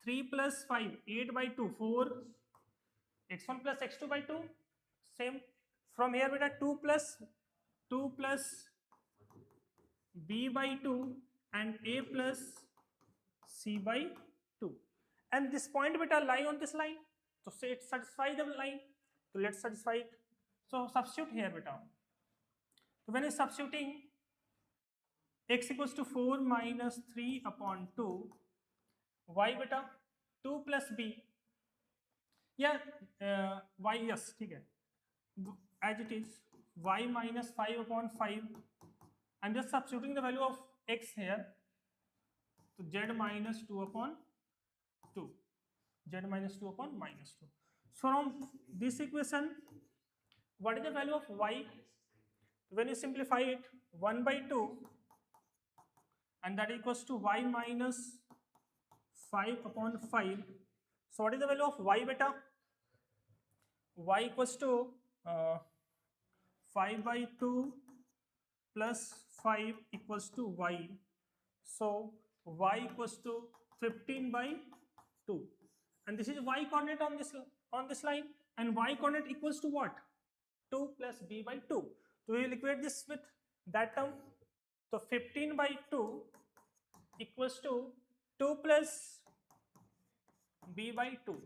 3 plus 5, 8 by 2, 4, x1 plus x2 by 2, same. From here beta 2 plus b by 2 and a plus c by 2. And this point beta lie on this line. So say it satisfy the line. So let's satisfy it. So substitute here beta. So when you're substituting x equals to 4 minus 3 upon 2, y beta 2 plus b, yeah, y, yes, okay, as it is, y minus 5 upon 5, I'm just substituting the value of x here, so z minus 2 upon 2, z minus 2 upon minus 2. So from this equation, what is the value of y? When you simplify it, 1 by 2 and that equals to y minus 5 upon 5. So what is the value of y beta? Y equals to 5 by 2 plus 5 equals to y. So y equals to 15 by 2. And this is y coordinate on this line, and y coordinate equals to what? 2 plus b by 2. So we will equate this with that term. So 15 by 2 equals to 2 plus b by 2.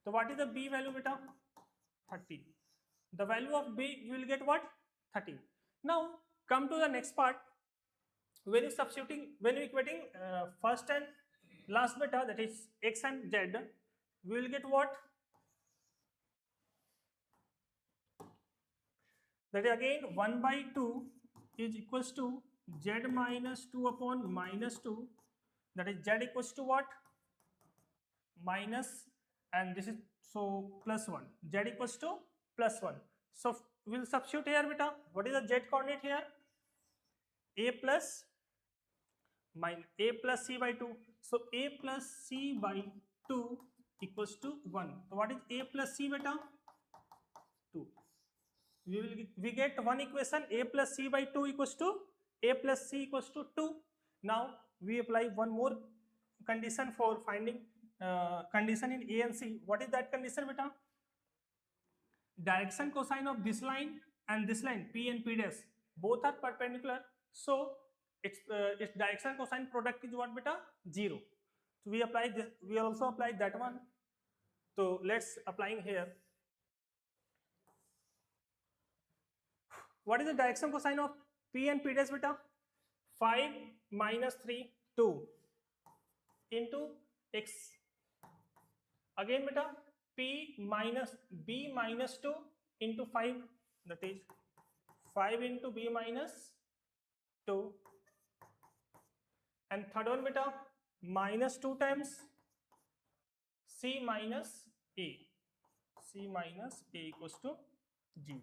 So what is the b value beta? 30. The value of b you will get what? 30. Now come to the next part. When you equating first and last beta, that is x and z, we will get what? That is again 1 by 2 is equals to z minus 2 upon minus 2. That is z equals to what? Minus, and this is so plus 1. Z equals to plus 1. So we'll substitute here beta. What is the z coordinate here? A plus c by 2. So a plus c by 2 equals to 1. So what is a plus c beta? 2. We get one equation, a plus c by 2 equals to a plus c equals to 2. Now we apply one more condition for finding condition in A and C. What is that condition beta? Direction cosine of this line and this line, P and P dash, both are perpendicular. So its direction cosine product is what beta? 0. So we apply this, we also apply that one. So let's applying here. What is the direction cosine of P and P dash beta? 5 minus 3, 2 into x. Again beta, P minus B minus 2 into 5, that is 5 into B minus 2. And third one beta, minus 2 times C minus A. C minus A equals to 0.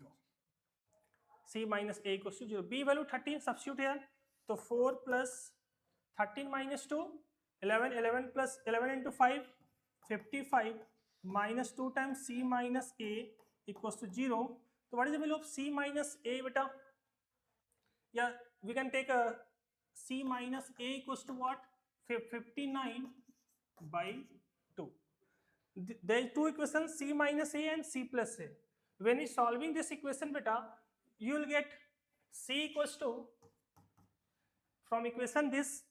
C minus A equals to 0. B value 13, substitute here. So 4 plus 13 minus 2, 11, 11 plus 11 into 5, 55 minus 2 times C minus A equals to 0. So what is the value of C minus A beta? Yeah, we can take a C minus A equals to what? 59 by 2. There are two equations, C minus A and C plus A. When we solving this equation beta, you will get C equals to, from equation this,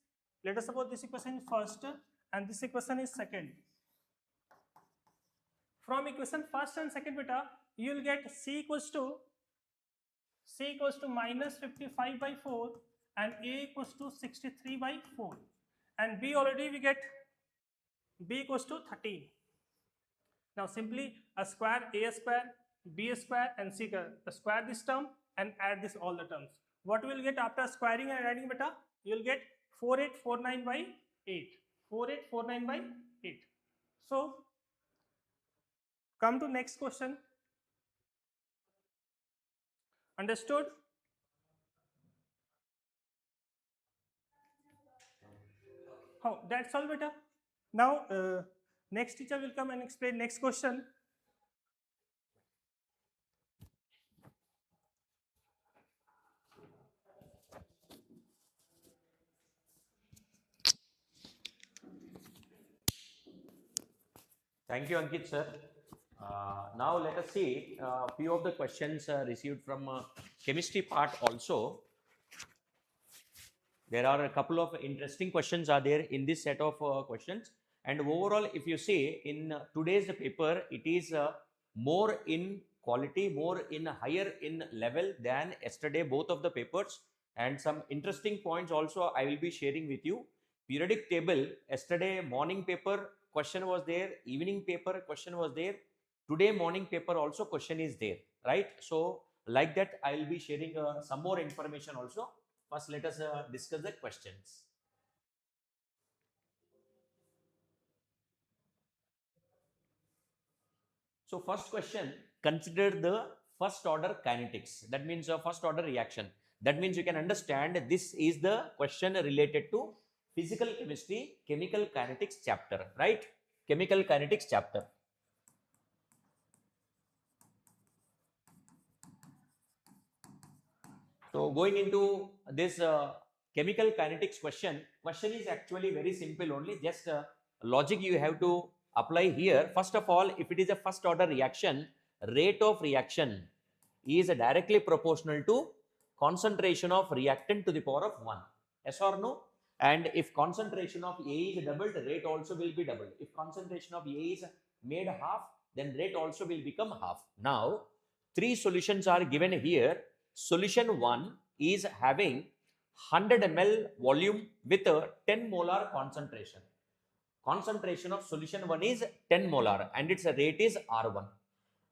let us suppose this equation is first and this equation is second. From equation first and second beta, you will get C equals to minus 55 by 4 and A equals to 63 by 4. And B already we get B equals to 13. Now simply a square, A square, B square and C square this term and add this all the terms. What we will get after squaring and adding beta? You will get 4849 by 8. 4849 by 8. So come to next question. Understood? Oh, that's all beta. Now next teacher will come and explain next question. Thank you, Ankit sir. Now let us see a few of the questions received from chemistry part also. There are a couple of interesting questions are there in this set of questions. And overall, if you see in today's paper, it is more in quality, more in higher in level than yesterday, both of the papers. And some interesting points also I will be sharing with you. Periodic table, yesterday morning paper question was there, evening paper question was there. Today morning paper also question is there, right? So like that, I will be sharing some more information also. First, let us discuss the questions. So first question, consider the first order kinetics. That means first order reaction. That means you can understand this is the question related to physical chemistry, chemical kinetics chapter, right? Chemical kinetics chapter. So going into this chemical kinetics question is actually very simple only, just logic you have to apply here. First of all, if it is a first order reaction, rate of reaction is directly proportional to concentration of reactant to the power of 1. Yes or no? And if concentration of A is doubled, rate also will be doubled. If concentration of A is made half, then rate also will become half. Now, three solutions are given here. Solution 1 is having 100 ml volume with a 10 molar concentration. Concentration of solution 1 is 10 molar and its rate is R1.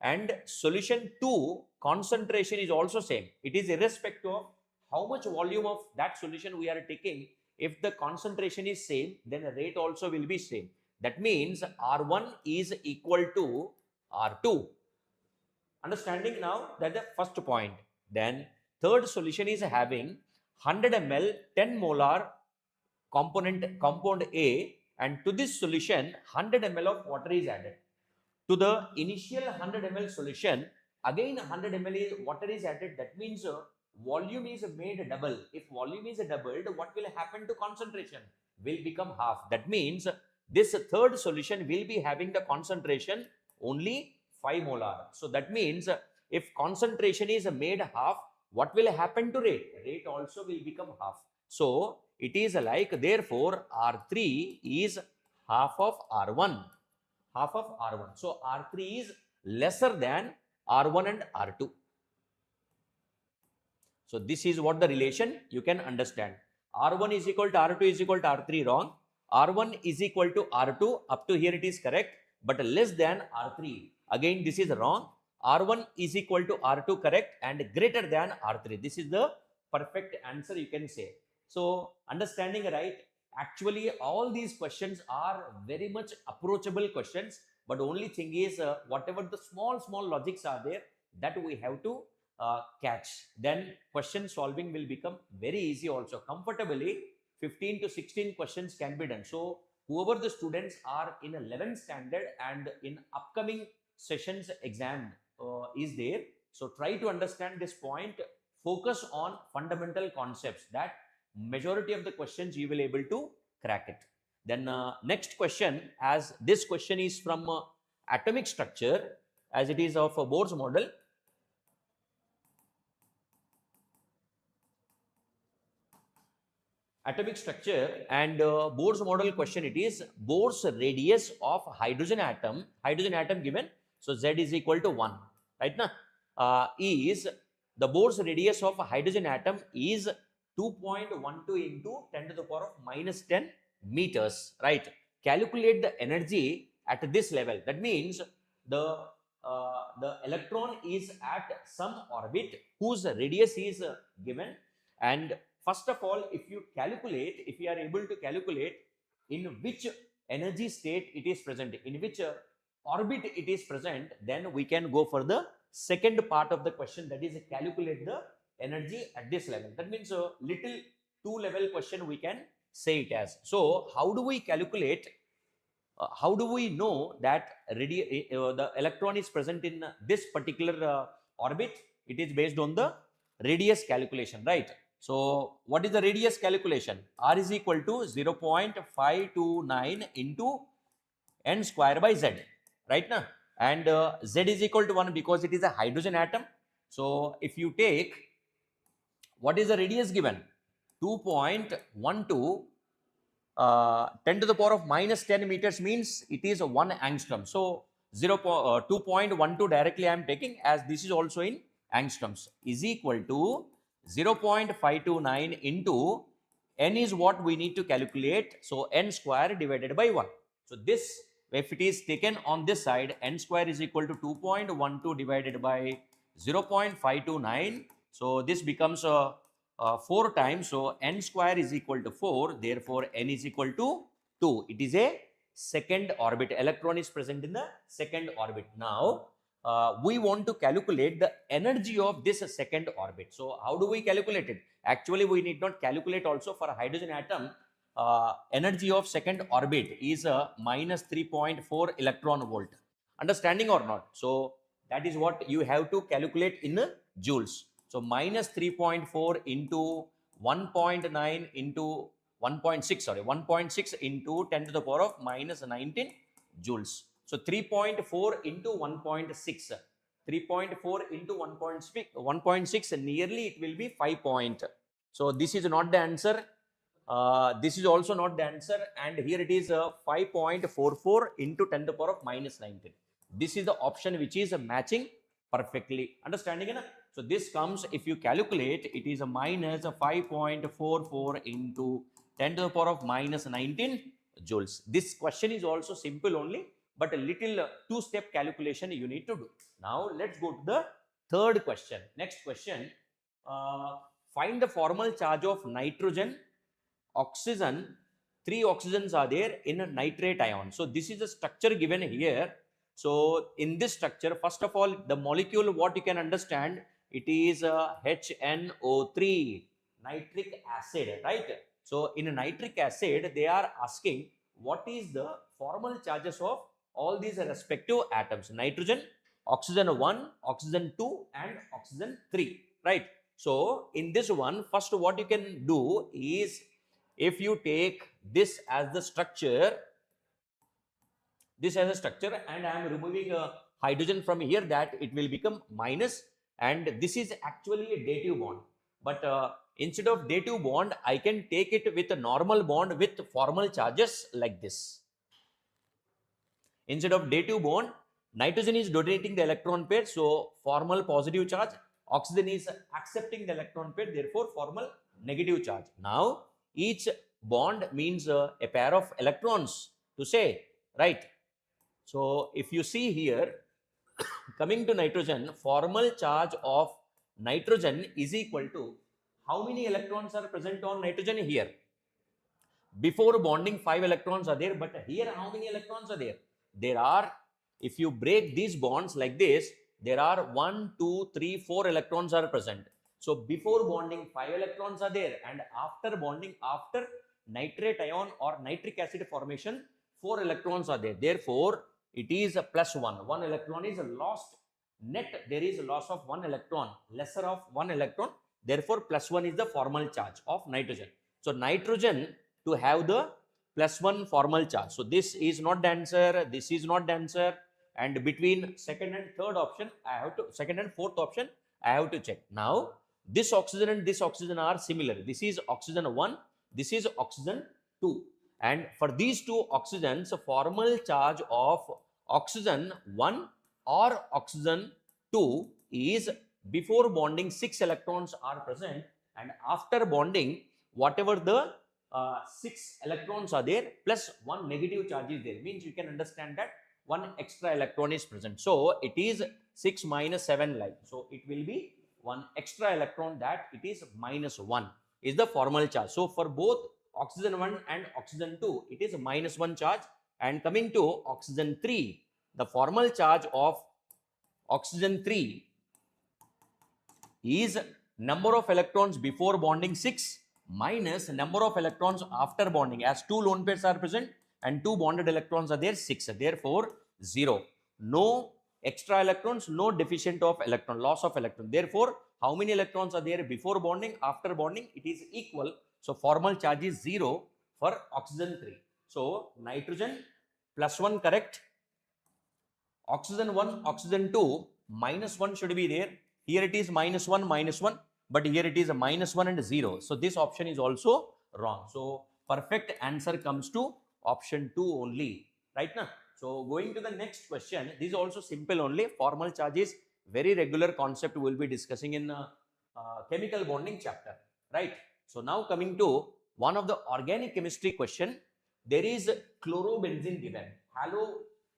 And solution 2 concentration is also same. It is irrespective of how much volume of that solution we are taking. If the concentration is same, then the rate also will be same. That means R1 is equal to R2. Understanding now that the first point. Then third solution is having 100 ml 10 molar compound A, and to this solution 100 ml of water is added. To the initial 100 ml solution, again 100 ml water is added. That means volume is made double. If volume is doubled, what will happen to concentration? Will become half. That means this third solution will be having the concentration only 5 molar. So that means if concentration is made half, what will happen to rate? Rate also will become half. So it is like, therefore, R3 is half of R1. Half of R1. So R3 is lesser than R1 and R2. So this is what the relation you can understand. R1 is equal to R2 is equal to R3, wrong. R1 is equal to R2, up to here it is correct, but less than R3. Again, this is wrong. R1 is equal to R2, correct, and greater than R3. This is the perfect answer you can say. So understanding right, actually all these questions are very much approachable questions, but only thing is whatever the small logics are there, that we have to catch. Then question solving will become very easy also. Comfortably 15 to 16 questions can be done. So whoever the students are in 11th standard and in upcoming sessions exam is there, so try to understand this point. Focus on fundamental concepts, that majority of the questions you will able to crack it. Then next question, as this question is from atomic structure, as it is of a Bohr's model. Atomic structure and Bohr's model question, it is Bohr's radius of hydrogen atom given, so Z is equal to 1, right now, is the Bohr's radius of hydrogen atom is 2.12 into 10 to the power of minus 10 meters, right? Calculate the energy at this level. That means the electron is at some orbit whose radius is given, and first of all, if you are able to calculate in which energy state it is present, in which orbit it is present, then we can go for the second part of the question, that is calculate the energy at this level. That means a little 2-level question we can say it as. So how do we calculate, how do we know that the electron is present in this particular orbit? It is based on the radius calculation, right? So what is the radius calculation? R is equal to 0.529 into n square by Z, right now? And Z is equal to 1 because it is a hydrogen atom. So if you take, what is the radius given? 2.12 10 to the power of minus 10 meters means it is 1 angstrom. So 2.12 directly I am taking, as this is also in angstroms, is equal to 0.529 into n is what we need to calculate. So n square divided by 1. So this, if it is taken on this side, n square is equal to 2.12 divided by 0.529. So this becomes 4 times. So n square is equal to 4. Therefore n is equal to 2. It is a second orbit. Electron is present in the second orbit. Now we want to calculate the energy of this second orbit. So how do we calculate it? Actually, we need not calculate also. For a hydrogen atom, energy of second orbit is minus 3.4 electron volt. Understanding or not? So that is what you have to calculate in joules. So minus 3.4 into 1.9 into 1.6 into 10 to the power of minus 19 joules. So 3.4 into 1.6, 3.4 into 1.6, nearly it will be 5 point. So this is not the answer. This is also not the answer, and here it is 5.44 into 10 to the power of minus 19. This is the option which is matching perfectly. Understanding enough? So this comes, if you calculate, it is a minus 5.44 into 10 to the power of minus 19 joules. This question is also simple only, but a little 2-step calculation you need to do. Now let's go to the third question. Next question, find the formal charge of nitrogen, oxygen. 3 oxygens are there in a nitrate ion. So this is the structure given here. So in this structure, first of all, the molecule, what you can understand, it is HNO3, nitric acid, right? So in a nitric acid, they are asking what is the formal charges of all these respective atoms: nitrogen, oxygen 1, oxygen 2, and oxygen 3, right? So in this one, first what you can do is, if you take this as the structure, and I am removing a hydrogen from here, that it will become minus, and this is actually a dative bond. But instead of dative bond, I can take it with a normal bond with formal charges like this. Instead of dative bond, nitrogen is donating the electron pair, so formal positive charge. Oxygen is accepting the electron pair, therefore formal negative charge. Now, each bond means a pair of electrons to say, right? So, if you see here, coming to nitrogen, formal charge of nitrogen is equal to how many electrons are present on nitrogen here? Before bonding, 5 electrons are there, but here how many electrons are there? There are, if you break these bonds like this, there are 1, 2, 3, 4 electrons are present. So before bonding, 5 electrons are there, and after bonding, after nitrate ion or nitric acid formation, 4 electrons are there. Therefore, it is a plus 1. 1 electron is lost. Net, there is a loss of 1 electron, lesser of 1 electron. Therefore, plus 1 is the formal charge of nitrogen. So nitrogen to have the plus 1 formal charge. So this is not the answer, this is not the answer, and between second and third option, I have to, second and fourth option, I have to check. Now, this oxygen and this oxygen are similar. This is oxygen 1, this is oxygen 2. And for these two oxygens, a formal charge of oxygen 1 or oxygen 2 is before bonding 6 electrons are present, and after bonding, whatever the 6 electrons are there plus 1 negative charge is there, means you can understand that 1 extra electron is present. So it is 6 minus 7 like, so it will be 1 extra electron, that it is minus 1 is the formal charge. So for both oxygen 1 and oxygen 2, it is minus 1 charge. And coming to oxygen 3, the formal charge of oxygen 3 is number of electrons before bonding 6 minus number of electrons after bonding, as 2 lone pairs are present and 2 bonded electrons are there, 6. Therefore, 0. No extra electrons, no deficient of electron, loss of electron. Therefore, how many electrons are there before bonding, after bonding? It is equal. So, formal charge is 0 for oxygen 3. So, nitrogen plus 1 correct. Oxygen 1, oxygen 2, minus 1 should be there. Here it is minus 1, but here it is a minus 1 and 0. So, this option is also wrong. So, perfect answer comes to option 2 only, right now. So, going to the next question, this is also simple only. Formal charge is very regular concept we will be discussing in chemical bonding chapter, right? So, now coming to one of the organic chemistry question, there is chlorobenzene given,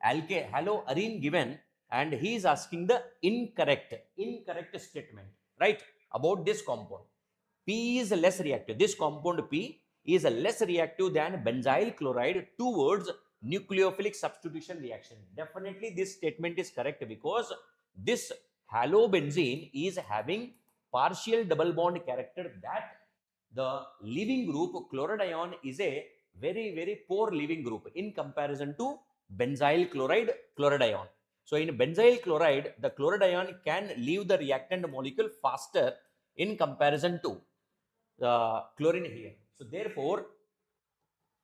haloarine given, and he is asking the incorrect statement, right, about this compound. P is less reactive. This compound P is less reactive than benzyl chloride towards nucleophilic substitution reaction. Definitely this statement is correct, because this halobenzene is having partial double bond character, that the leaving group chloride ion is a very poor leaving group in comparison to benzyl chloride ion. So in benzyl chloride, the chloride ion can leave the reactant molecule faster in comparison to chlorine here. So therefore,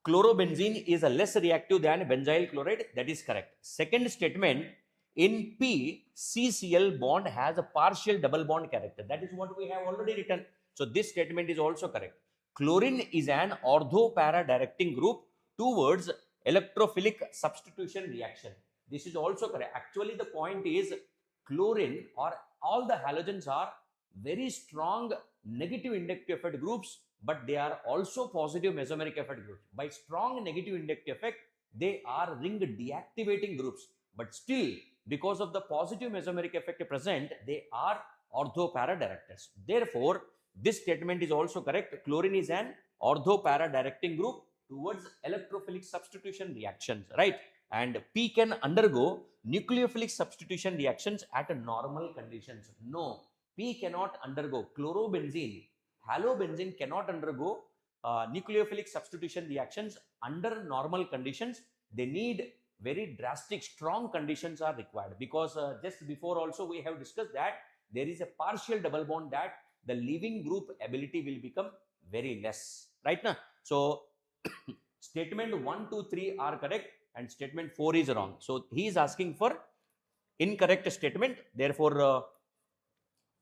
chlorobenzene is less reactive than benzyl chloride. That is correct. Second statement, in P, CCl bond has a partial double bond character. That is what we have already written. So this statement is also correct. Chlorine is an ortho-para directing group towards electrophilic substitution reaction. This is also correct. Actually, the point is chlorine or all the halogens are very strong negative inductive effect groups, but they are also positive mesomeric effect groups. By strong negative inductive effect, they are ring deactivating groups, but still because of the positive mesomeric effect present, they are ortho-para directors. Therefore, this statement is also correct. Chlorine is an ortho-para directing group towards electrophilic substitution reactions, right? And P can undergo nucleophilic substitution reactions at normal conditions. No, P cannot undergo. Chlorobenzene, halobenzene cannot undergo nucleophilic substitution reactions under normal conditions. They need very drastic, strong conditions are required, because just before also we have discussed that there is a partial double bond, that the leaving group ability will become very less, right now. So statement 1, 2, 3 are correct and statement 4 is wrong. So he is asking for incorrect statement. Therefore,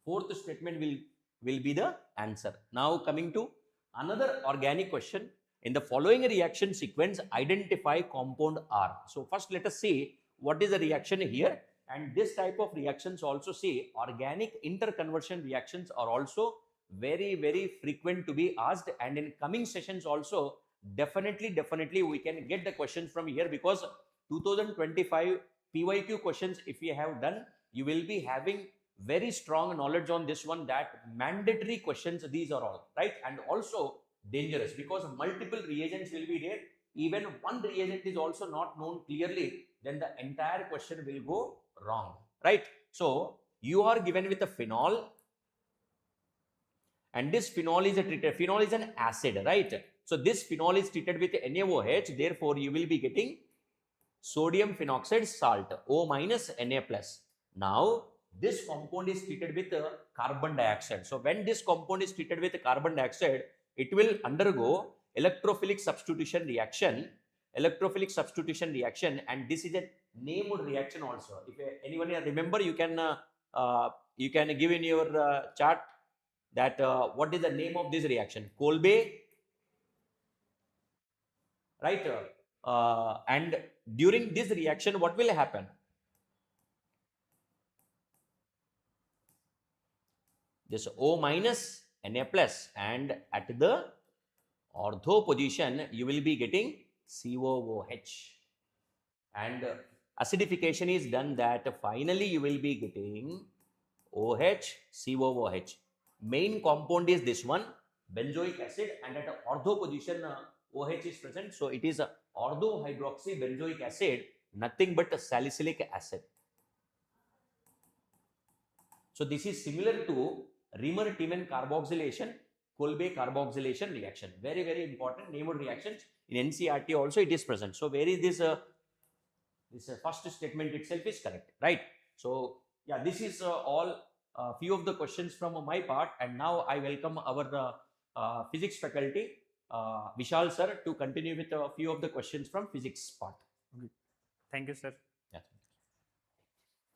fourth statement will will be the answer. Now coming to another organic question. In the following reaction sequence, identify compound R. So first let us see what is the reaction here, and this type of reactions also see organic interconversion reactions are also very frequent to be asked, and in coming sessions also definitely we can get the questions from here, because 2025 PYQ questions if you have done, you will be having very strong knowledge on this one, that mandatory questions these are all, right? And also dangerous, because multiple reagents will be there. Even one reagent is also not known clearly, then the entire question will go wrong, right? So you are given with a phenol, and this phenol is phenol is an acid, right? So this phenol is treated with NaOH, therefore you will be getting sodium phenoxide salt, O minus Na plus. Now this compound is treated with carbon dioxide. So when this compound is treated with carbon dioxide, it will undergo electrophilic substitution reaction, and this is a named reaction also. If anyone remember, you can give in your chart that what is the name of this reaction? Kolbe, right? And during this reaction, what will happen? This O minus Na plus, and at the ortho position you will be getting COOH, and acidification is done, that finally you will be getting OH, COOH. Main compound is this one, benzoic acid, and at the ortho position OH is present, so it is orthohydroxy benzoic acid, nothing but salicylic acid. So this is similar to Riemer-Tiemann carboxylation, Kolbe carboxylation reaction. Very important named reactions. In NCERT also it is present. So where is this? This first statement itself is correct, right? So yeah, this is all few of the questions from my part, and now I welcome our physics faculty, Vishal sir, to continue with a few of the questions from physics part. Okay. Thank you, sir. Yeah.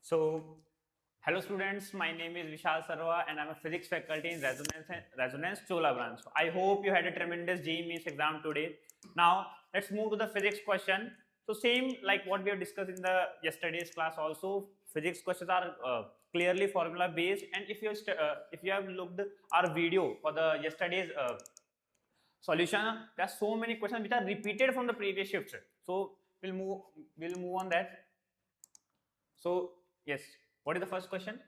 So, hello students, my name is Vishal Sarwa and I'm a physics faculty in Resonance Chola branch. I hope you had a tremendous JEE Main exam today. Now, let's move to the physics question. So, same like what we have discussed in the yesterday's class also, physics questions are clearly formula based, and if you have looked our video for the yesterday's solution, there are so many questions which are repeated from the previous shifts. So, we'll move on that. So, yes. What is the first question?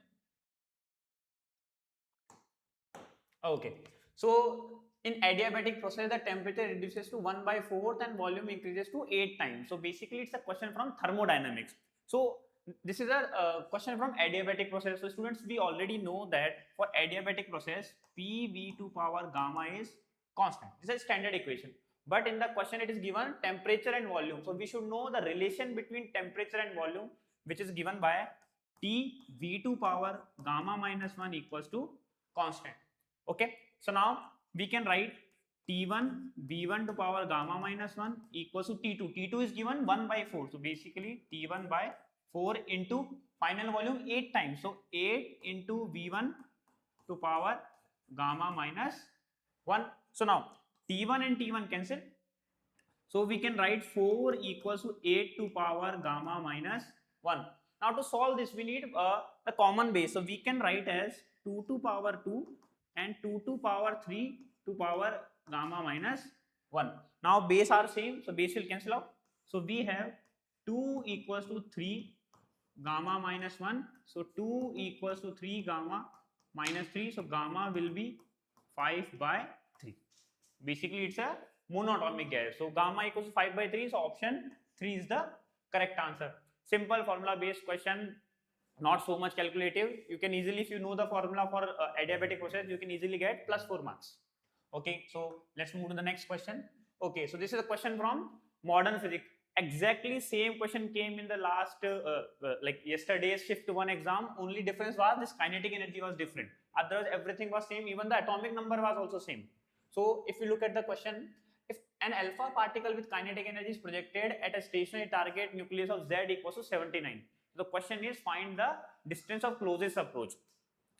Okay. So, in adiabatic process, the temperature reduces to 1/4 and volume increases to 8 times. So, basically, it's a question from thermodynamics. So, this is a question from adiabatic process. So, students, we already know that for adiabatic process, PV to power gamma is constant. This is a standard equation. But in the question, it is given temperature and volume. So, we should know the relation between temperature and volume, which is given by T V2 power gamma minus 1 equals to constant. Okay. So now we can write T1 V1 to power gamma minus 1 equals to T2. T2 is given 1/4. So basically T1 by 4 into final volume 8 times. So 8 into V1 to power gamma minus 1. So now T1 and T1 cancel. So we can write 4 equals to 8 to power gamma minus 1. Now to solve this, we need the common base. So we can write as 2 to power 2 and 2 to power 3 to power gamma minus 1. Now base are same, so base will cancel out. So we have 2 equals to 3 gamma minus 1. So 2 equals to 3 gamma minus 3. So gamma will be 5/3. Basically it's a monatomic gas. So gamma equals to 5/3. So option 3 is the correct answer. Simple formula based question, not so much calculative. You can easily, if you know the formula for adiabatic process, you can easily get +4 marks. Okay, so let's move to the next question. Okay, so this is a question from modern physics. Exactly same question came in the last like yesterday's shift 1 exam. Only difference was this kinetic energy was different. Otherwise everything was same, even the atomic number was also same. So if you look at the question, if an alpha particle with kinetic energy is projected at a stationary target nucleus of Z equals to 79. The question is find the distance of closest approach.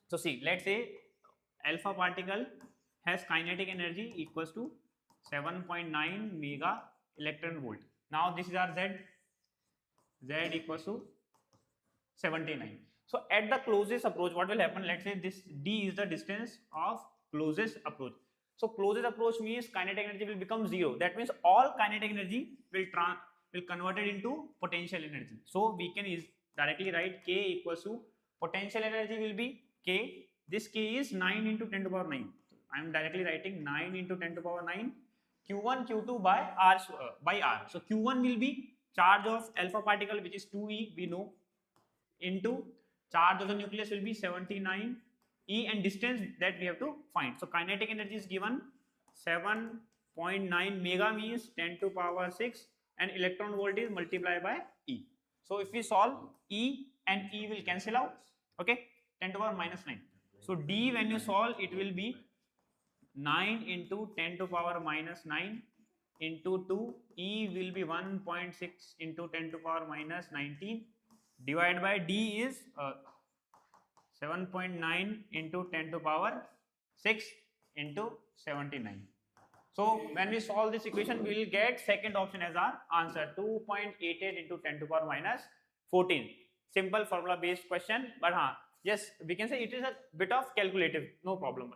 So see, let's say alpha particle has kinetic energy equals to 7.9 mega electron volt. Now this is our Z equals to 79. So at the closest approach, what will happen? Let's say this D is the distance of closest approach. So closest approach means kinetic energy will become 0. That means all kinetic energy will convert it into potential energy. So we can directly write K equals to potential energy will be K. This K is 9 into 10 to the power 9. I am directly writing 9 into 10 to the power 9 Q1 Q2 by R. So Q1 will be charge of alpha particle, which is 2e, we know, into charge of the nucleus will be 79 e, and distance that we have to find. So kinetic energy is given 7.9 mega means 10 to power 6, and electron volt is multiplied by e. So if we solve, e and e will cancel out. Okay, 10 to power minus 9. So d, when you solve, it will be 9 into 10 to power minus 9 into 2, e will be 1.6 into 10 to power minus 19, divided by d is 7.9 into 10 to power 6 into 79. So when we solve this equation, we will get second option as our answer, 2.88 into 10 to power minus 14. Simple formula based question, but yes, we can say it is a bit of calculative, no problem.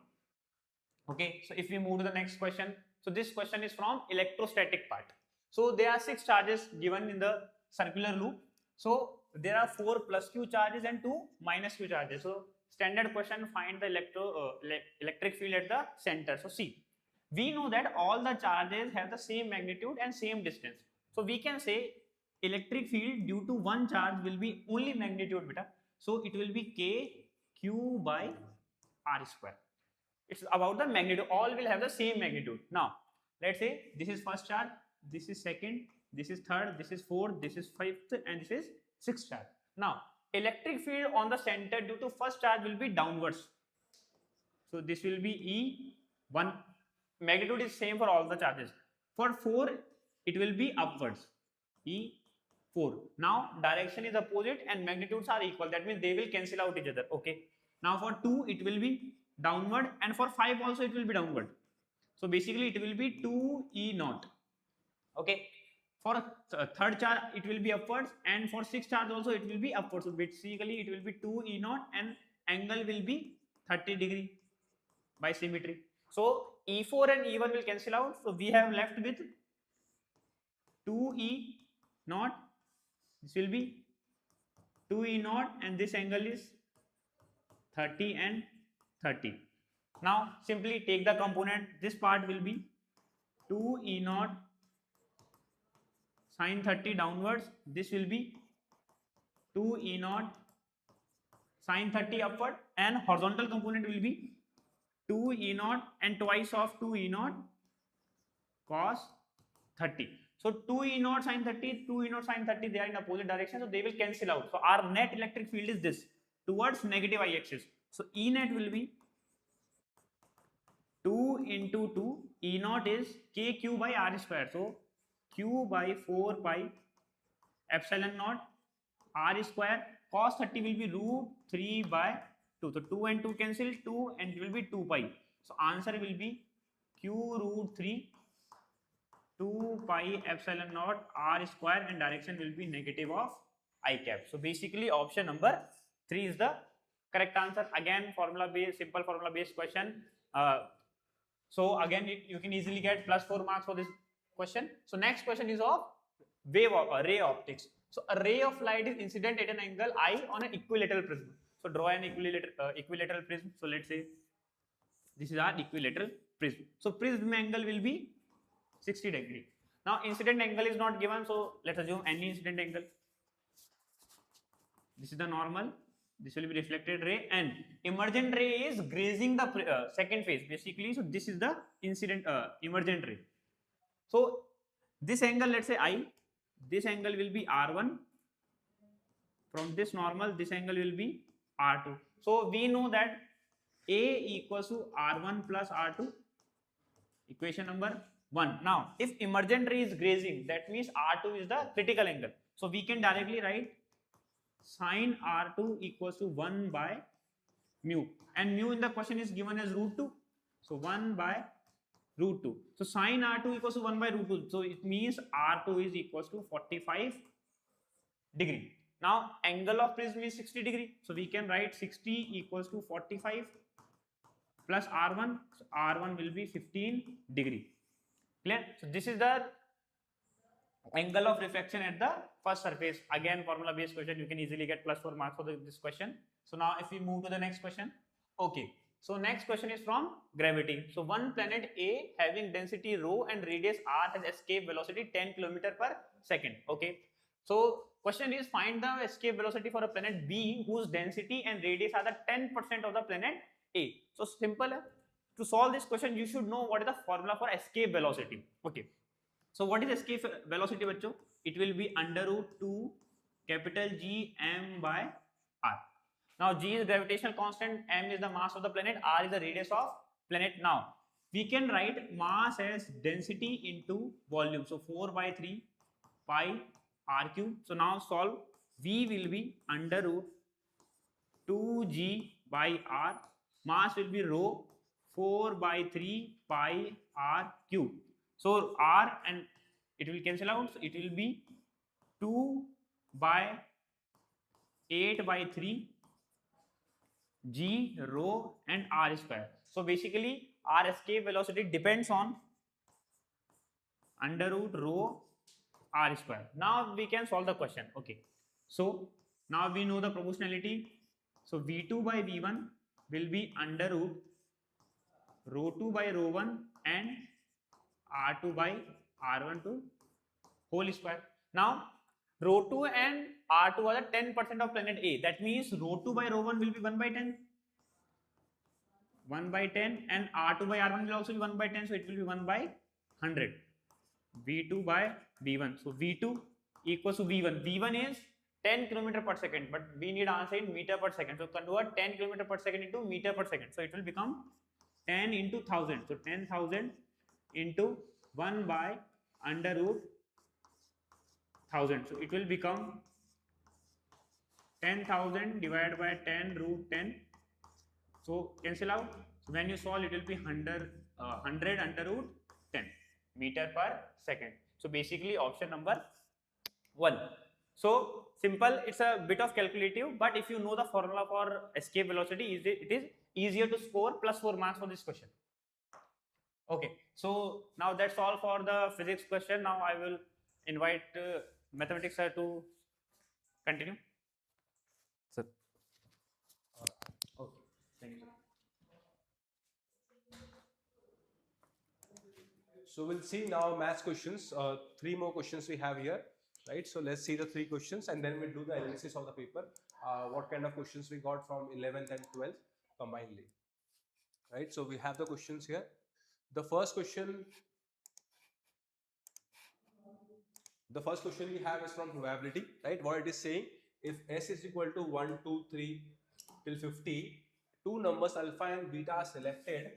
Okay, so if we move to the next question, so this question is from electrostatic part. So there are 6 charges given in the circular loop. So there are 4 plus q charges and 2 minus q charges. So standard question, find the electric field at the center. So see, we know that all the charges have the same magnitude and same distance. So we can say electric field due to one charge will be only magnitude beta. So it will be k q by r square. It's about the magnitude. All will have the same magnitude. Now let's say this is first charge, this is second, this is third, this is fourth, this is fifth, and this is sixth charge. Now electric field on the center due to first charge will be downwards. So this will be E1. Magnitude is same for all the charges. For 4, it will be upwards, E4. Now direction is opposite and magnitudes are equal. That means they will cancel out each other. Okay. Now for 2, it will be downward, and for 5 also it will be downward. So basically it will be 2E0. Okay. For third charge it will be upwards, and for 6th charge also it will be upwards. So basically it will be 2E0 and angle will be 30 degree by symmetry. So E4 and E1 will cancel out. So we have left with 2E0. This will be 2E0 and this angle is 30 and 30. Now simply take the component. This part will be 2E0 sine 30 downwards. This will be 2E0 sine 30 upward, and horizontal component will be 2E0 and twice of 2E0 cos 30. So 2E0 sine 30, 2E0 sine 30, they are in opposite direction, so they will cancel out. So our net electric field is this, towards negative I-axis. So E net will be 2 into 2, E0 is KQ by R square. So Q by 4 pi epsilon naught R square, cos 30 will be root 3 by 2. So 2 and 2 cancel, 2 and it will be 2 pi. So answer will be Q root 3 2 pi epsilon naught R square, and direction will be negative of I cap. So basically option number 3 is the correct answer. Again, formula based, simple formula based question. So again, you can easily get +4 marks for this question. So next question is of ray optics. So a ray of light is incident at an angle I on an equilateral prism. So draw an equilateral prism. So let's say this is our equilateral prism. So prism angle will be 60 degree. Now incident angle is not given, so let's assume any incident angle. This is the normal. This will be reflected ray, and emergent ray is grazing the second phase basically. So this is the incident emergent ray. So this angle, let's say I, this angle will be R1. From this normal, this angle will be R2. So we know that A equals to R1 plus R2, equation number 1. Now if emergent ray is grazing, that means R2 is the critical angle. So we can directly write sine R2 equals to 1 by mu, and mu in the question is given as root 2. So 1 by root 2. So sine R2 equals to 1 by root 2. So it means R2 is equals to 45 degree. Now angle of prism is 60 degree. So we can write 60 equals to 45 plus R1. So R1 will be 15 degree. Clear? So this is the angle of reflection at the first surface. Again, formula based question, you can easily get +4 marks for this question. So now if we move to the next question. Okay, so next question is from gravity. So one planet A having density rho and radius r has escape velocity 10 km per second. Okay, so question is find the escape velocity for a planet B whose density and radius are the 10% of the planet A. So simple. To solve this question, you should know what is the formula for escape velocity. Okay, so what is escape velocity, bachcho? It will be under root 2 capital G m by r. Now G is gravitational constant, m is the mass of the planet, r is the radius of planet. Now we can write mass as density into volume. So 4 by 3 pi r cube. So now solve. V will be under root 2g by r. Mass will be rho 4 by 3 pi r cube. So r and it will cancel out. So it will be 2 by 8 by 3 g rho and r square. So basically our escape velocity depends on under root rho r square. Now we can solve the question. Okay, so now we know the proportionality. So v2 by v1 will be under root rho 2 by rho 1 and r2 by r1 to whole square. Now rho 2 and r2 are the 10% of planet A. That means rho 2 by rho 1 will be 1 by 10. 1 by 10 and r2 by r1 will also be 1 by 10. So it will be 1 by 100. v2 by v1. So v2 equals to v1. v1 is 10 km per second, but we need answer in meter per second. So convert 10 km per second into meter per second. So it will become 10 into 1000. So 10,000 into 1 by under root 1000. So it will become 10,000 divided by 10 root 10. So cancel out. So when you solve, it will be 100 under root 10 meter per second. So basically option number 1. So simple, it's a bit of calculative, but if you know the formula for escape velocity, it is easier to score +4 marks for this question. Okay, so now that's all for the physics question. Now I will invite mathematics sir to continue. Sir. Okay, thank you. So we'll see now maths questions. 3 more questions we have here, right? So let's see the 3 questions and then we'll do the analysis of the paper. What kind of questions we got from 11th and 12th combinedly, right? So we have the questions here. The first question we have is from probability, right? What it is saying, if S is equal to 1, 2, 3 till 50, 2 numbers alpha and beta are selected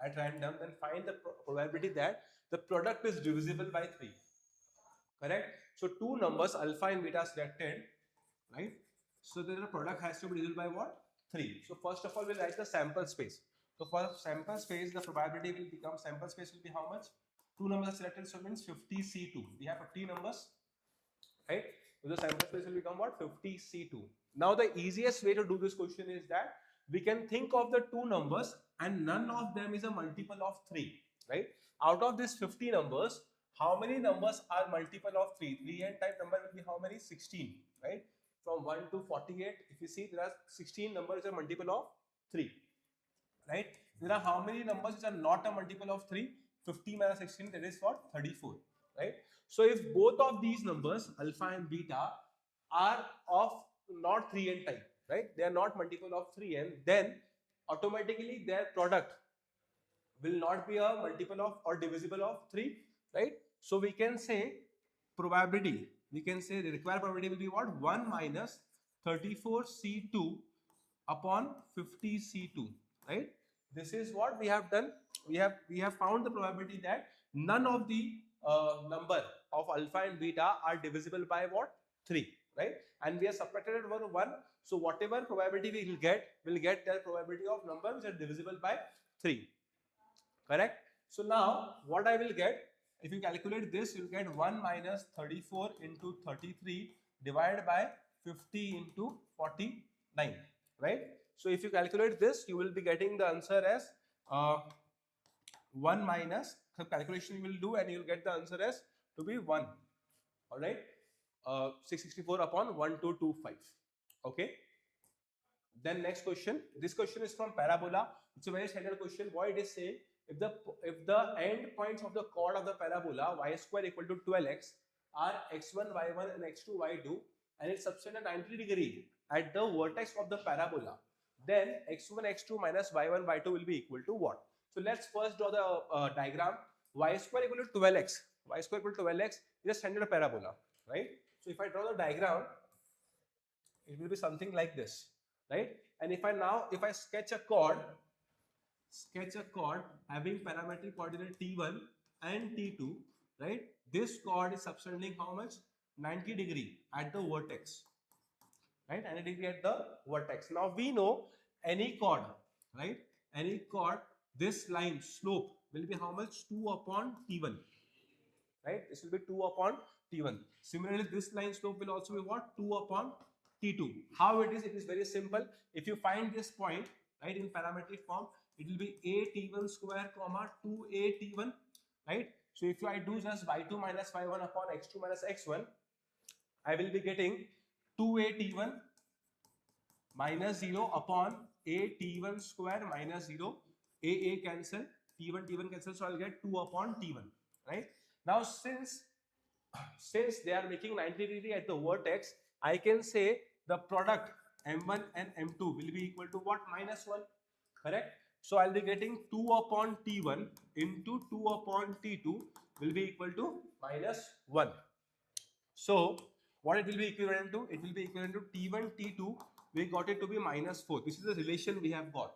at random, then find the probability that the product is divisible by 3. Correct? So 2 numbers alpha and beta are selected, right? So then the product has to be divisible by what? 3. So first of all, we'll write the sample space. So for sample space, the probability will become, sample space will be how much? 2 numbers are selected, so it means 50C2. We have 50 numbers, right? So the sample space will become what? 50C2. Now the easiest way to do this question is that we can think of the 2 numbers and none of them is a multiple of 3, right? Out of these 50 numbers, how many numbers are multiple of 3? 3 n type number will be how many? 16, right? From 1 to 48, if you see, there are 16 numbers are multiple of 3, right? There are how many numbers which are not a multiple of 3? 50 minus 16, that is what? 34, right? So if both of these numbers, alpha and beta, are of not 3n type, right? They are not multiple of 3n, then automatically their product will not be a multiple of or divisible of 3, right? So we can say probability, we can say the required probability will be what? 1 minus 34C2 upon 50C2, right? This is what we have done. We have found the probability that none of the number of alpha and beta are divisible by what? 3, right? And we have subtracted it over 1. So whatever probability we will get that probability of number which are divisible by 3. Correct? So now what I will get, if you calculate this, you will get 1 minus 34 into 33 divided by 50 into 49, right? So if you calculate this, you will be getting the answer as 1 minus, so calculation you will do and you will get the answer as to be 1, all right? 664 upon 1225, okay? Then next question, this question is from parabola. It's a very standard question. What it is saying, if the end points of the chord of the parabola y square equal to 12x are x1 y1 and x2 y2, and it's subtend at 90 degree at the vertex of the parabola, then x1 x2 minus y1 y2 will be equal to what? So let's first draw the diagram. Y square equal to 12x, y square equal to 12x is a standard parabola, right? So if I draw the diagram, it will be something like this, right? And if I sketch a chord having parametric coordinate t1 and t2, right? This chord is subtending how much? 90 degree at the vertex, right? 90 degree at the vertex. Now we know any chord, right? Any chord, this line slope will be how much? 2 upon t1, right? This will be 2 upon t1. Similarly, this line slope will also be what? 2 upon t2. How it is? It is very simple. If you find this point, right, in parametric form, it will be a t1 square comma 2a t1, right? So if I do just y2 minus y1 upon x2 minus x1, I will be getting 2a t1 minus 0 upon a t1 square minus 0. A cancel, t1 cancel, so I'll get 2 upon t1, right? Now since they are making 90 degree at the vertex, I can say the product m1 and m2 will be equal to what? Minus 1, correct? So I'll be getting 2 upon t1 into 2 upon t2 will be equal to minus 1. So what it will be equivalent to? It will be equivalent to t1 t2, we got it to be minus 4. This is the relation we have got.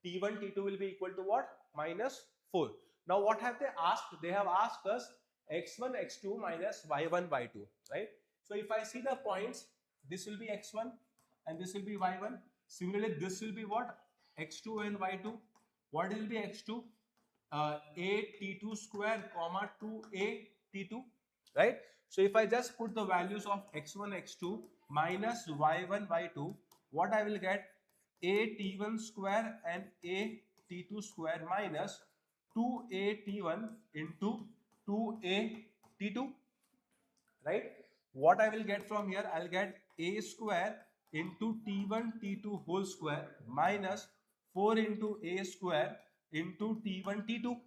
T1 t2 will be equal to what? Minus 4. Now what have they asked? They have asked us x1 x2 minus y1 y2, right? So if I see the points, this will be x1 and this will be y1. Similarly, this will be what? X2 and y2. What will be x2? A t2 square comma 2a t2, right? So if I just put the values of x1 x2 minus y1 y2, what I will get? A t1 square and a t2 square minus 2a t1 into 2a t2, right? What I will get from here? I'll get a square into t1 t2 whole square minus 4 into a square into t1 t2,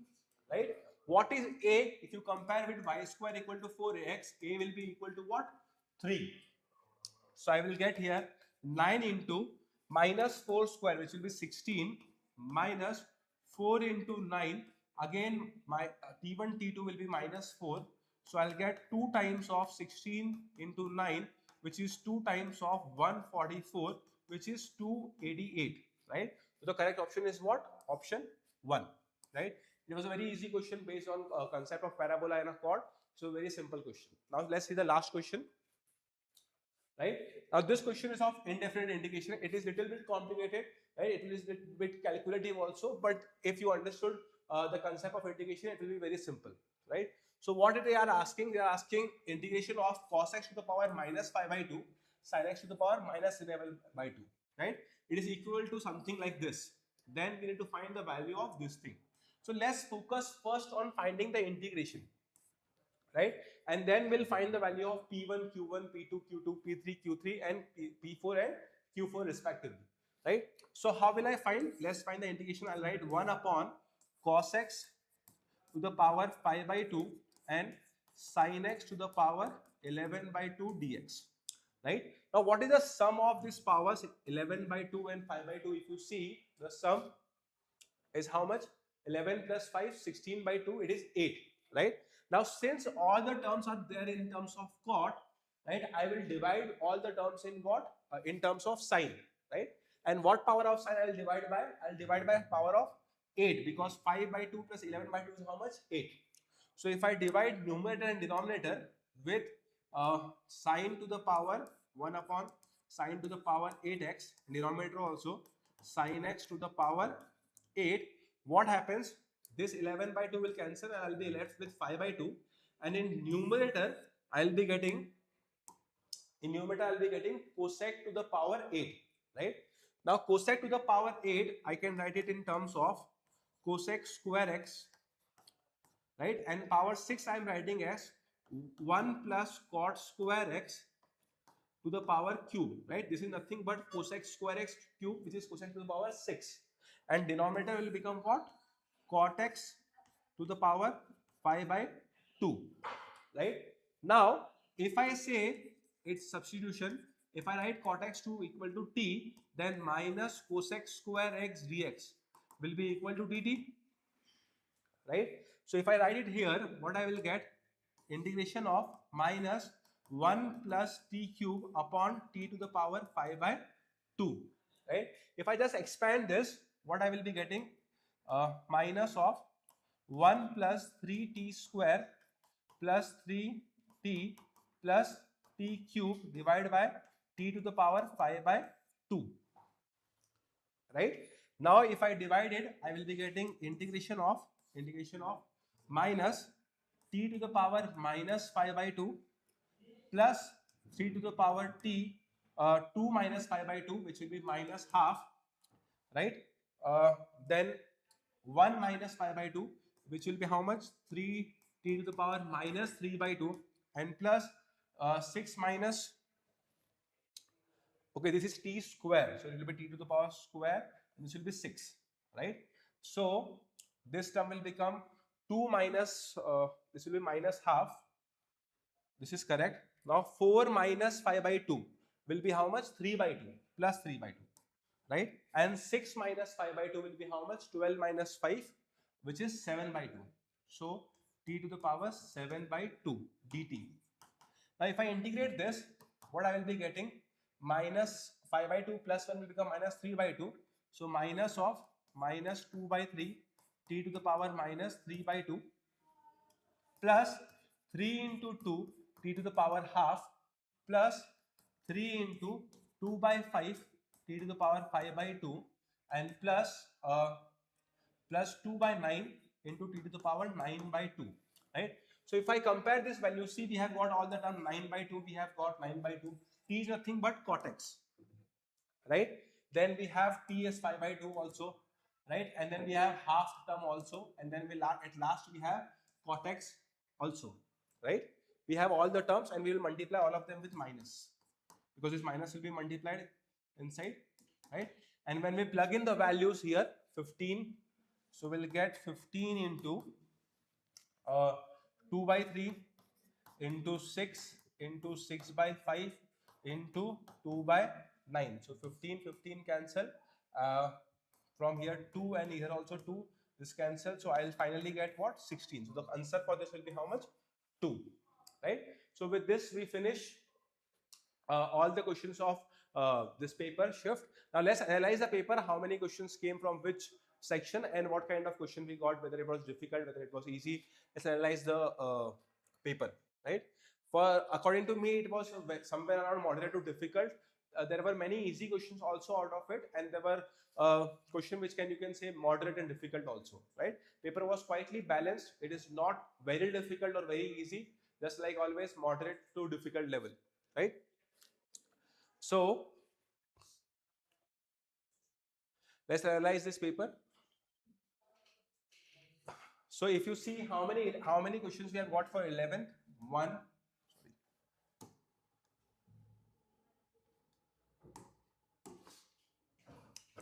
right? What is a? If you compare with y square equal to 4x, a will be equal to what? 3. So I will get here 9 into minus 4 square, which will be 16, minus 4 into 9. Again, my t1 t2 will be minus 4. So I'll get 2 times of 16 into 9, which is 2 times of 144, which is 288, right? So the correct option is what? Option 1, right? It was a very easy question based on concept of parabola and a chord. So very simple question. Now let's see the last question. Right? Now this question is of indefinite integration. It is little bit complicated, right? It is little bit calculative also, but if you understood the concept of integration, it will be very simple, right? So what they are asking integration of cos x to the power minus 5 by 2, sin x to the power minus 11 by 2, right? It is equal to something like this. Then we need to find the value of this thing. So let's focus first on finding the integration, right? And then we'll find the value of P1, Q1, P2, Q2, P3, Q3 and P4 and Q4 respectively, right? So how will I find? Let's find the integration. I'll write 1 upon cos x to the power 5 by 2 and sin x to the power 11 by 2 dx, right? Now what is the sum of these powers 11 by 2 and 5 by 2? If you see, the sum is how much? 11 plus 5, 16 by 2, it is 8, right? Now since all the terms are there in terms of cot, right, I will divide all the terms in what? In terms of sine, right? And what power of sine I will divide by? I will divide by power of 8, because 5 by 2 plus 11 by 2 is how much? 8. So if I divide numerator and denominator with sine to the power 1 upon sine to the power 8x, denominator also sine x to the power 8. What happens? This 11 by 2 will cancel and I'll be left with 5 by 2. And in numerator, I'll be getting cosec to the power 8, right? Now cosec to the power 8, I can write it in terms of cosec square x, right? And power 6 I am writing as 1 plus cot square x to the power cube, right? This is nothing but cosec square x cube, which is cosec to the power 6. And denominator will become what? Cot x to the power 5 by 2, right? Now, if I say its substitution, if I write cot x to equal to t, then minus cosec square x dx will be equal to dt, right? So if I write it here, what I will get? Integration of minus 1 plus t cube upon t to the power 5 by 2, right? If I just expand this, what I will be getting? Minus of 1 plus 3t square plus 3t plus t cube divided by t to the power 5 by 2, right? Now if I divide it, I will be getting integration of minus t to the power minus 5 by 2 plus 3 to the power t 2 minus 5 by 2, which will be minus half, right? Then 1 minus 5 by 2, which will be how much? 3 t to the power minus 3 by 2, and plus 6 minus, okay, this is t square, so it will be t to the power square, and this will be 6, right? So this term will become 2 minus, this will be minus half, this is correct. Now 4 minus 5 by 2 will be how much? 3 by 2 plus 3 by 2, right? And 6 minus 5 by 2 will be how much? 12 minus 5, which is 7 by 2. So t to the power 7 by 2 dt. Now if I integrate this, what I will be getting? Minus 5 by 2 plus 1 will become minus 3 by 2. So minus of minus 2 by 3 t to the power minus 3 by 2 plus 3 into 2 t to the power half plus 3 into 2 by 5 t to the power 5 by 2 and plus 2 by 9 into t to the power 9 by 2, right? So if I compare this value, see we have got all the term 9 by 2, we have got 9 by 2, t is nothing but cot x, right? Then we have t as 5 by 2 also, right? And then we have half term also, and then at last we have cot x also, right? We have all the terms and we will multiply all of them with minus, because this minus will be multiplied inside, right? And when we plug in the values here, 15, so we'll get 15 into 2 by 3 into 6 into 6 by 5 into 2 by 9. So 15 cancel. From here 2 and here also 2, this cancel. So I'll finally get what? 16. So the answer for this will be how much? 2, right? So with this we finish all the questions of this paper shift. Now let's analyze the paper, how many questions came from which section and what kind of question we got, whether it was difficult, whether it was easy. Let's analyze the paper, right? For according to me, it was somewhere around moderate to difficult. There were many easy questions also out of it, and there were questions which you can say moderate and difficult also, right? Paper was quietly balanced. It is not very difficult or very easy, just like always moderate to difficult level, right? So let's analyze this paper. So if you see how many questions we have got for 11th,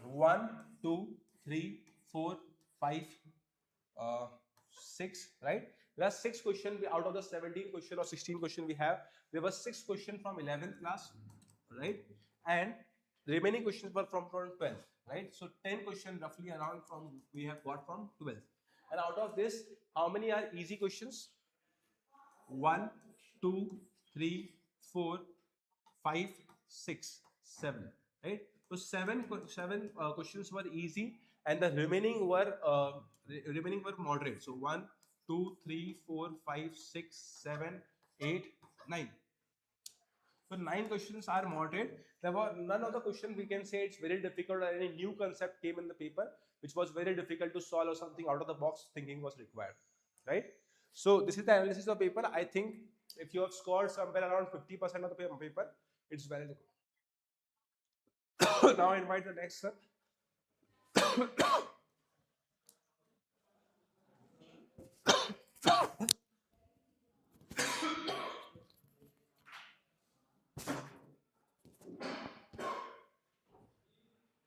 1, 2, 3, 4, 5, 6, right? There are 6 questions out of the 17 question or 16 question we have. There were 6 questions from 11th class, right? And the remaining questions were from 12th, right? So 10 questions roughly around from we have got from 12th. And out of this, how many are easy questions? 1, 2, 3, 4, 5, 6, 7, right? So seven questions were easy, and the remaining were moderate. So 1, 2, 3, 4, 5, 6, 7, 8, 9. So 9 questions are moderate. There were none of the question we can say it's very difficult or any new concept came in the paper which was very difficult to solve or something out of the box thinking was required, right? So this is the analysis of paper. I think if you have scored somewhere around 50% of the paper, it's very good. Now I invite the next sir.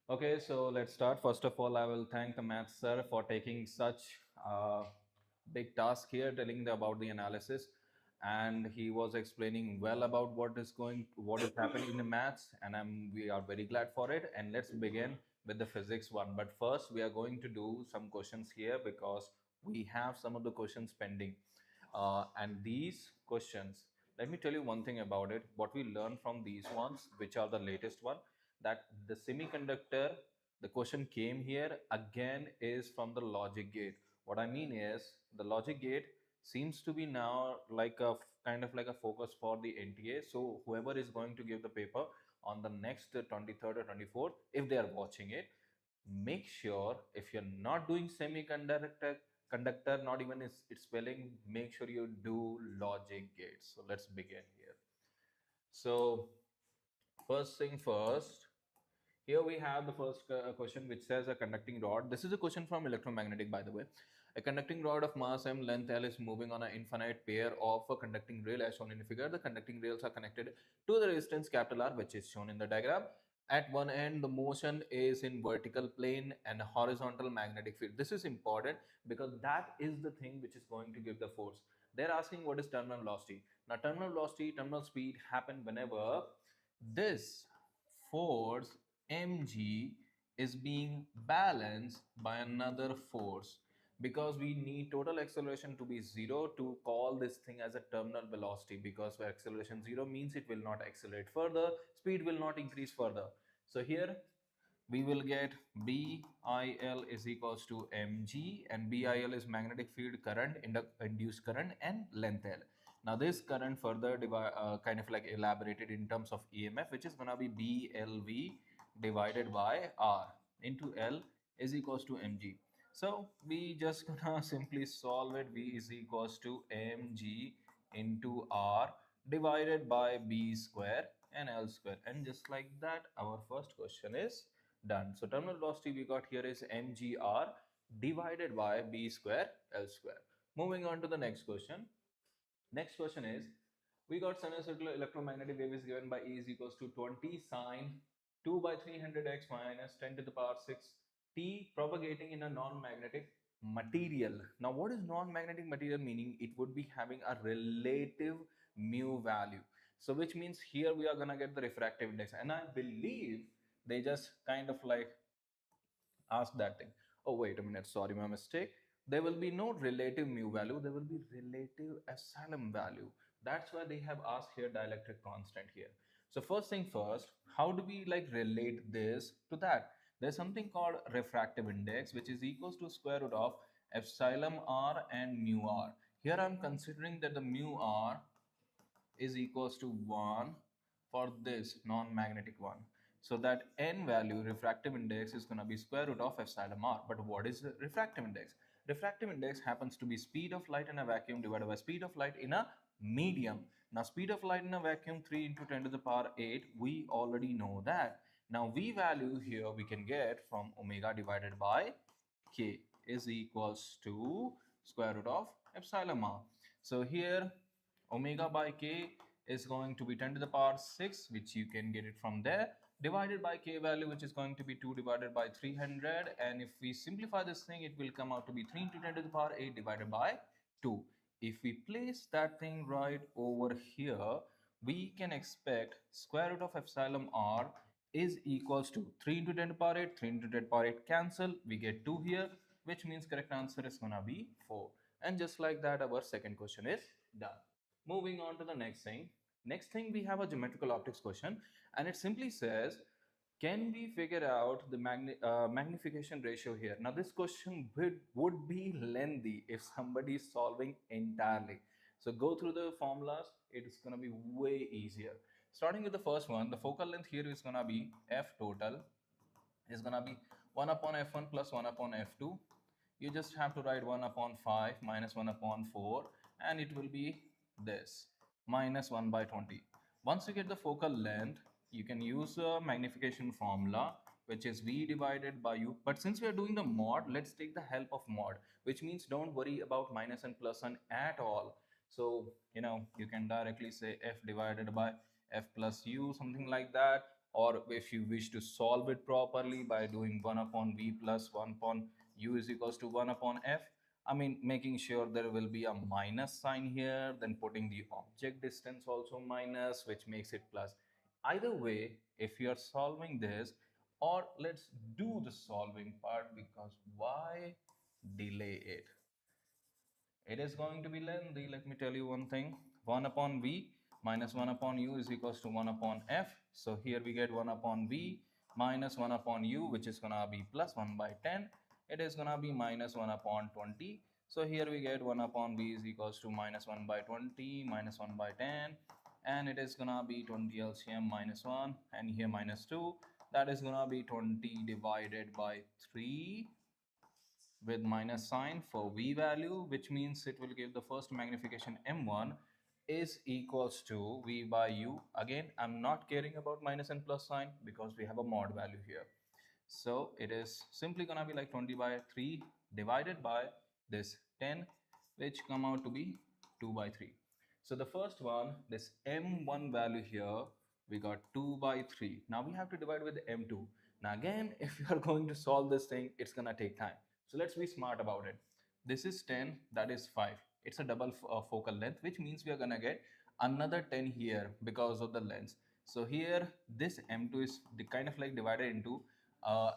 Okay, so let's start. First of all, I will thank the maths sir for taking such big task here, telling about the analysis, and he was explaining well about what is happening in the maths, and we are very glad for it. And let's begin with the physics one. But first, we are going to do some questions here because we have some of the questions pending, and these questions. Let me tell you one thing about it. What we learned from these ones, which are the latest one, that the semiconductor, the question came here again is from the logic gate. What I mean is the logic gate seems to be now like a kind of like a focus for the NTA. So whoever is going to give the paper on the next 23rd or 24th, if they are watching it, make sure if you're not doing semiconductor, not even its spelling, make sure you do logic gates. So let's begin here. So first thing first, here we have the first question which says a conducting rod. This is a question from electromagnetic, by the way. A conducting rod of mass m, length L is moving on an infinite pair of a conducting rail as shown in the figure. The conducting rails are connected to the resistance capital R, which is shown in the diagram. At one end, the motion is in vertical plane and horizontal magnetic field. This is important because that is the thing which is going to give the force. They're asking what is terminal velocity. Now, terminal velocity, terminal speed happen whenever this force mg is being balanced by another force, because we need total acceleration to be zero to call this thing as a terminal velocity, because where acceleration zero means it will not accelerate further, speed will not increase further. So here we will get BIL is equals to mg, and BIL is magnetic field current, induced current, and length L. Now this current further kind of like elaborated in terms of EMF, which is gonna be BLV divided by R into L is equals to mg. So we just gonna simply solve it. V is equals to mg into R divided by B square and L square, and just like that our first question is done. So terminal velocity we got here is mgr divided by B square L square. Moving on to the next question. Next question is, we got sinusoidal electromagnetic wave is given by E is equals to 20 sine 2 by 300x minus 10 to the power 6 t propagating in a non-magnetic material. Now what is non-magnetic material meaning? It would be having a relative mu value. So which means here we are gonna get the refractive index, and I believe they just kind of like ask that thing. Oh, wait a minute, sorry, my mistake. There will be no relative mu value, there will be relative epsilon value. That's why they have asked here dielectric constant here. So first thing first, how do we like relate this to that? There's something called refractive index, which is equals to square root of epsilon r and mu r. Here I'm considering that the mu r is equals to 1 for this non-magnetic one. So that n value, refractive index, is going to be square root of epsilon r. But what is the refractive index? Refractive index happens to be speed of light in a vacuum divided by speed of light in a medium. Now speed of light in a vacuum 3 into 10 to the power 8, we already know that. Now V value here we can get from omega divided by k is equals to square root of epsilon r. So here omega by k is going to be 10 to the power 6, which you can get it from there, divided by k value, which is going to be 2 divided by 300, and if we simplify this thing, it will come out to be 3 into 10 to the power 8 divided by 2. If we place that thing right over here, we can expect square root of epsilon r is equals to 3 into 10 to the power 8, 3 into 10 to the power 8 cancel, we get 2 here, which means correct answer is gonna be 4. And just like that, our second question is done. Moving on to the next thing. Next thing, we have a geometrical optics question, and it simply says, can we figure out the magnification ratio here? Now this question would be lengthy if somebody is solving entirely. So go through the formulas, it is going to be way easier. Starting with the first one, the focal length here is gonna be f total is gonna be 1 upon f1 plus 1 upon f2. You just have to write 1 upon 5 minus 1 upon 4, and it will be this minus 1 by 20. Once you get the focal length, you can use a magnification formula, which is v divided by u. But since we are doing the mod, let's take the help of mod, which means don't worry about minus and plus and at all. So you can directly say f divided by f plus u, something like that. Or if you wish to solve it properly by doing 1 upon v plus 1 upon u is equals to 1 upon f, I mean, making sure there will be a minus sign here, then putting the object distance also minus, which makes it plus. Either way, if you are solving this, or let's do the solving part, because why delay it? It is going to be lengthy. Let me tell you one thing. 1 upon v minus 1 upon u is equals to 1 upon f. So here we get 1 upon v minus 1 upon u, which is gonna be plus 1 by 10. It is gonna be minus 1 upon 20. So here we get 1 upon v is equals to minus 1 by 20 minus 1 by 10, and it is gonna be 20 LCM minus 1, and here minus 2. That is gonna be 20 divided by 3 with minus sign for v value, which means it will give the first magnification m1 is equals to v by u. Again, I'm not caring about minus and plus sign because we have a mod value here. So it is simply gonna be like 20 by 3 divided by this 10, which come out to be 2 by 3. So the first one, this m1 value here, we got 2 by 3. Now we have to divide with m2. Now again, if you are going to solve this thing, it's gonna take time. So let's be smart about it. This is 10, that is 5. It's a double focal length, which means we are gonna get another 10 here because of the length. So here, this m2 is kind of like divided into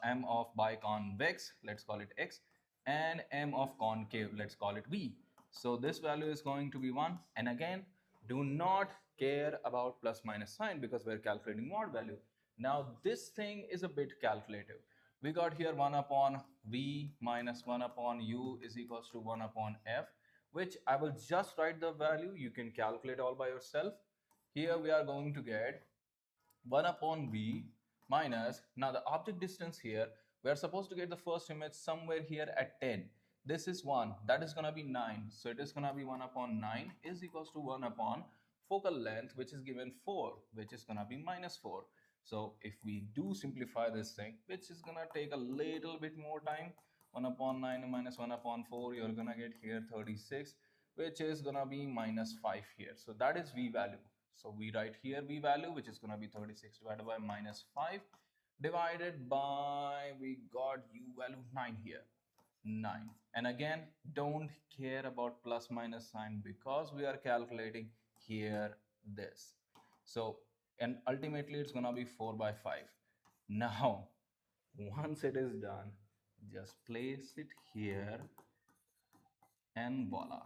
m of biconvex, let's call it x, and m of concave, let's call it v. So this value is going to be 1. And again, do not care about plus minus sign because we're calculating mod value. Now this thing is a bit calculative. We got here 1 upon v minus 1 upon u is equals to 1 upon f, which I will just write the value. You can calculate all by yourself. Here we are going to get 1 upon v minus, now the object distance here, we are supposed to get the first image somewhere here at 10. This is 1, that is going to be 9. So it is going to be 1 upon 9 is equals to 1 upon focal length, which is given 4, which is going to be minus 4. So if we do simplify this thing, which is going to take a little bit more time, 1 upon 9 minus 1 upon 4, you're going to get here 36, which is going to be minus 5 here. So that is v value. So we write here v value, which is going to be 36 divided by minus 5 divided by, we got u value 9 here, 9. And again, don't care about plus minus sign because we are calculating here this. So, and ultimately it's going to be 4 by 5. Now, once it is done, just place it here and voila,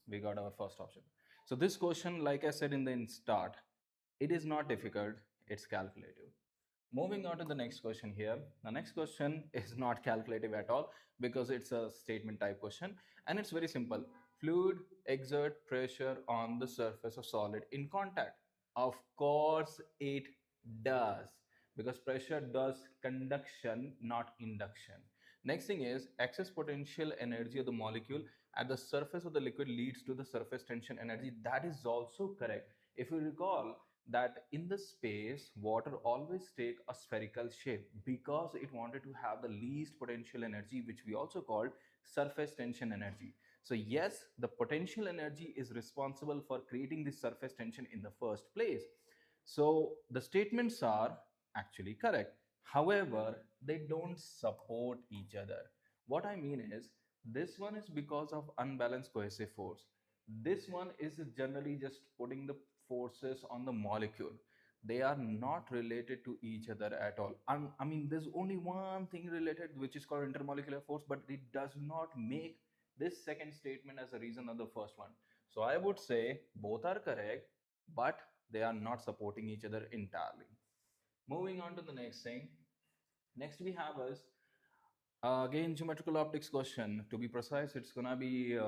we got our first option. So this question, like I said in the start, it is not difficult, it's calculative. Moving on to the next question here. The next question is not calculative at all because it's a statement type question, and it's very simple. Fluid exert pressure on the surface of solid in contact. Of course it does, because pressure does conduction, not induction. Next thing is excess potential energy of the molecule at the surface of the liquid leads to the surface tension energy. That is also correct. If you recall that in the space, water always take a spherical shape because it wanted to have the least potential energy, which we also called surface tension energy. So yes, the potential energy is responsible for creating this surface tension in the first place. So the statements are actually correct. However, they don't support each other. What I mean is, this one is because of unbalanced cohesive force. This one is generally just putting the forces on the molecule. They are not related to each other at all. I mean, there's only one thing related, which is called intermolecular force, but it does not make this second statement as a reason of the first one. So I would say both are correct, but they are not supporting each other entirely. Moving on to the next thing. Next we have is again geometrical optics question. To be precise, it's gonna be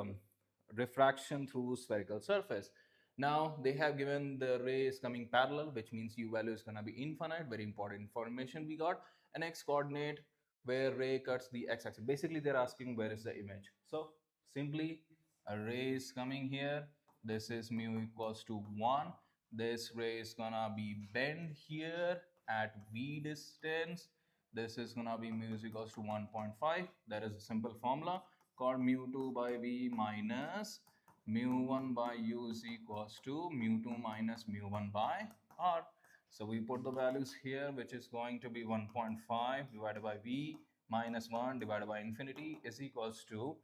refraction through spherical surface. Now they have given the ray is coming parallel, which means u value is going to be infinite. Very important information we got. An x coordinate where ray cuts the x-axis. Basically, they're asking where is the image. So simply a ray is coming here. This is mu equals to 1. This ray is gonna be bent here at v distance. This is gonna be mu is equals to 1.5. That is a simple formula called mu2 by v minus mu1 by u is equals to mu2 minus mu1 by r. So we put the values here, which is going to be 1.5 divided by v minus 1 divided by infinity is equals to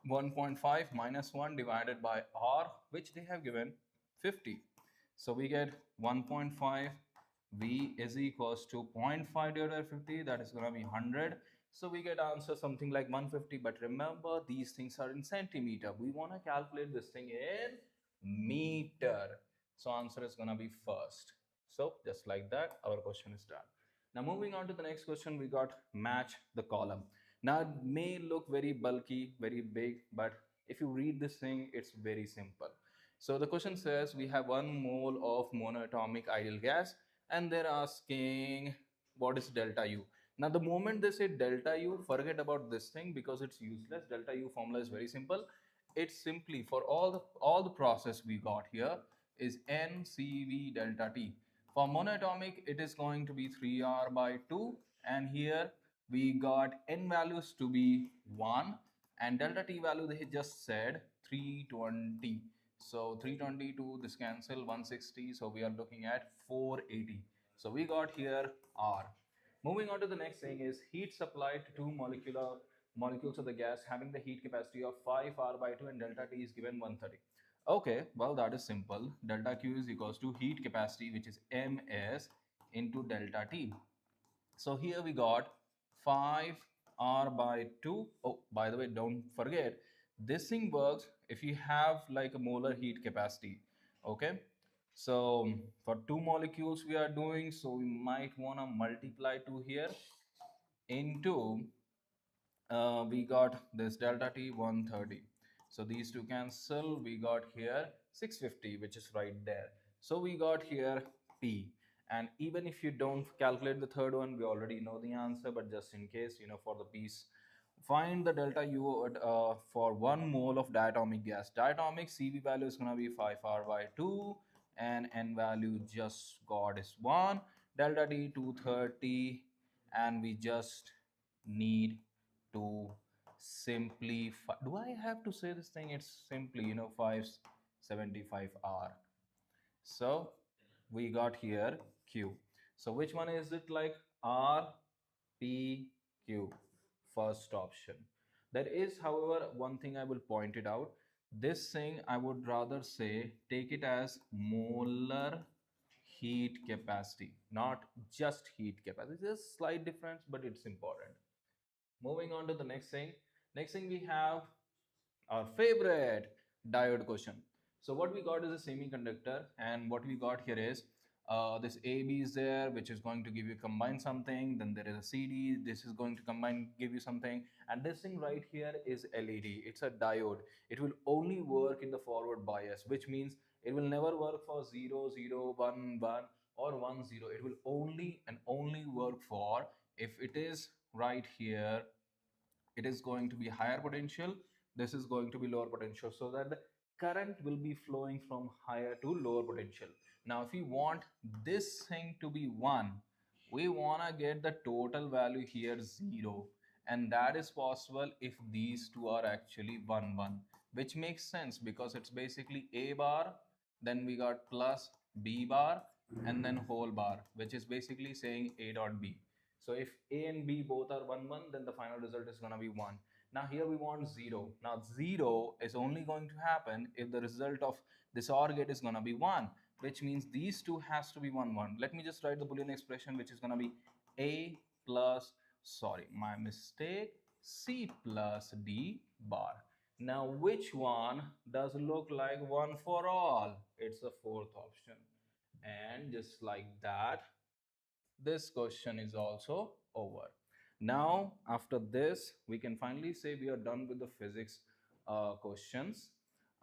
1.5 minus 1 divided by r, which they have given 50. So we get 1.5 v is equals to 0.5 divided by 50, that is going to be 100. So we get answer something like 150. But remember, these things are in centimeter. We want to calculate this thing in meter. So answer is going to be first. So just like that, our question is done. Now moving on to the next question, we got match the column. Now it may look very bulky, very big, but if you read this thing, it's very simple. So the question says we have 1 mole of monoatomic ideal gas and they're asking what is delta U. Now the moment they say delta U, forget about this thing because it's useless. Delta U formula is very simple. It's simply for all the process we got here is NCV delta T. For monoatomic, it is going to be 3R by 2, and here we got N values to be 1 and delta T value they just said 320. So 322, this cancel 160, so we are looking at 480. So we got here R. Moving on to the next thing is heat supplied to two molecules of the gas having the heat capacity of 5R by 2 and delta T is given 130. Okay, well that is simple. Delta Q is equals to heat capacity, which is Ms into delta T. So here we got 5R by 2. Oh, by the way, don't forget, this thing works if you have like a molar heat capacity. Okay, so for two molecules we are doing, so we might want to multiply 2 here into we got this delta T 130. So these two cancel, we got here 650, which is right there. So we got here P. And even if you don't calculate the third one, we already know the answer, but just in case, you know, for the piece, find the delta U for 1 mole of diatomic gas. Diatomic CV value is going to be 5R by 2 and N value just got is 1. Delta T 230 and we just need to simplify. Do I have to say this thing? It's simply, you know, 575R. So we got here Q. So which one is it, like R, P, Q? First option. There is, however, one thing I will point it out. This thing I would rather say take it as molar heat capacity, not just heat capacity. There's a slight difference, but it's important. Moving on to the next thing. Next thing we have our favorite diode question. So what we got is a semiconductor, and what we got here is this AB is there, which is going to give you combine something. Then there is a CD. This is going to combine, give you something. And this thing right here is LED. It's a diode. It will only work in the forward bias, which means it will never work for 0, 0, 1, 1 or 1, 0. It will only and only work for if it is right here, it is going to be higher potential, this is going to be lower potential, so that the current will be flowing from higher to lower potential. Now if we want this thing to be 1, we want to get the total value here 0, and that is possible if these two are actually 1 1, which makes sense because it's basically A bar, then we got plus B bar, and then whole bar, which is basically saying A dot B. So if A and B both are 1 1, then the final result is going to be 1. Now here we want 0. Now 0 is only going to happen if the result of this OR gate is going to be 1, which means these two has to be 1 1. Let me just write the Boolean expression, which is going to be A plus, sorry, my mistake, C plus D bar. Now which one does look like 1 for all? It's the fourth option. And just like that, this question is also over. Now after this, we can finally say we are done with the physics questions.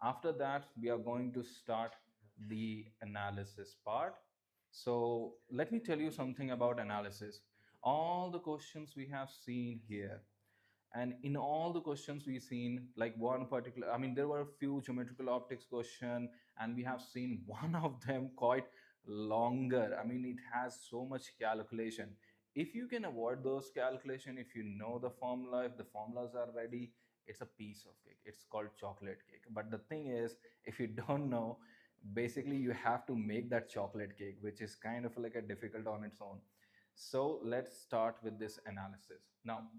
After that, we are going to start the analysis part. So let me tell you something about analysis. All the questions we have seen here, and in all the questions we've seen, like one particular, I mean, there were a few geometrical optics question, and we have seen one of them quite longer. I mean, it has so much calculation. If you can avoid those calculation, if you know the formula, if the formulas are ready, it's a piece of cake. It's called chocolate cake. But the thing is, if you don't know, basically you have to make that chocolate cake, which is kind of like a difficult on its own. So let's start with this analysis now.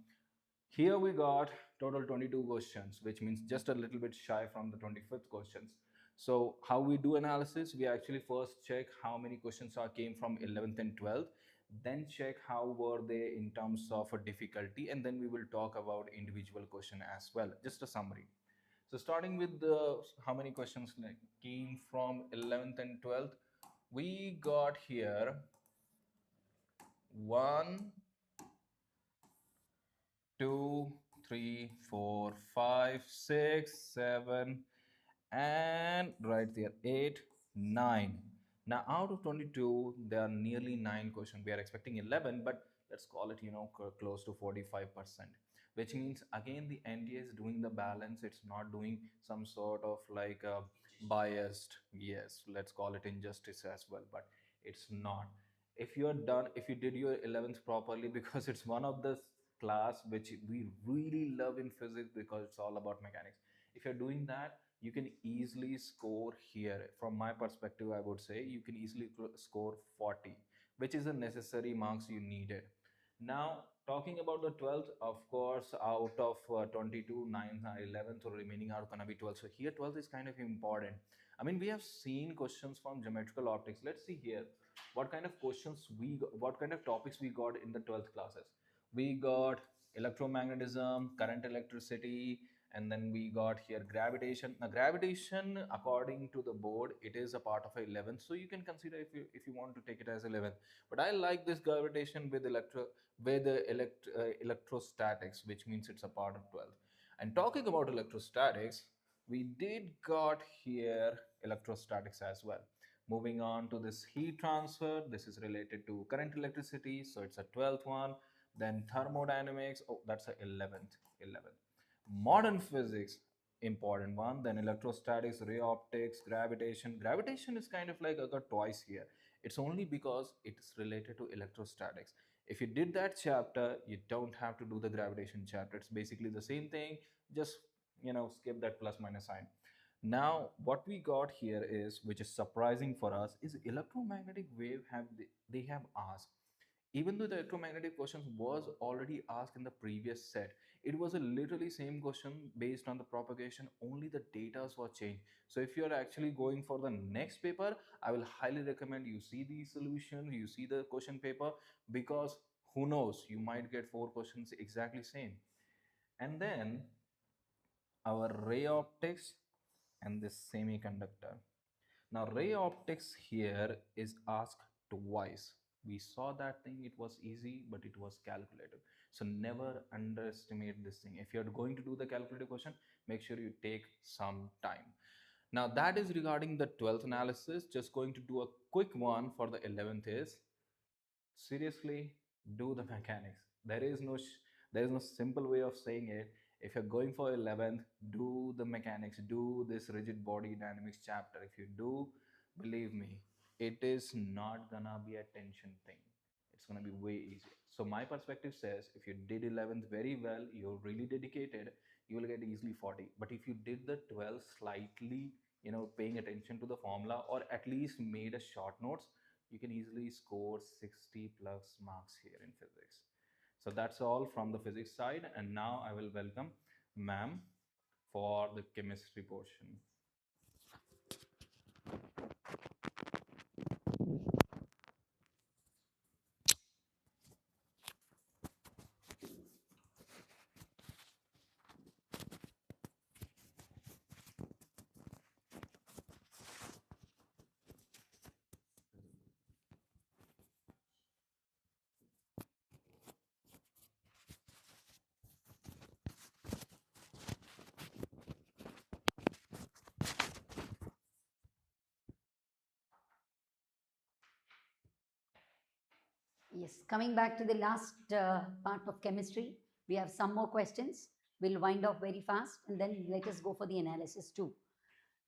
Here we got total 22 questions, which means just a little bit shy from the 25th questions. So how we do analysis, we actually first check how many questions are came from 11th and 12th, then check how were they in terms of a difficulty, and then we will talk about individual question as well. Just a summary. So starting with the how many questions came from 11th and 12th, we got here 1, 2, 3, 4, 5, 6, 7, and right there 8, 9. Now out of 22, there are nearly 9 questions. We are expecting 11, but let's call it, close to 45%, which means again the NDA is doing the balance. It's not doing some sort of like a biased, yes, let's call it injustice as well, but it's not. If you're done, if you did your 11th properly, because it's one of the class which we really love in physics, because it's all about mechanics. If you're doing that, you can easily score here. From my perspective, I would say you can easily score 40, which is the necessary marks you needed. Now talking about the 12th, of course, out of 22, 9th, 11th, or remaining are gonna be 12. So here 12th is kind of important. I mean, we have seen questions from geometrical optics. Let's see here what kind of questions we got, what kind of topics we got in the 12th classes. We got electromagnetism, current electricity, and then we got here gravitation. Now gravitation, according to the board, it is a part of 11th, so you can consider if you want to take it as 11th. But I like this gravitation with electrostatics, which means it's a part of 12th. And talking about electrostatics, we did got here electrostatics as well. Moving on to this heat transfer, this is related to current electricity, so it's a 12th one. Then thermodynamics, oh, that's a 11th. Modern physics, important one. Then electrostatics, ray optics, gravitation is kind of like occurred twice here. It's only because it's related to electrostatics. If you did that chapter, you don't have to do the gravitation chapter. It's basically the same thing, just skip that plus minus sign. Now what we got here is, which is surprising for us, is electromagnetic wave have they have asked. Even though the electromagnetic questions was already asked in the previous set, it was a literally same question based on the propagation, only the data was changed. So if you are actually going for the next paper, I will highly recommend you see the solution, you see the question paper, because who knows, you might get 4 questions exactly same. And then our ray optics and this semiconductor. Now ray optics here is asked twice. We saw that thing, it was easy, but it was calculated. So never underestimate this thing. If you're going to do the calculated question, make sure you take some time. Now that is regarding the 12th analysis. Just going to do a quick one for the 11th is, seriously, do the mechanics. There is no simple way of saying it. If you're going for 11th, do the mechanics, do this rigid body dynamics chapter. If you do, believe me, it is not gonna be a tension thing. It's gonna be way easier. So my perspective says, if you did 11th very well, you're really dedicated, you will get easily 40. But if you did the 12th slightly, paying attention to the formula, or at least made a short notes, you can easily score 60 plus marks here in physics. So that's all from the physics side, and now I will welcome ma'am for the chemistry portion. Yes, coming back to the last part of chemistry, we have some more questions. We'll wind up very fast and then let us go for the analysis too.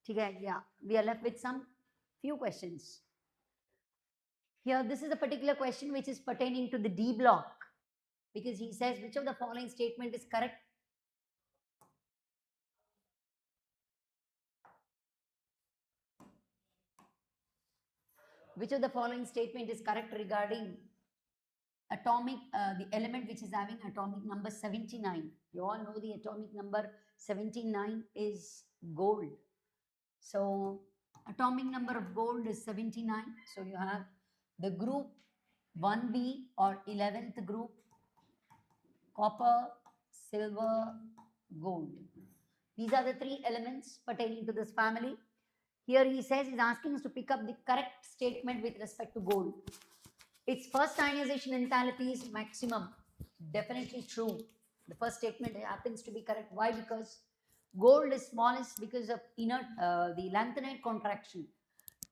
Okay, yeah, we are left with some few questions. Here, this is a particular question which is pertaining to the D block because he says which of the following statement is correct. Which of the following statement is correct regarding atomic, the element which is having atomic number 79. You all know the atomic number 79 is gold. So atomic number of gold is 79. So you have the group 1B or 11th group, copper, silver, gold. These are the three elements pertaining to this family. Here he says he's asking us to pick up the correct statement with respect to gold. Its first ionization enthalpy is maximum. Definitely true. The first statement happens to be correct. Why? Because gold is smallest because of inert, the lanthanide contraction.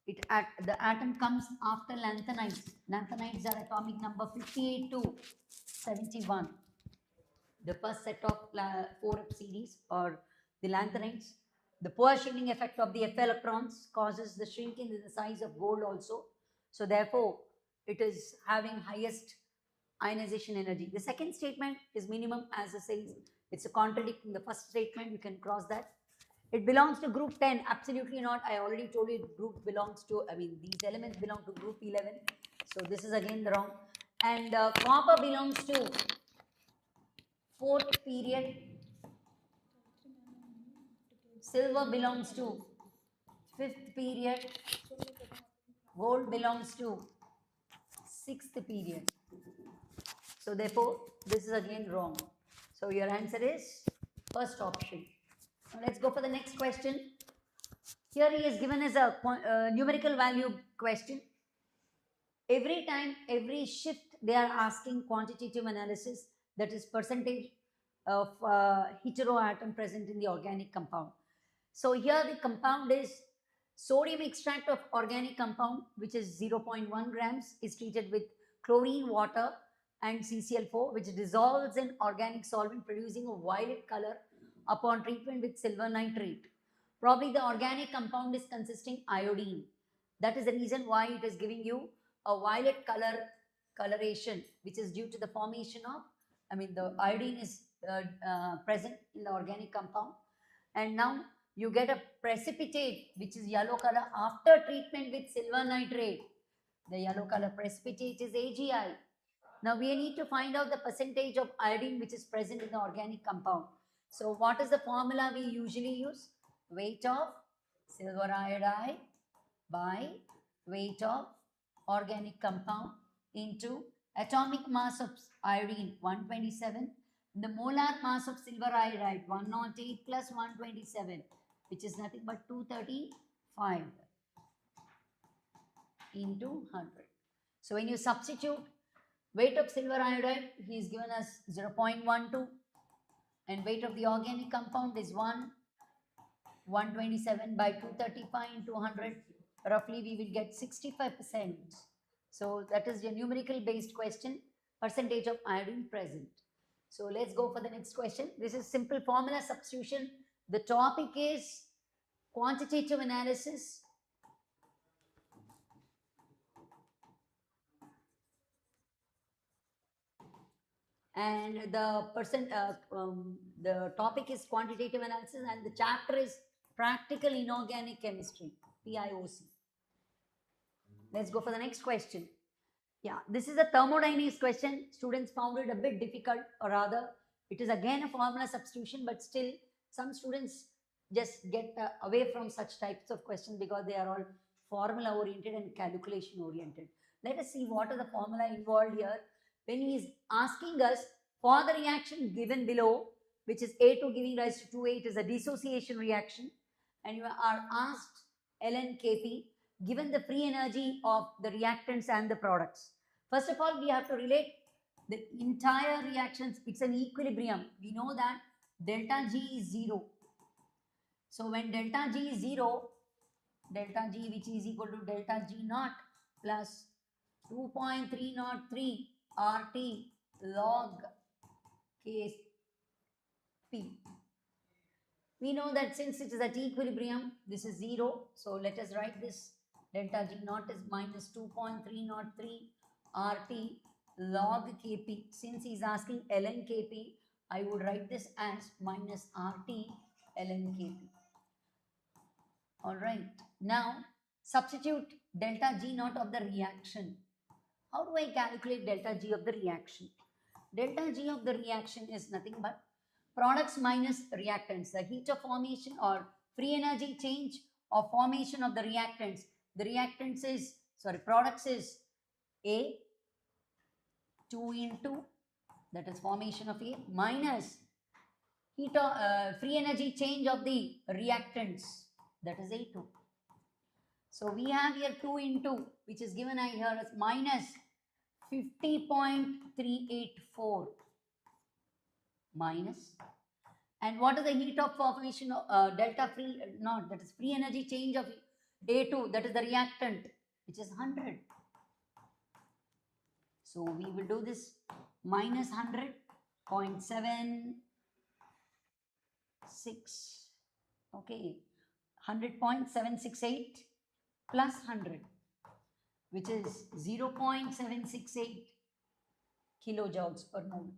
The atom comes after lanthanides. Lanthanides are atomic number 58 to 71. The first set of 4 series or the lanthanides. The poor shielding effect of the F electrons causes the shrinking in the size of gold also. So therefore, it is having highest ionization energy. The second statement is minimum, as I say, it's a contradicting the first statement. You can cross that. It belongs to group 10. Absolutely not. I already told you group belongs to, these elements belong to group 11. So this is again the wrong. And copper belongs to 4th period. Silver belongs to 5th period. Gold belongs to 6th period. So therefore, this is again wrong. So your answer is first option. Now let's go for the next question. Here he is given as a numerical value question. Every time, every shift, they are asking quantitative analysis, that is percentage of heteroatom present in the organic compound. So here the compound is sodium extract of organic compound, which is 0.1 grams, is treated with chlorine water and CCl4, which dissolves in organic solvent, producing a violet color upon treatment with silver nitrate. Probably the organic compound is consisting iodine. That is the reason why it is giving you a violet coloration, which is due to the formation of, the iodine is present in the organic compound. And now you get a precipitate, which is yellow color after treatment with silver nitrate. The yellow color precipitate is AgI. Now we need to find out the percentage of iodine which is present in the organic compound. So what is the formula we usually use? Weight of silver iodide by weight of organic compound into atomic mass of iodine 127, the molar mass of silver iodide 108 plus 127, which is nothing but 235 into 100. So when you substitute weight of silver iodide, he is given as 0.12, and weight of the organic compound is 127 by 235 into 100. Roughly we will get 65%. So that is a numerical based question, percentage of iodine present. So let's go for the next question. This is simple formula substitution. The topic is quantitative analysis. And the topic is quantitative analysis, and the chapter is practical inorganic chemistry, PIOC. Let's go for the next question. Yeah, this is a thermodynamics question. Students found it a bit difficult, or rather, it is again a formula substitution, but still some students just get away from such types of questions because they are all formula oriented and calculation oriented. Let us see what are the formula involved here. When he is asking us for the reaction given below, which is A2 giving rise to 2A, it is a dissociation reaction, and you are asked ln Kp, given the free energy of the reactants and the products. First of all, we have to relate the entire reactions. It's an equilibrium. We know that delta G is 0. So when delta G is 0, delta G, which is equal to delta G naught plus 2.303 RT log Kp. We know that since it is at equilibrium, this is 0. So let us write this. Delta G naught is minus 2.303 RT log Kp. Since he is asking ln Kp, I would write this as minus RT ln Kp. Alright. Now, substitute delta G naught of the reaction. How do I calculate delta G of the reaction? Delta G of the reaction is nothing but products minus reactants. The heat of formation or free energy change or formation of the reactants. The reactants is, products is A, 2 into, that is formation of A, minus heat of, free energy change of the reactants, that is A2. So we have here 2 into, which is given here as minus 50.384 minus, and what is the heat of formation of delta free, not, that is free energy change of A2, that is the reactant, which is 100. So we will do this minus 100.76, okay, 100.768 plus 100, which is 0.768 kilojoules per mole.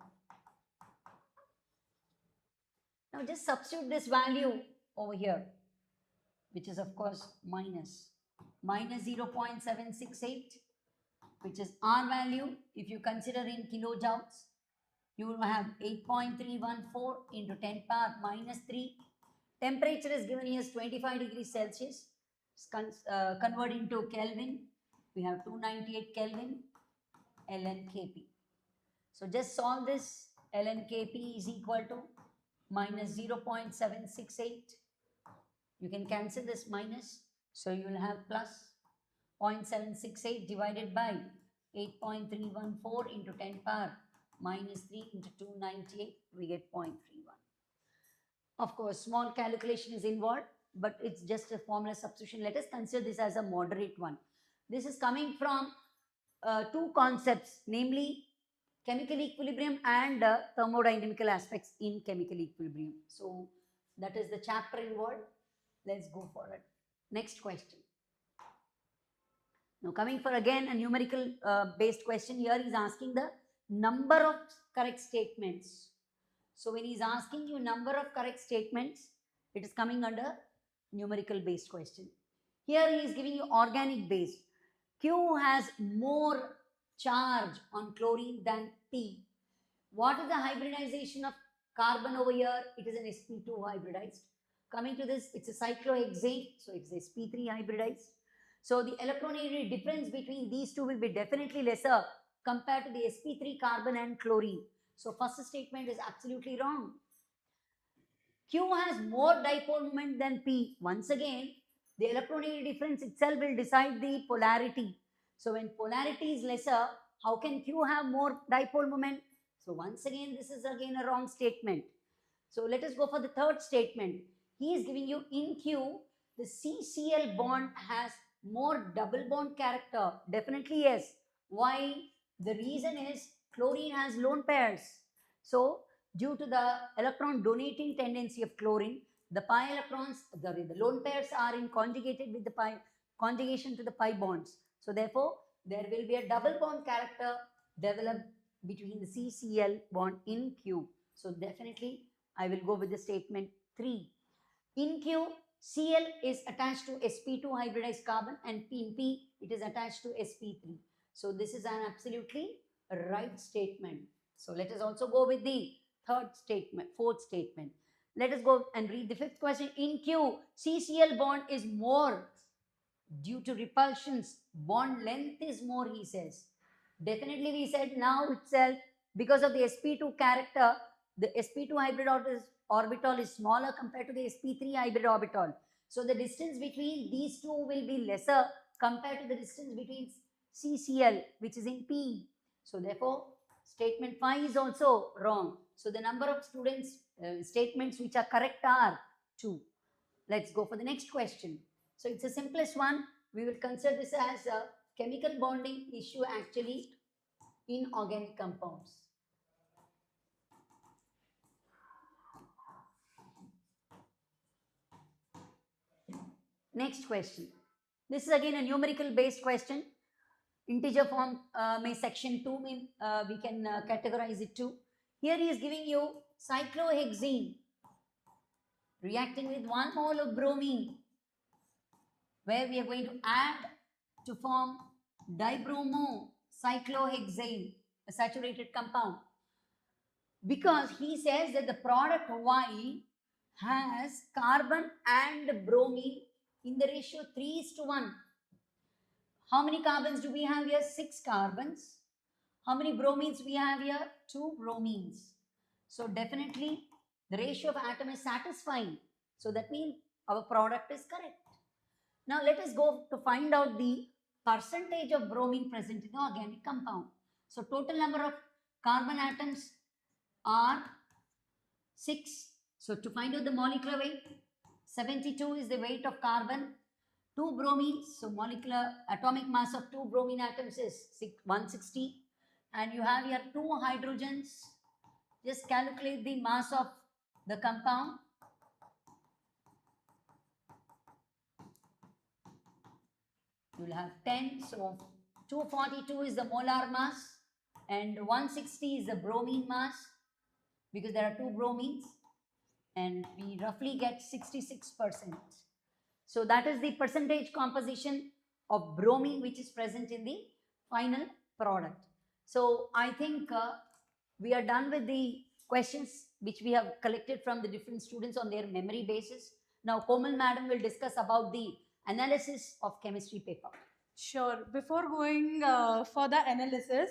Now just substitute this value over here, which is of course minus 0.768, which is R value. If you consider in kilojoules, you will have 8.314 into 10 power minus 3. Temperature is given here as 25 degrees Celsius. Convert into Kelvin. We have 298 Kelvin ln Kp. So just solve this. Ln Kp is equal to minus 0.768. You can cancel this minus. So you will have plus 0.768 divided by 8.314 into 10 power minus 3 into 298. We get 0.31. Of course, small calculation is involved, but it's just a formula substitution. Let us consider this as a moderate one. This is coming from two concepts, namely chemical equilibrium and thermodynamical aspects in chemical equilibrium. So that is the chapter involved. Let's go forward. Next question. Now coming for again a numerical based question, here is asking the number of correct statements. So when he is asking you number of correct statements, it is coming under numerical based question. Here he is giving you organic based. Q has more charge on chlorine than P. What is the hybridization of carbon over here? It is an sp2 hybridized. Coming to this, it's a cyclohexane, so it's sp3 hybridized. So the electronegativity difference between these two will be definitely lesser compared to the sp3 carbon and chlorine. So first statement is absolutely wrong. Q has more dipole moment than P. Once again, the electronegativity difference itself will decide the polarity. So when polarity is lesser, how can Q have more dipole moment? So once again, this is again a wrong statement. So let us go for the third statement. He is giving you in Q, the CCl bond has more double bond character. Definitely yes. Why? The reason is chlorine has lone pairs. So due to the electron donating tendency of chlorine, the pi electrons, the lone pairs are in conjugated with the pi, conjugation to the pi bonds. So therefore, there will be a double bond character developed between the CCl bond in Q. So definitely, I will go with the statement 3. In Q, Cl is attached to sp2 hybridized carbon, and in P, it is attached to sp3. So this is an absolutely right statement. So let us also go with the fourth statement. Let us go and read the fifth question. In Q, CCl bond is more due to repulsions. Bond length is more, he says. Definitely we said now itself, because of the sp2 character, the sp2 hybrid orbital is smaller compared to the sp3 hybrid orbital. So the distance between these two will be lesser compared to the distance between CCl, which is in P. So therefore, statement 5 is also wrong. So the number of statements which are correct are 2. Let's go for the next question. So it's the simplest one. We will consider this as chemical bonding issue actually in organic compounds? Next question. This is again a numerical based question. Integer form may section 2 may, we can categorize it to. Here he is giving you cyclohexene reacting with 1 mole of bromine, where we are going to add to form dibromocyclohexane, a saturated compound. Because he says that the product Y has carbon and bromine in the ratio 3:1. How many carbons do we have here? 6 carbons. How many bromines we have here? 2 bromines. So definitely the ratio of atom is satisfying. So that means our product is correct. Now let us go to find out the percentage of bromine present in the organic compound. So total number of carbon atoms are 6. So to find out the molecular weight, 72 is the weight of carbon. 2 bromines, so molecular atomic mass of 2 bromine atoms is 160. And you have here 2 hydrogens. Just calculate the mass of the compound. You will have 10. So 242 is the molar mass and 160 is the bromine mass, because there are 2 bromines, and we roughly get 66%. So that is the percentage composition of bromine which is present in the final product. So I think we are done with the questions which we have collected from the different students on their memory basis. Now Komal madam will discuss about the analysis of chemistry paper. Sure. Before going for the analysis,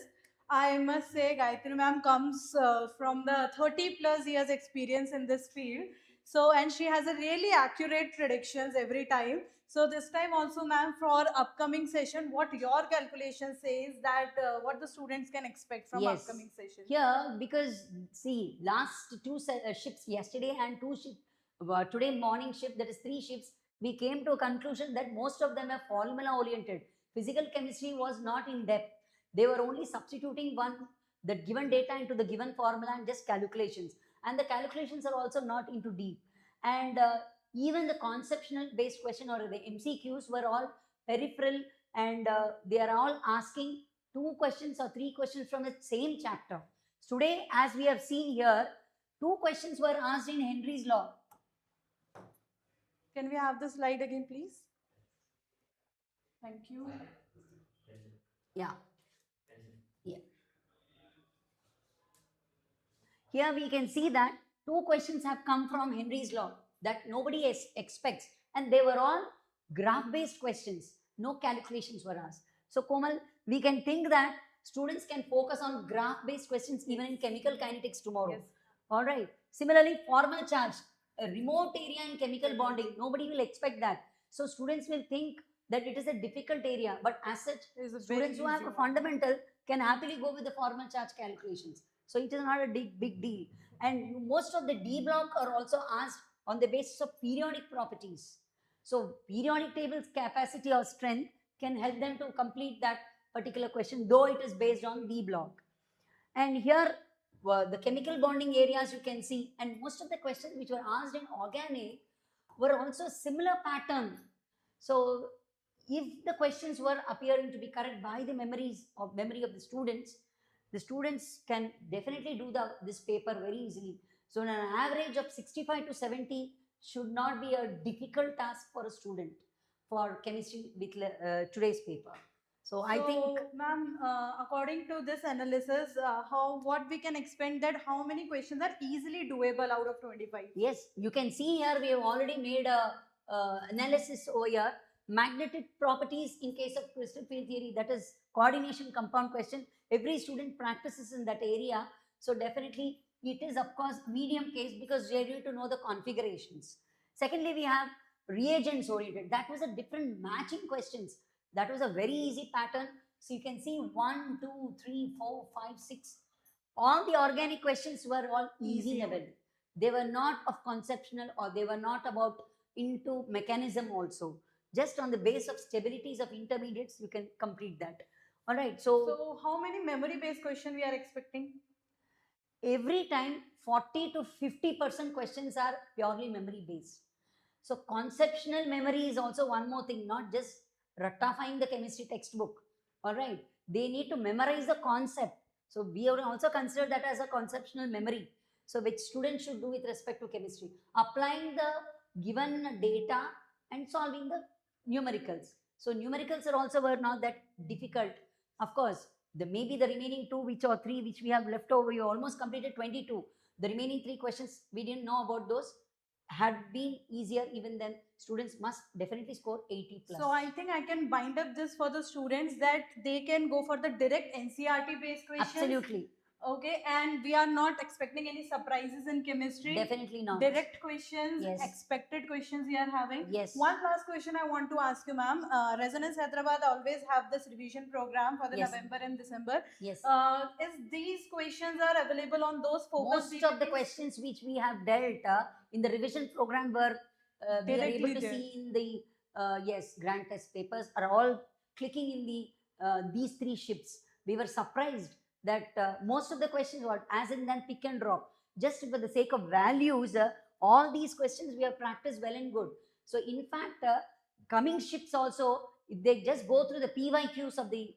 I must say Gayatri ma'am comes from the 30 plus years experience in this field. So, and she has a really accurate predictions every time. So this time also ma'am, for upcoming session, what your calculation says that what the students can expect from Yes. upcoming session. Here, because see, last 2 shifts yesterday and 2 shifts today morning shift, that is 3 shifts, we came to a conclusion that most of them are formula oriented. Physical chemistry was not in depth. They were only substituting the given data into the given formula and just calculations. And the calculations are also not into deep. And even the conceptual based question or the MCQs were all peripheral, and they are all asking 2 questions or 3 questions from the same chapter. Today, as we have seen here, 2 questions were asked in Henry's law. Can we have the slide again, please? Thank you. Yeah. Yeah. Here we can see that 2 questions have come from Henry's law that nobody expects, and they were all graph-based questions. No calculations were asked. So Komal, we can think that students can focus on graph-based questions even in chemical kinetics tomorrow. Yes. All right. Similarly, formal charge, a remote area in chemical bonding, nobody will expect that. So students will think that it is a difficult area, but as such, It is a very students who have easy a one. fundamental can happily go with the formal charge calculations. So it is not a big deal. And most of the D block are also asked on the basis of periodic properties. So periodic tables capacity or strength can help them to complete that particular question, though it is based on D block. And here the chemical bonding areas you can see, and most of the questions which were asked in organic were also similar pattern. So if the questions were appearing to be correct by the memory of the students can definitely do this paper very easily. So an average of 65 to 70 should not be a difficult task for a student for chemistry with today's paper. So I think, ma'am, according to this analysis, what we can expect that how many questions are easily doable out of 25? yes, you can see here we have already made a analysis over here. Magnetic properties in case of crystal field theory, that is coordination compound question. Every student practices in that area. So definitely it is of course medium case because they need to know the configurations. Secondly, we have reagents oriented. That was a different matching questions. That was a very easy pattern. So you can see 1, 2, 3, 4, 5, 6. All the organic questions were all easy level. They were not of conceptual, or they were not about into mechanism also. Just on the base of stabilities of intermediates, you can complete that. All right. So how many memory-based question we are expecting? every time 40 to 50% questions are purely memory based. So conceptual memory is also one more thing, not just ratifying the chemistry textbook. All right. They need to memorize the concept. So we have also considered that as a conceptual memory. So which students should do with respect to chemistry? Applying the given data and solving the numericals. So numericals are also were not that difficult. Of course, the maybe the remaining two which or three which we have left over, you almost completed 22. The remaining 3 questions we didn't know about those had been easier. Even then students must definitely score 80 plus. So I think I can bind up this for the students that they can go for the direct NCRT based questions. Absolutely. Okay, and we are not expecting any surprises in chemistry. Definitely not. Direct questions, Yes. expected questions we are having. Yes. One last question I want to ask you, ma'am. Resonance Hyderabad always have this revision program for the Yes. November and December. Yes. Is these questions are available on those focus Most of the DPPs? questions which we have dealt in the revision program were we are Directly able to there. see in the yes grant test papers are all clicking in the these 3 ships. We were surprised that most of the questions were as in then pick and drop. Just for the sake of values, all these questions we have practiced well and good. So in fact, coming ships also, if they just go through the PYQs of the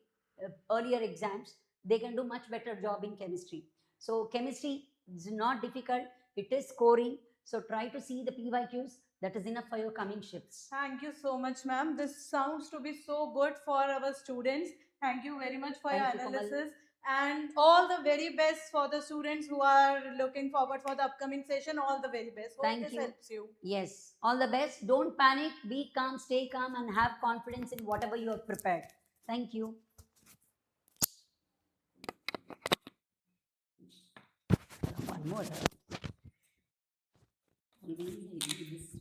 earlier exams, they can do much better job in chemistry. So chemistry is not difficult, it is scoring. So try to see the PYQs. That is enough for your coming ships. Thank you so much, ma'am. This sounds to be so good for our students. Thank you very much for Thank your you, Kamal. analysis. And all the very best for the students who are looking forward for the upcoming session. All the very best. Hope Thank this you. helps you. Yes, all the best. Don't panic, be calm, stay calm, and have confidence in whatever you have prepared. Thank you. One more. This